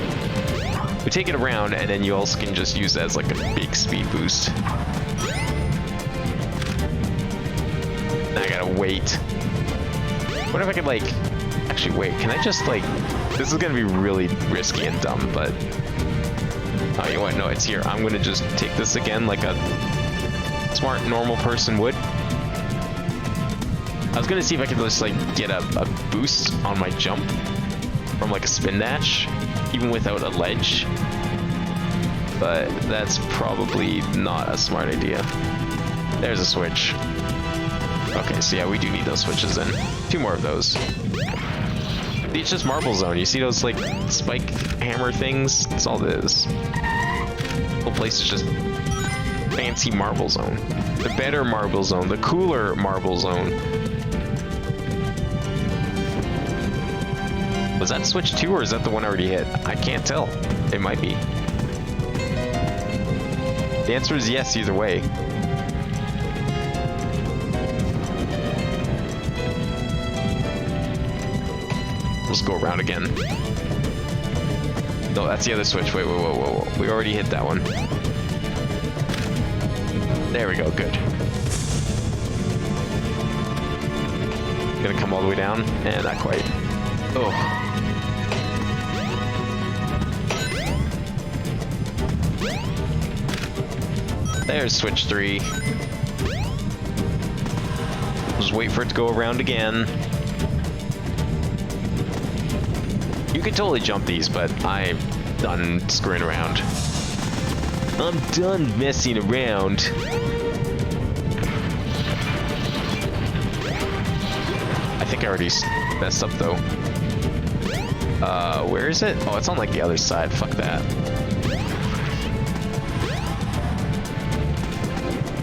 We take it around, and then you also can just use that as like a big speed boost. Now I gotta wait. What if I could like... Actually, wait, can I just like... This is gonna be really risky and dumb, but... Oh, you know what? No, it's here. I'm gonna just take this again like a smart, normal person would. I was gonna see if I could just like get a boost on my jump from like a spin dash, even without a ledge. But that's probably not a smart idea. There's a switch. Okay, so yeah, we do need those switches then. 2 more of those. It's just Marble Zone. You see those like spike hammer things? That's all it is. The whole place is just fancy Marble Zone. The better Marble Zone. The cooler Marble Zone. Was that switch 2 or is that the one I already hit? I can't tell. It might be. The answer is yes either way. Let's go around again. No, that's the other switch. Wait, whoa. We already hit that one. There we go, good. Gonna come all the way down, and not quite. Oh. There's switch 3. Just wait for it to go around again. You can totally jump these, but I'm done screwing around. I'm done messing around. I think I already messed up though. Where is it? Oh, it's on like the other side. Fuck that.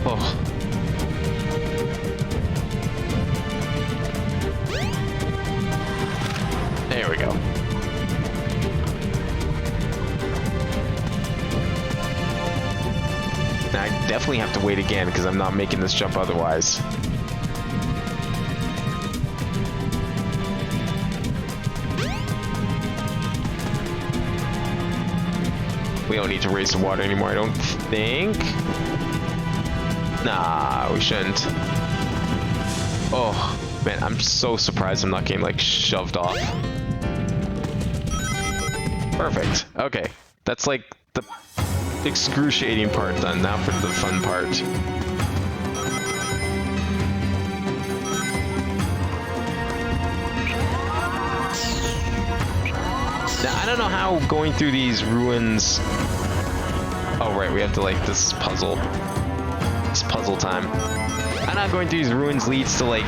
Oh. There we go. Now I definitely have to wait again because I'm not making this jump otherwise. We don't need to raise the water anymore, I don't think. Nah, we shouldn't. Oh, man, I'm so surprised I'm not getting, like, shoved off. Perfect. Okay. That's, like, the excruciating part done. Now for the fun part. Now, I don't know how going through these ruins... Oh, right, we have to, like, this puzzle. It's puzzle time. I know going through these ruins leads to, like,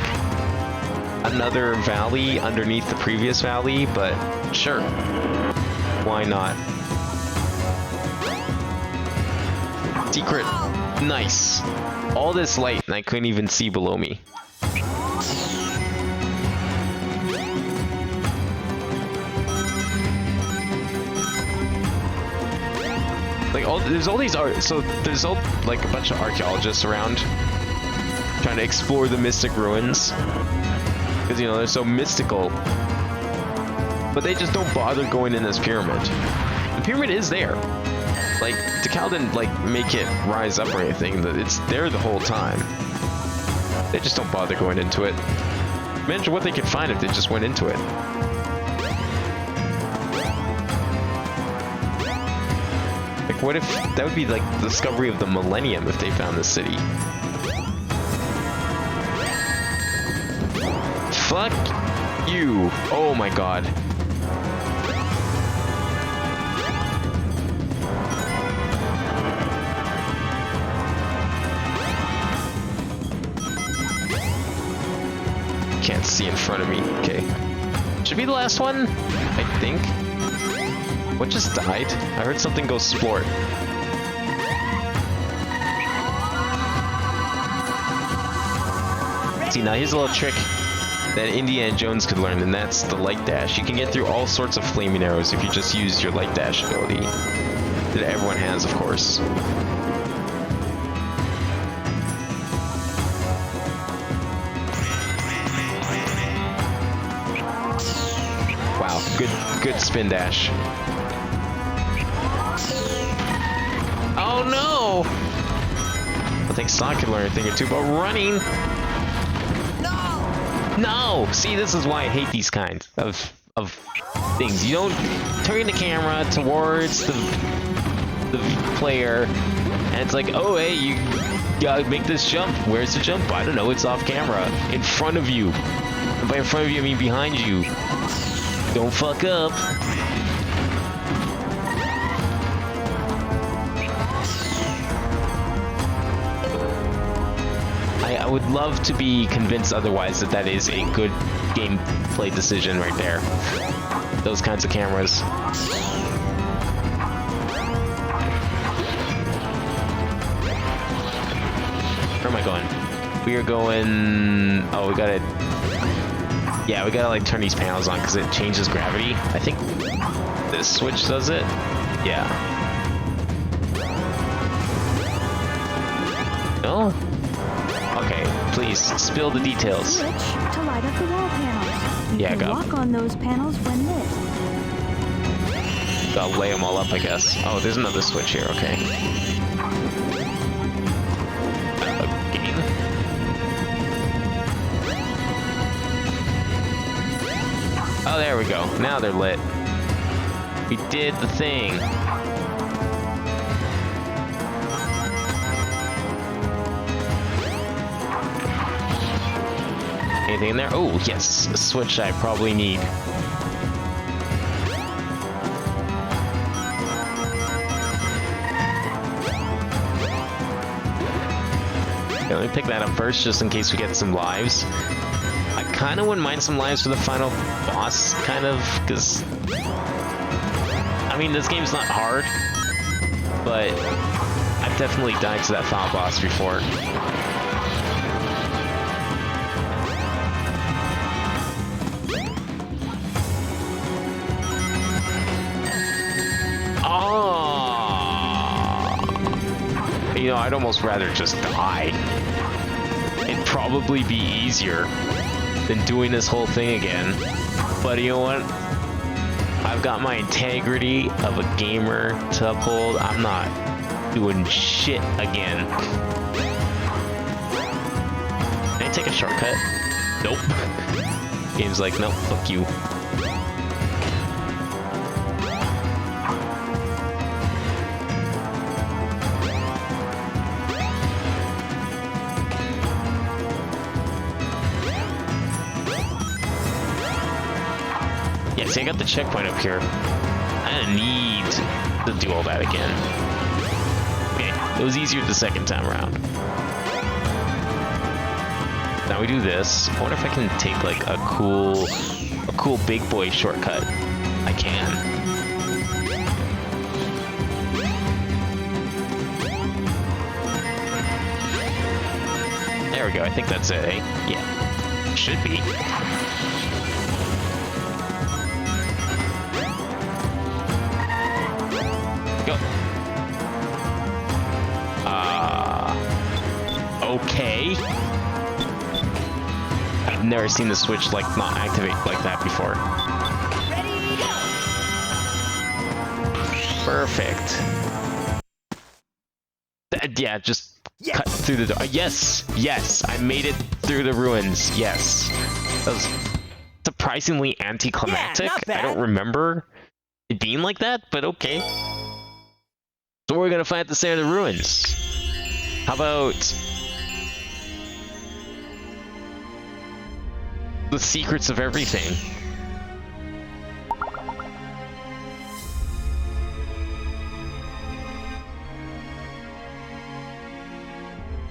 another valley underneath the previous valley, but sure. Why not? Secret. Nice. All this light, and I couldn't even see below me. Like there's all these there's like a bunch of archaeologists around trying to explore the mystic ruins because, you know, they're so mystical, but they just don't bother going in this pyramid. The pyramid is there. Like, Tikal didn't like make it rise up or anything. It's there the whole time. They just don't bother going into it. Imagine what they could find if they just went into it. Like, what if that would be like the discovery of the millennium if they found the city? Fuck you. Oh my god. Can't see in front of me. Okay. Should be the last one, I think. What just died? I heard something go splort. See, now here's a little trick that Indiana Jones could learn, and that's the light dash. You can get through all sorts of flaming arrows if you just use your light dash ability. That everyone has, of course. Wow, good spin dash. Oh no! I think Sonic could learn a thing or two about running. No! See, this is why I hate these kinds of things. You don't turn the camera towards the player, and it's like, oh hey, you gotta make this jump. Where's the jump? I don't know. It's off camera, in front of you. And by in front of you, I mean behind you. Don't fuck up. I would love to be convinced otherwise that is a good gameplay decision right there. Those kinds of cameras. Where am I going? We are going... Oh, we gotta... Yeah, we gotta like turn these panels on because it changes gravity. I think this switch does it. Yeah. No? Okay, please, spill the details. Switch to light up the wall panels. Yeah, can go. walk on those panels when lit. Gotta lay them all up, I guess. Oh, there's another switch here, okay. Again? Oh, there we go. Now they're lit. We did the thing. Anything in there? Oh, yes. A switch I probably need. Okay, let me pick that up first, just in case we get some lives. I kind of wouldn't mind some lives for the final boss, kind of, because... I mean, this game's not hard, but I've definitely died to that final boss before. You know, I'd almost rather just die. It'd probably be easier than doing this whole thing again. But you know what? I've got my integrity of a gamer to uphold. I'm not doing shit again. Can I take a shortcut? Nope. Game's like, nope, fuck you. Yeah, see, I got the checkpoint up here. I don't need to do all that again. Okay, it was easier the second time around. Now we do this. I wonder if I can take like a cool big boy shortcut. I can. There we go. I think that's it, eh? Yeah. Should be. Go. Okay. I've never seen the switch like not activate like that before. Ready, go! Perfect. Yeah, just cut through the door. Yes, yes, I made it through the ruins. Yes, that was surprisingly anticlimactic. Yeah, not bad. I don't remember it being like that, but okay. So we're gonna find at the center of the ruins. How about the secrets of everything?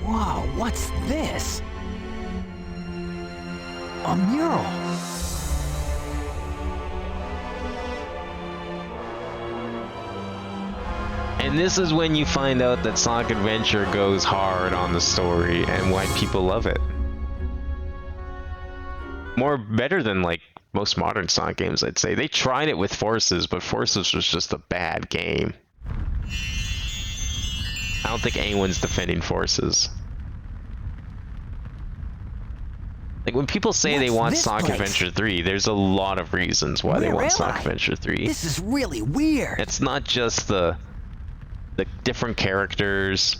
Wow, what's this? A mural. And this is when you find out that Sonic Adventure goes hard on the story and why people love it. Better than like most modern Sonic games, I'd say. They tried it with Forces, but Forces was just a bad game. I don't think anyone's defending Forces. Like when people say they want Sonic Adventure 3, there's a lot of reasons why they want Sonic Adventure 3. This is really weird. It's not just the different characters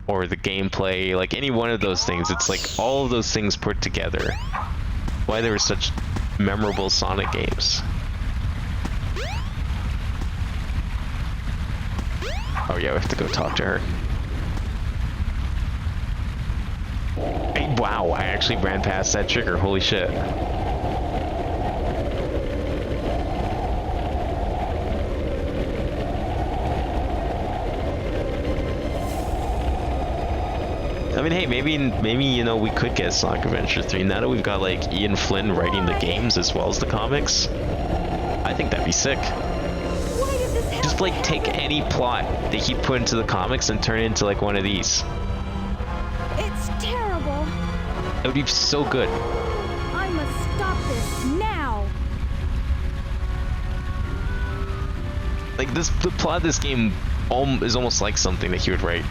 or the gameplay, like any one of those things. It's like all of those things put together. Why there were such memorable Sonic games. Oh yeah, we have to go talk to her. Hey, wow, I actually ran past that trigger, holy shit. I mean, hey, maybe you know, we could get Sonic Adventure 3 now that we've got like Ian Flynn writing the games as well as the comics. I think that'd be sick. Just like take any plot that he put into the comics and turn it into like one of these. It's terrible. It would be so good. I must stop this now. Like the plot of this game is almost like something that he would write.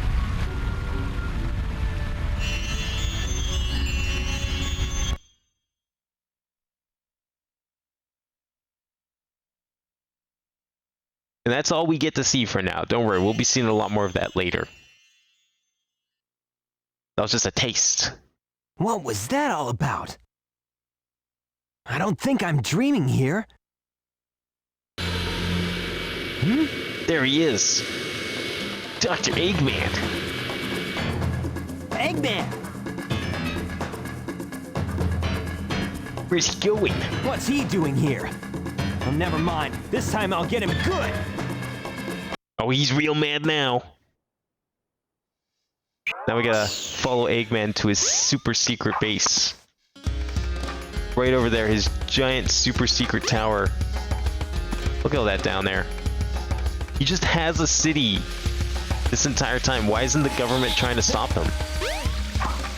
And that's all we get to see for now. Don't worry, we'll be seeing a lot more of that later. That was just a taste. What was that all about? I don't think I'm dreaming here. There he is. Dr. Eggman. Eggman! Where's he going? What's he doing here? Oh, never mind. This time I'll get him good! Oh, he's real mad now. Now we gotta follow Eggman to his super secret base. Right over there, his giant super secret tower. Look at all that down there. He just has a city this entire time. Why isn't the government trying to stop him?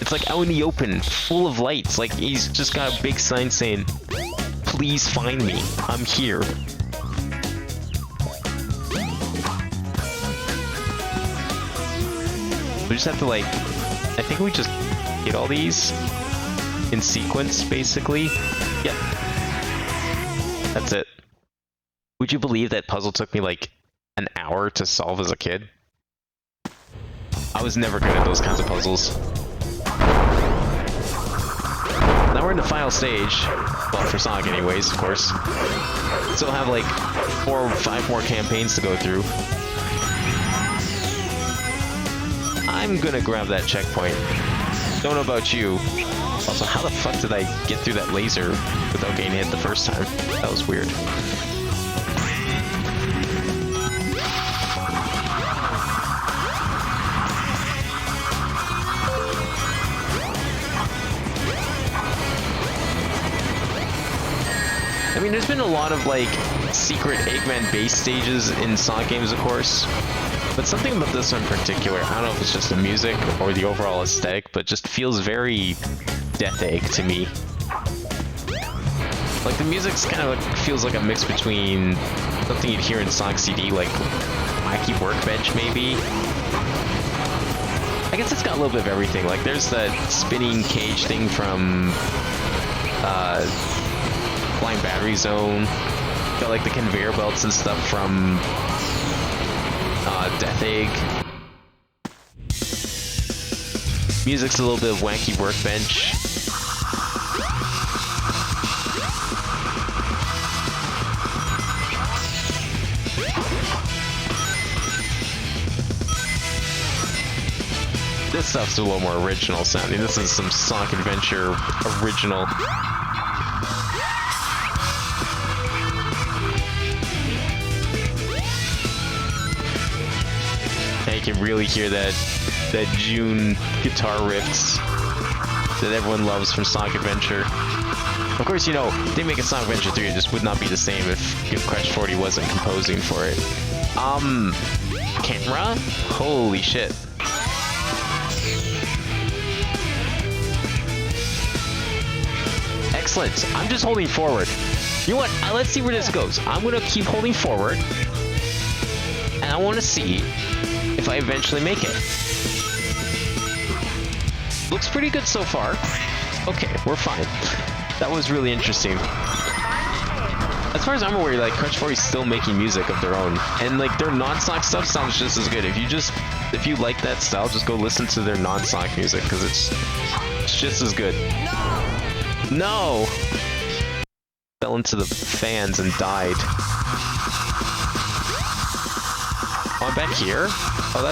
It's like out in the open, full of lights. Like he's just got a big sign saying, "Please find me. I'm here." We just have to like, I think we just get all these in sequence, basically. Yep. That's it. Would you believe that puzzle took me like an hour to solve as a kid? I was never good at those kinds of puzzles. Now we're in the final stage. Well, for Sonic anyways, of course. Still have like 4 or 5 more campaigns to go through. I'm gonna grab that checkpoint. Don't know about you. Also, how the fuck did I get through that laser without getting hit the first time? That was weird. I mean, there's been a lot of, like, secret Eggman base stages in Sonic games, of course. But something about this one in particular, I don't know if it's just the music or the overall aesthetic, but just feels very Death Egg to me. Like, the music's kind of like, feels like a mix between something you'd hear in Sonic CD, like Wacky Workbench, maybe. I guess it's got a little bit of everything. Like, there's that spinning cage thing from Flying Battery Zone. Got like the conveyor belts and stuff from Death Egg. Music's a little bit of Wacky Workbench. This stuff's a little more original sounding. This is some Sonic Adventure original. You can really hear that June guitar riffs that everyone loves from Sonic Adventure. Of course, you know, they make a Sonic Adventure 3, it just would not be the same if Crash 40 wasn't composing for it. Camera? Holy shit. Excellent. I'm just holding forward. You know what? Let's see where this goes. I'm gonna keep holding forward, and I want to see if I eventually make it. Looks pretty good so far. Okay, we're fine. That was really interesting. As far as I'm aware, like, Crash 40 is still making music of their own, and like their non-Sonic stuff sounds just as good. If you like that style, just go listen to their non-Sonic music, because it's just as good. No! Fell into the fans and died. Oh, I'm back here? Oh,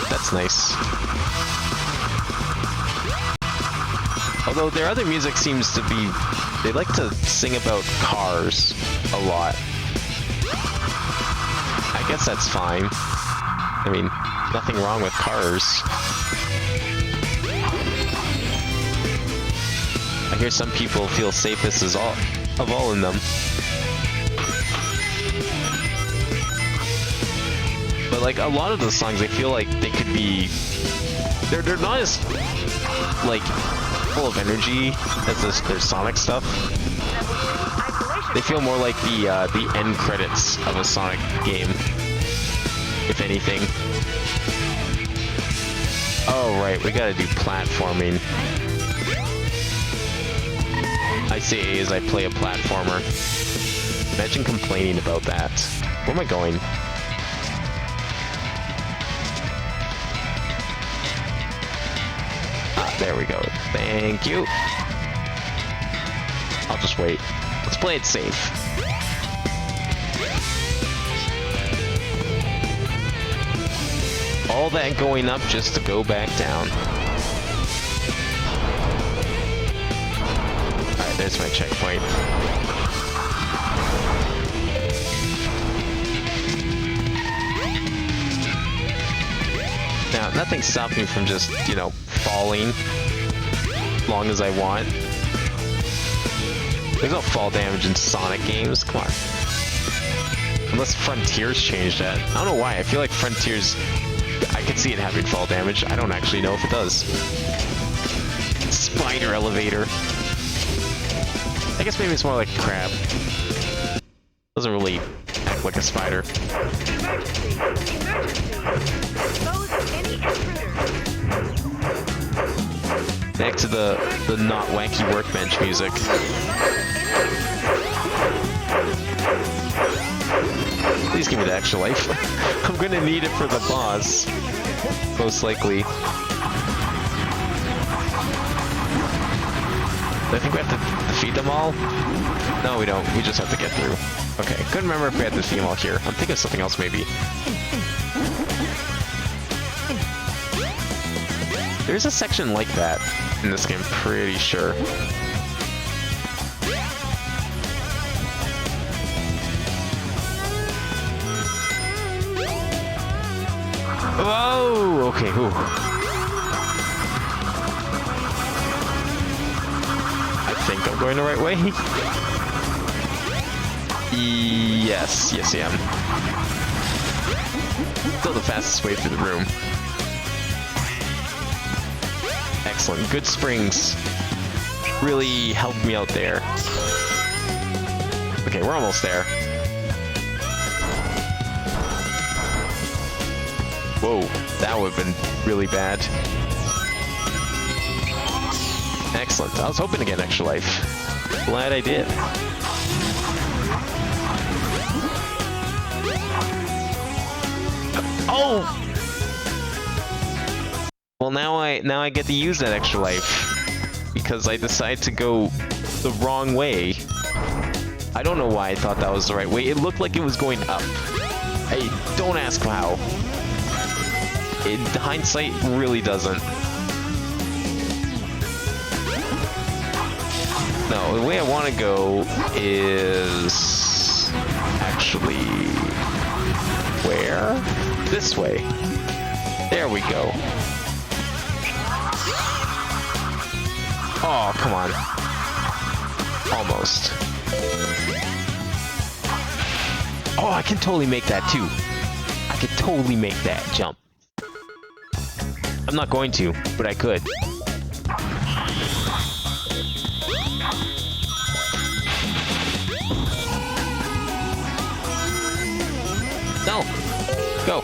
that's nice. Although their other music seems to be... They like to sing about cars a lot. I guess that's fine. I mean, nothing wrong with cars. I hear some people feel safest of all in them. But like a lot of those songs, I feel like they could be, they're not as like full of energy as their Sonic stuff. They feel more like the end credits of a Sonic game, if anything. Oh right, we gotta do platforming. I say as I play a platformer. Imagine complaining about that. Where am I going? There we go. Thank you. I'll just wait. Let's play it safe. All that going up just to go back down. Alright, there's my checkpoint. Now, nothing's stopping me from just, you know, falling as long as I want. There's no fall damage in Sonic games, come on. Unless Frontiers changed that. I don't know why, I feel like Frontiers, I could see it having fall damage. I don't actually know if it does. Spider elevator. I guess maybe it's more like a crab. Doesn't really act like a spider. Emergency! Emergency! Expose any intruders! Back to the not wacky workbench music. Please give me the extra life. I'm gonna need it for the boss. Most likely. I think we have to defeat them all? No, we don't. We just have to get through. Okay, couldn't remember if we had to defeat them all here. I'm thinking of something else maybe. There's a section like that in this game, pretty sure. Whoa! Okay, whew. I think I'm going the right way. Yes, yes I am. Still the fastest way through the room. Excellent. Good springs. Really helped me out there. Okay, we're almost there. Whoa, that would have been really bad. Excellent. I was hoping to get an extra life. Glad I did. Oh! Well, now I get to use that extra life because I decided to go the wrong way. I don't know why I thought that was the right way. It looked like it was going up. Hey, don't ask how. In hindsight, really doesn't. No, the way I want to go is actually where? This way. There we go. Oh, come on. Almost. Oh, I can totally make that too. I could totally make that jump. I'm not going to, but I could. No! Go!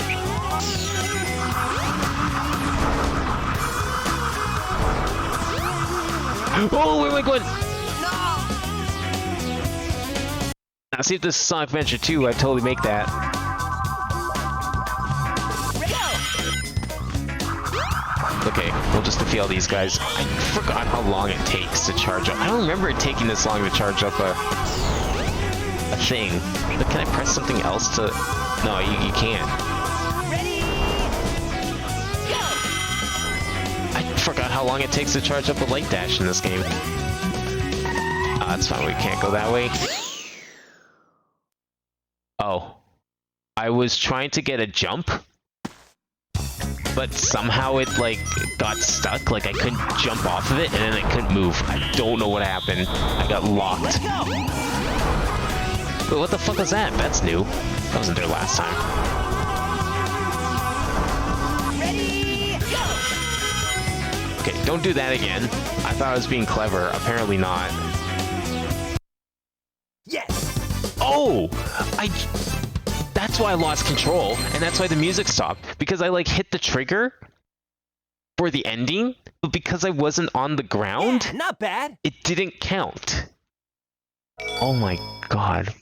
Oh, where am I going? No! Now see if this is Sonic Adventure 2, I'd totally make that. Okay, we'll just defeat all these guys. I forgot how long it takes to charge up. I don't remember it taking this long to charge up a thing. But can I press something else to... No, you can't. I forgot how long it takes to charge up a light dash in this game. That's fine, we can't go that way. Oh. I was trying to get a jump, but somehow it, like, got stuck. Like, I couldn't jump off of it, and then I couldn't move. I don't know what happened. I got locked. But what the fuck was that? That's new. That wasn't there last time. Okay, don't do that again. I thought I was being clever. Apparently not. Yes! Oh! That's why I lost control, and that's why the music stopped. Because I, like, hit the trigger for the ending, but because I wasn't on the ground, Yeah, not bad. it didn't count. Oh my god.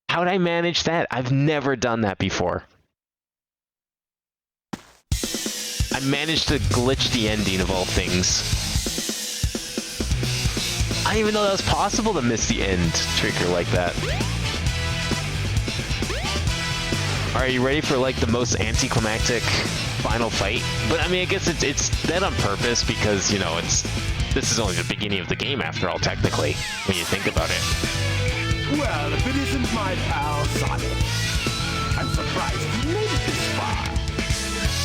How'd I manage that? I've never done that before. I managed to glitch the ending of all things. I didn't even know that was possible to miss the end trigger like that. Are you ready for like the most anticlimactic final fight? But I mean, I guess it's that on purpose because, you know, this is only the beginning of the game after all, technically, when you think about it. Well, if it isn't my pal Sonic, I'm surprised you made it this far.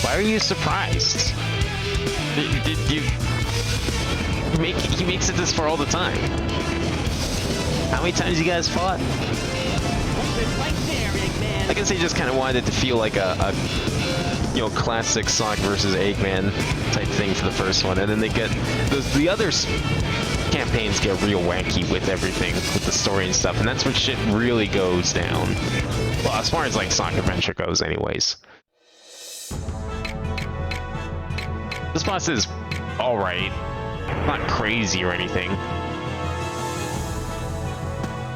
Why are you surprised? Did you make? He makes it this far all the time. How many times you guys fought? I guess they just kind of wanted it to feel like a you know, classic Sonic versus Eggman type thing for the first one, and then they get the other campaigns get real wanky with everything, with the story and stuff, and that's when shit really goes down. Well, as far as like Sonic Adventure goes, anyways. This boss is alright, not crazy or anything.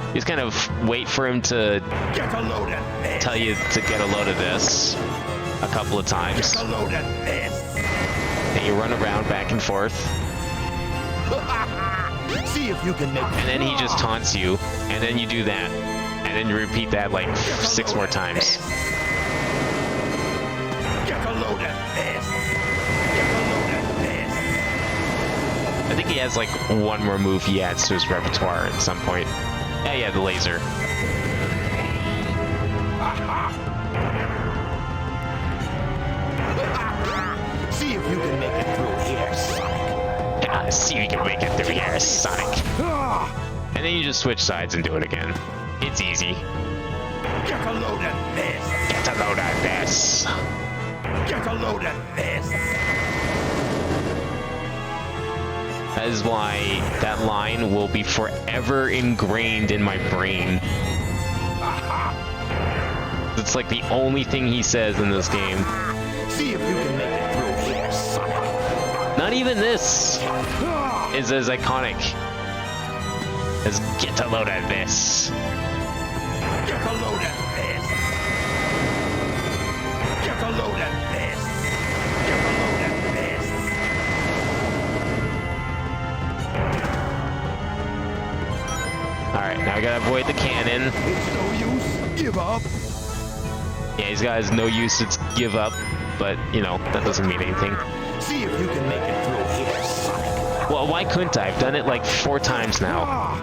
You just kind of wait for him to tell you to get a load of this a couple of times. Get a load of this. And you run around back and forth. See if you can make it. And then he just taunts you, and then you do that. And then you repeat that like 6 more times. Get a load of this. Get a load of this. I think he has like one more move he adds to his repertoire at some point. Yeah, the laser. See if you can make it through here, Sonic. Yeah, see if you can make it through here, Sonic. And then you just switch sides and do it again. It's easy. Get a load of this. Get a load of this. Get a load of this. That is why that line will be forever ingrained in my brain. It's like the only thing he says in this game. See if you can make it through here, Sonic. Not even this is as iconic as get a load of this. Get a load of this. Get a load of this. Get a load of this. Alright, now I gotta avoid the cannon. It's no use. Give up. Yeah, he's got his no use, it's give up. But, you know, that doesn't mean anything. See if you can make it through here, Sonic. Well, why couldn't I? I've done it like 4 times now.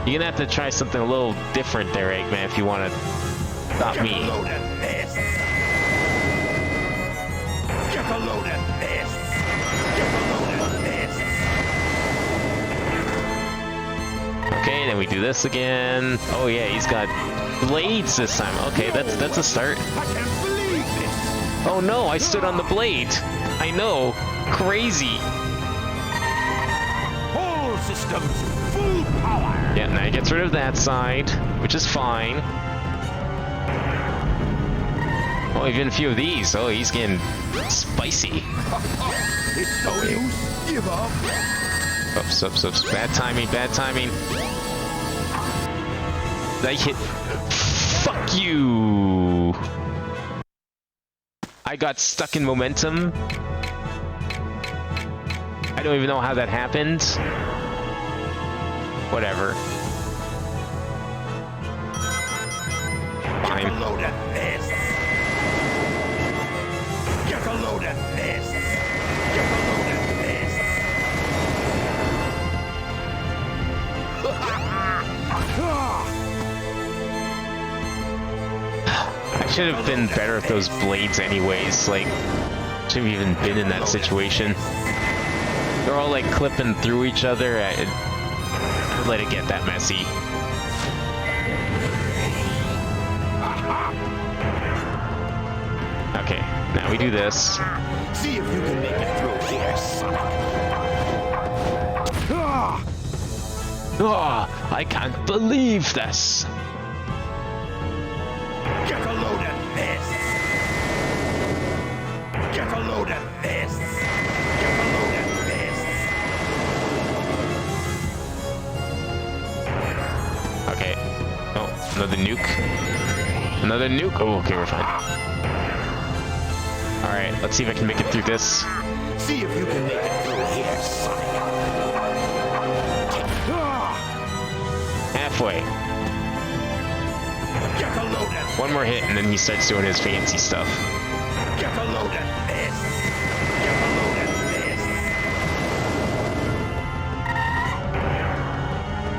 You're gonna have to try something a little different there, Eggman, if you want to stop me. Get a load of this. Get a load of this. Get a load of this. Okay, then we do this again. Oh yeah, he's got blades this time. Okay, that's a start. I can't believe this. Oh no, I stood on the blade. I know. Crazy. Whole systems, full power. Yeah, now he gets rid of that side, which is fine. Oh, even a few of these. Oh, he's getting spicy. It's no use. Give up. Oops. Bad timing, bad timing. I hit. Fuck you. I got stuck in momentum. I don't even know how that happened. Whatever. Fine. Get a load of this. Get a load of this. Get a load of this. I should have been better at those blades anyways. Like, shouldn't have even been in that situation. They're all like clipping through each other. I'd let it get that messy. Okay, now we do this. See if you can make it through here, Sonic. Oh, I can't believe this. Get a load of this. Get a load of this. Get a load of this. Okay. Oh, another nuke. Another nuke. Oh, okay, we're fine. Alright, let's see if I can make it through this. See if you can make it through here, Sonic. Halfway. Get a load at One more hit and then he starts doing his fancy stuff. Get a load at this. Get a load at this.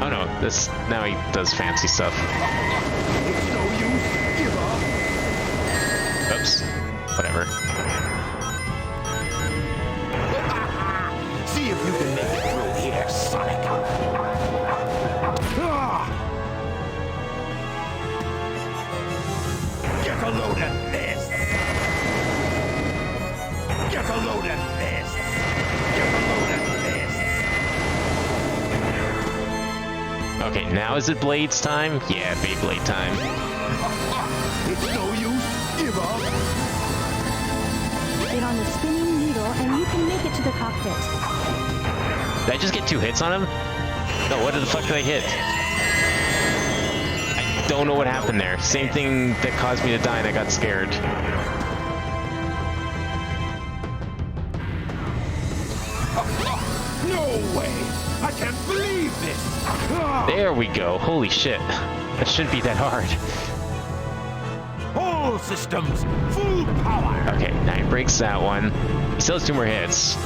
Oh no, this now he does fancy stuff. It's no use. Give up. Oops. Whatever. See if you can make it through here, Sonic. Get a load at this. Get a load at this. Get a load at this. Okay, now is it Blades time? Yeah, Beyblade time. It's no use. Give up. Get on the spinning needle and you can make it to the cockpit. Did I just get 2 hits on him? No, what the fuck did I hit? I don't know what happened there. Same thing that caused me to die and I got scared. No way! I can't believe this! There we go. Holy shit. That shouldn't be that hard. All systems, full power! Okay, now he breaks that one. He still has 2 more hits.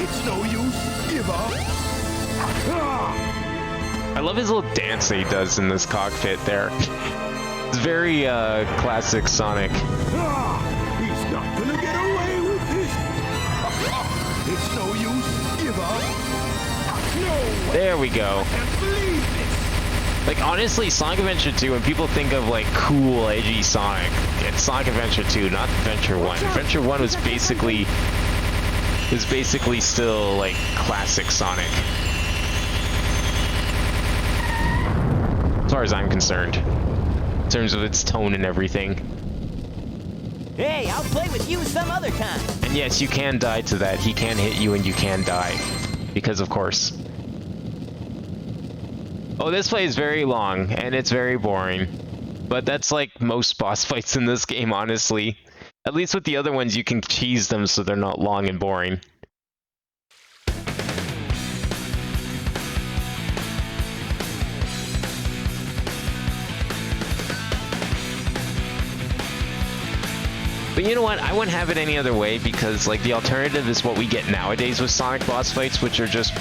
It's no use. Give up. I love his little dance that he does in this cockpit there. It's very classic Sonic. He's not gonna get away with this. It's no use. Give up. No way. There we go. I can't believe this. Like honestly, Sonic Adventure 2, when people think of like cool, edgy Sonic, it's Sonic Adventure 2, not Adventure 1. Adventure 1 was basically still like classic Sonic. As far as I'm concerned. In terms of its tone and everything. Hey, I'll play with you some other time. And yes, you can die to that. He can hit you and you can die. Because of course. Oh, this play is very long and it's very boring. But that's like most boss fights in this game, honestly. At least with the other ones, you can cheese them so they're not long and boring. But you know what? I wouldn't have it any other way because, like, the alternative is what we get nowadays with Sonic boss fights, which are just,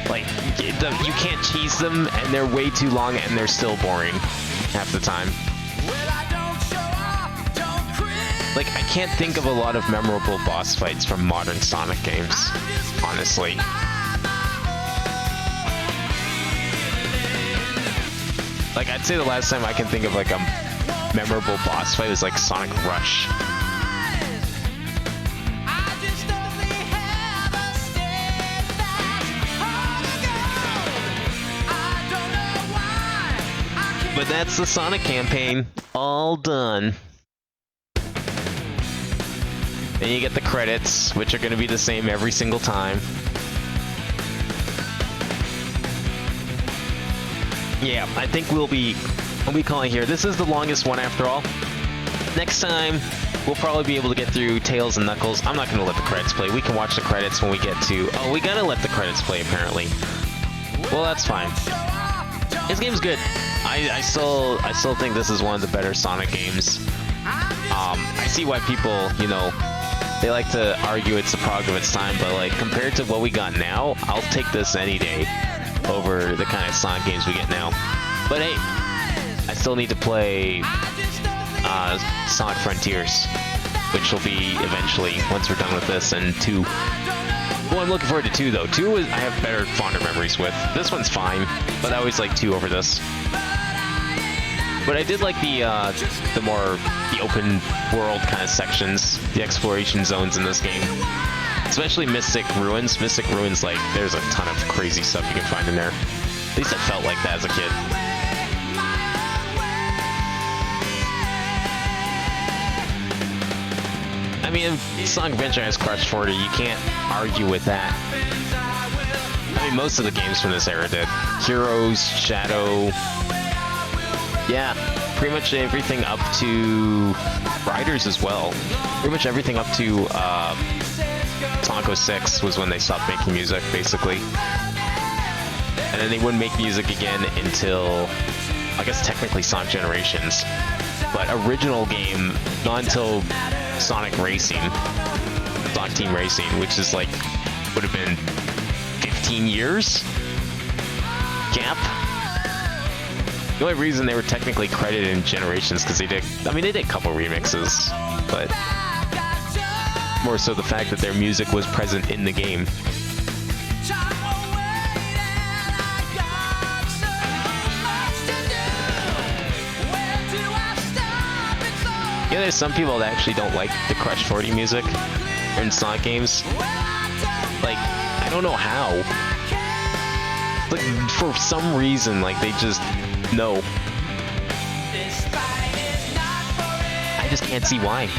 like, you can't cheese them and they're way too long and they're still boring half the time. Like, I can't think of a lot of memorable boss fights from modern Sonic games, honestly. Like, I'd say the last time I can think of, like, a memorable boss fight was, like, Sonic Rush. But that's the Sonic campaign, all done. Then you get the credits, which are going to be the same every single time. Yeah, I think we'll be calling here. This is the longest one after all. Next time, we'll probably be able to get through Tails and Knuckles. I'm not going to let the credits play. We can watch the credits when we get to... Oh, we got to let the credits play, apparently. Well, that's fine. This game's good. I still think this is one of the better Sonic games. I see why people, you know, they like to argue it's a product of its time, but like compared to what we got now, I'll take this any day over the kind of Sonic games we get now. But hey, I still need to play Sonic Frontiers, which will be eventually once we're done with this, and 2. Well, I'm looking forward to 2 though. 2 is I have better, fonder memories with. This one's fine, but I always like 2 over this. But I did like the open world kind of sections, the exploration zones in this game. Especially Mystic Ruins. Mystic Ruins, like, there's a ton of crazy stuff you can find in there. At least it felt like that as a kid. I mean, Sonic Adventure has Crush 40, you can't argue with that. I mean, most of the games from this era did. Heroes, Shadow. Yeah, pretty much everything up to Riders as well. Pretty much everything up to Sonic 06 was when they stopped making music, basically. And then they wouldn't make music again until, I guess technically Sonic Generations. But original game, not until Sonic Racing, Sonic Team Racing, which is like, would have been 15 years gap. The only reason they were technically credited in Generations because they did, I mean, they did a couple remixes, but more so the fact that their music was present in the game. Yeah, there's some people that actually don't like the Crush 40 music in Sonic games. Like, I don't know how. Like, for some reason, like, they just know. I just can't see why.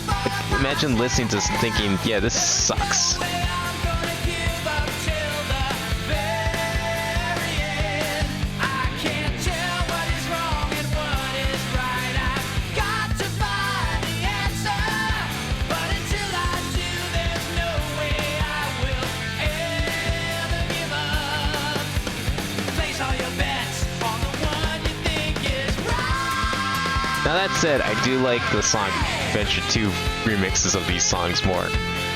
Like, imagine listening to this and thinking, yeah, this sucks. Now that said, I do like the Sonic Adventure 2 remixes of these songs more.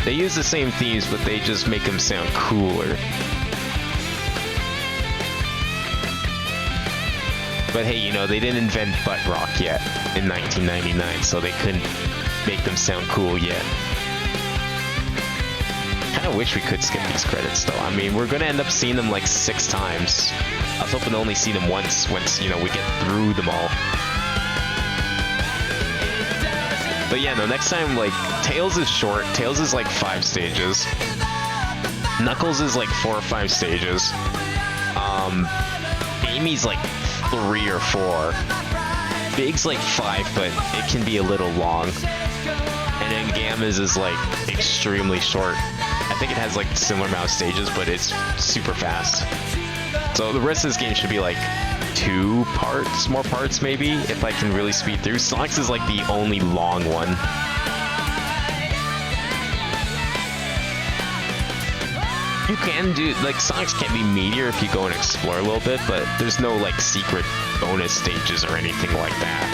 They use the same themes, but they just make them sound cooler. But hey, you know, they didn't invent butt rock yet in 1999, so they couldn't make them sound cool yet. Kinda wish we could skip these credits though. I mean, we're gonna end up seeing them like 6 times. I was hoping to only see them once, you know, we get through them all. But yeah, no, next time, like, Tails is short. Tails is like 5 stages. Knuckles is like 4 or 5 stages. Amy's like 3 or 4. Big's like 5, but it can be a little long. And then Gamma's is like extremely short. I think it has like similar amount of stages, but it's super fast. So the rest of this game should be like 2 parts, more parts maybe, if I can really speed through. Sonic's is like the only long one. You can do, like, Sonic's can be meatier if you go and explore a little bit, but there's no like secret bonus stages or anything like that.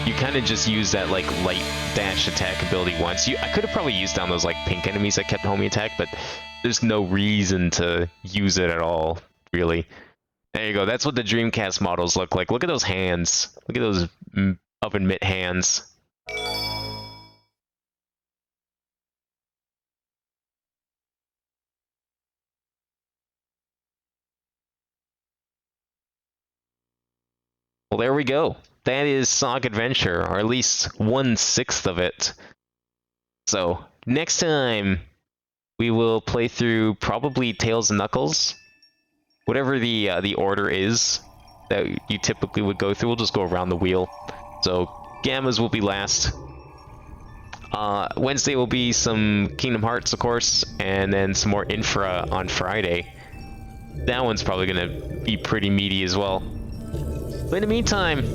You kind of just use that like light dash attack ability once. I could have probably used down those like pink enemies that kept homie attack, but there's no reason to use it at all, really. There you go. That's what the Dreamcast models look like. Look at those hands. Look at those up and mitt hands. Well, there we go. That is Sonic Adventure, or at least 1/6 of it. So, next time, we will play through probably Tails and Knuckles. Whatever the order is that you typically would go through, we'll just go around the wheel. So, Gammas will be last. Wednesday will be some Kingdom Hearts, of course, and then some more Infra on Friday. That one's probably going to be pretty meaty as well. But in the meantime,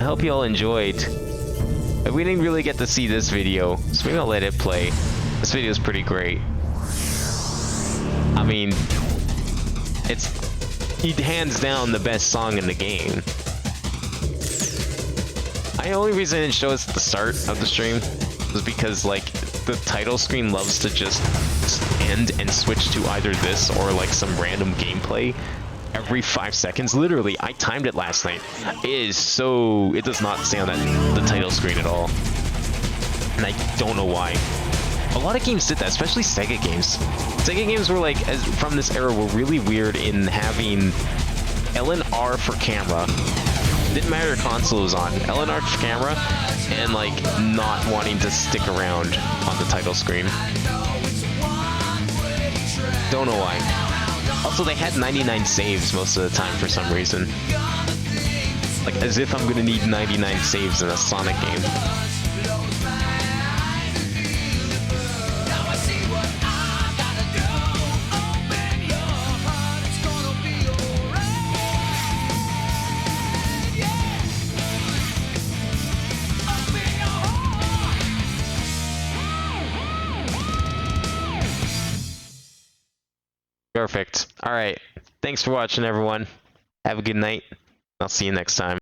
I hope you all enjoyed. We didn't really get to see this video, so maybe I'll let it play. This video is pretty great. I mean, it's hands down the best song in the game. The only reason I didn't show us at the start of the stream was because, like, the title screen loves to just end and switch to either this or like some random gameplay every 5 seconds. Literally, I timed it last night. It does not stay on the title screen at all. And I don't know why. A lot of games did that, especially Sega games. Sega games were like, from this era, were really weird in having L and R for camera. Didn't matter what console was on. L and R for camera, and like not wanting to stick around on the title screen. Don't know why. Also, they had 99 saves most of the time for some reason. Like, as if I'm gonna need 99 saves in a Sonic game. Perfect. All right. Thanks for watching, everyone. Have a good night. I'll see you next time.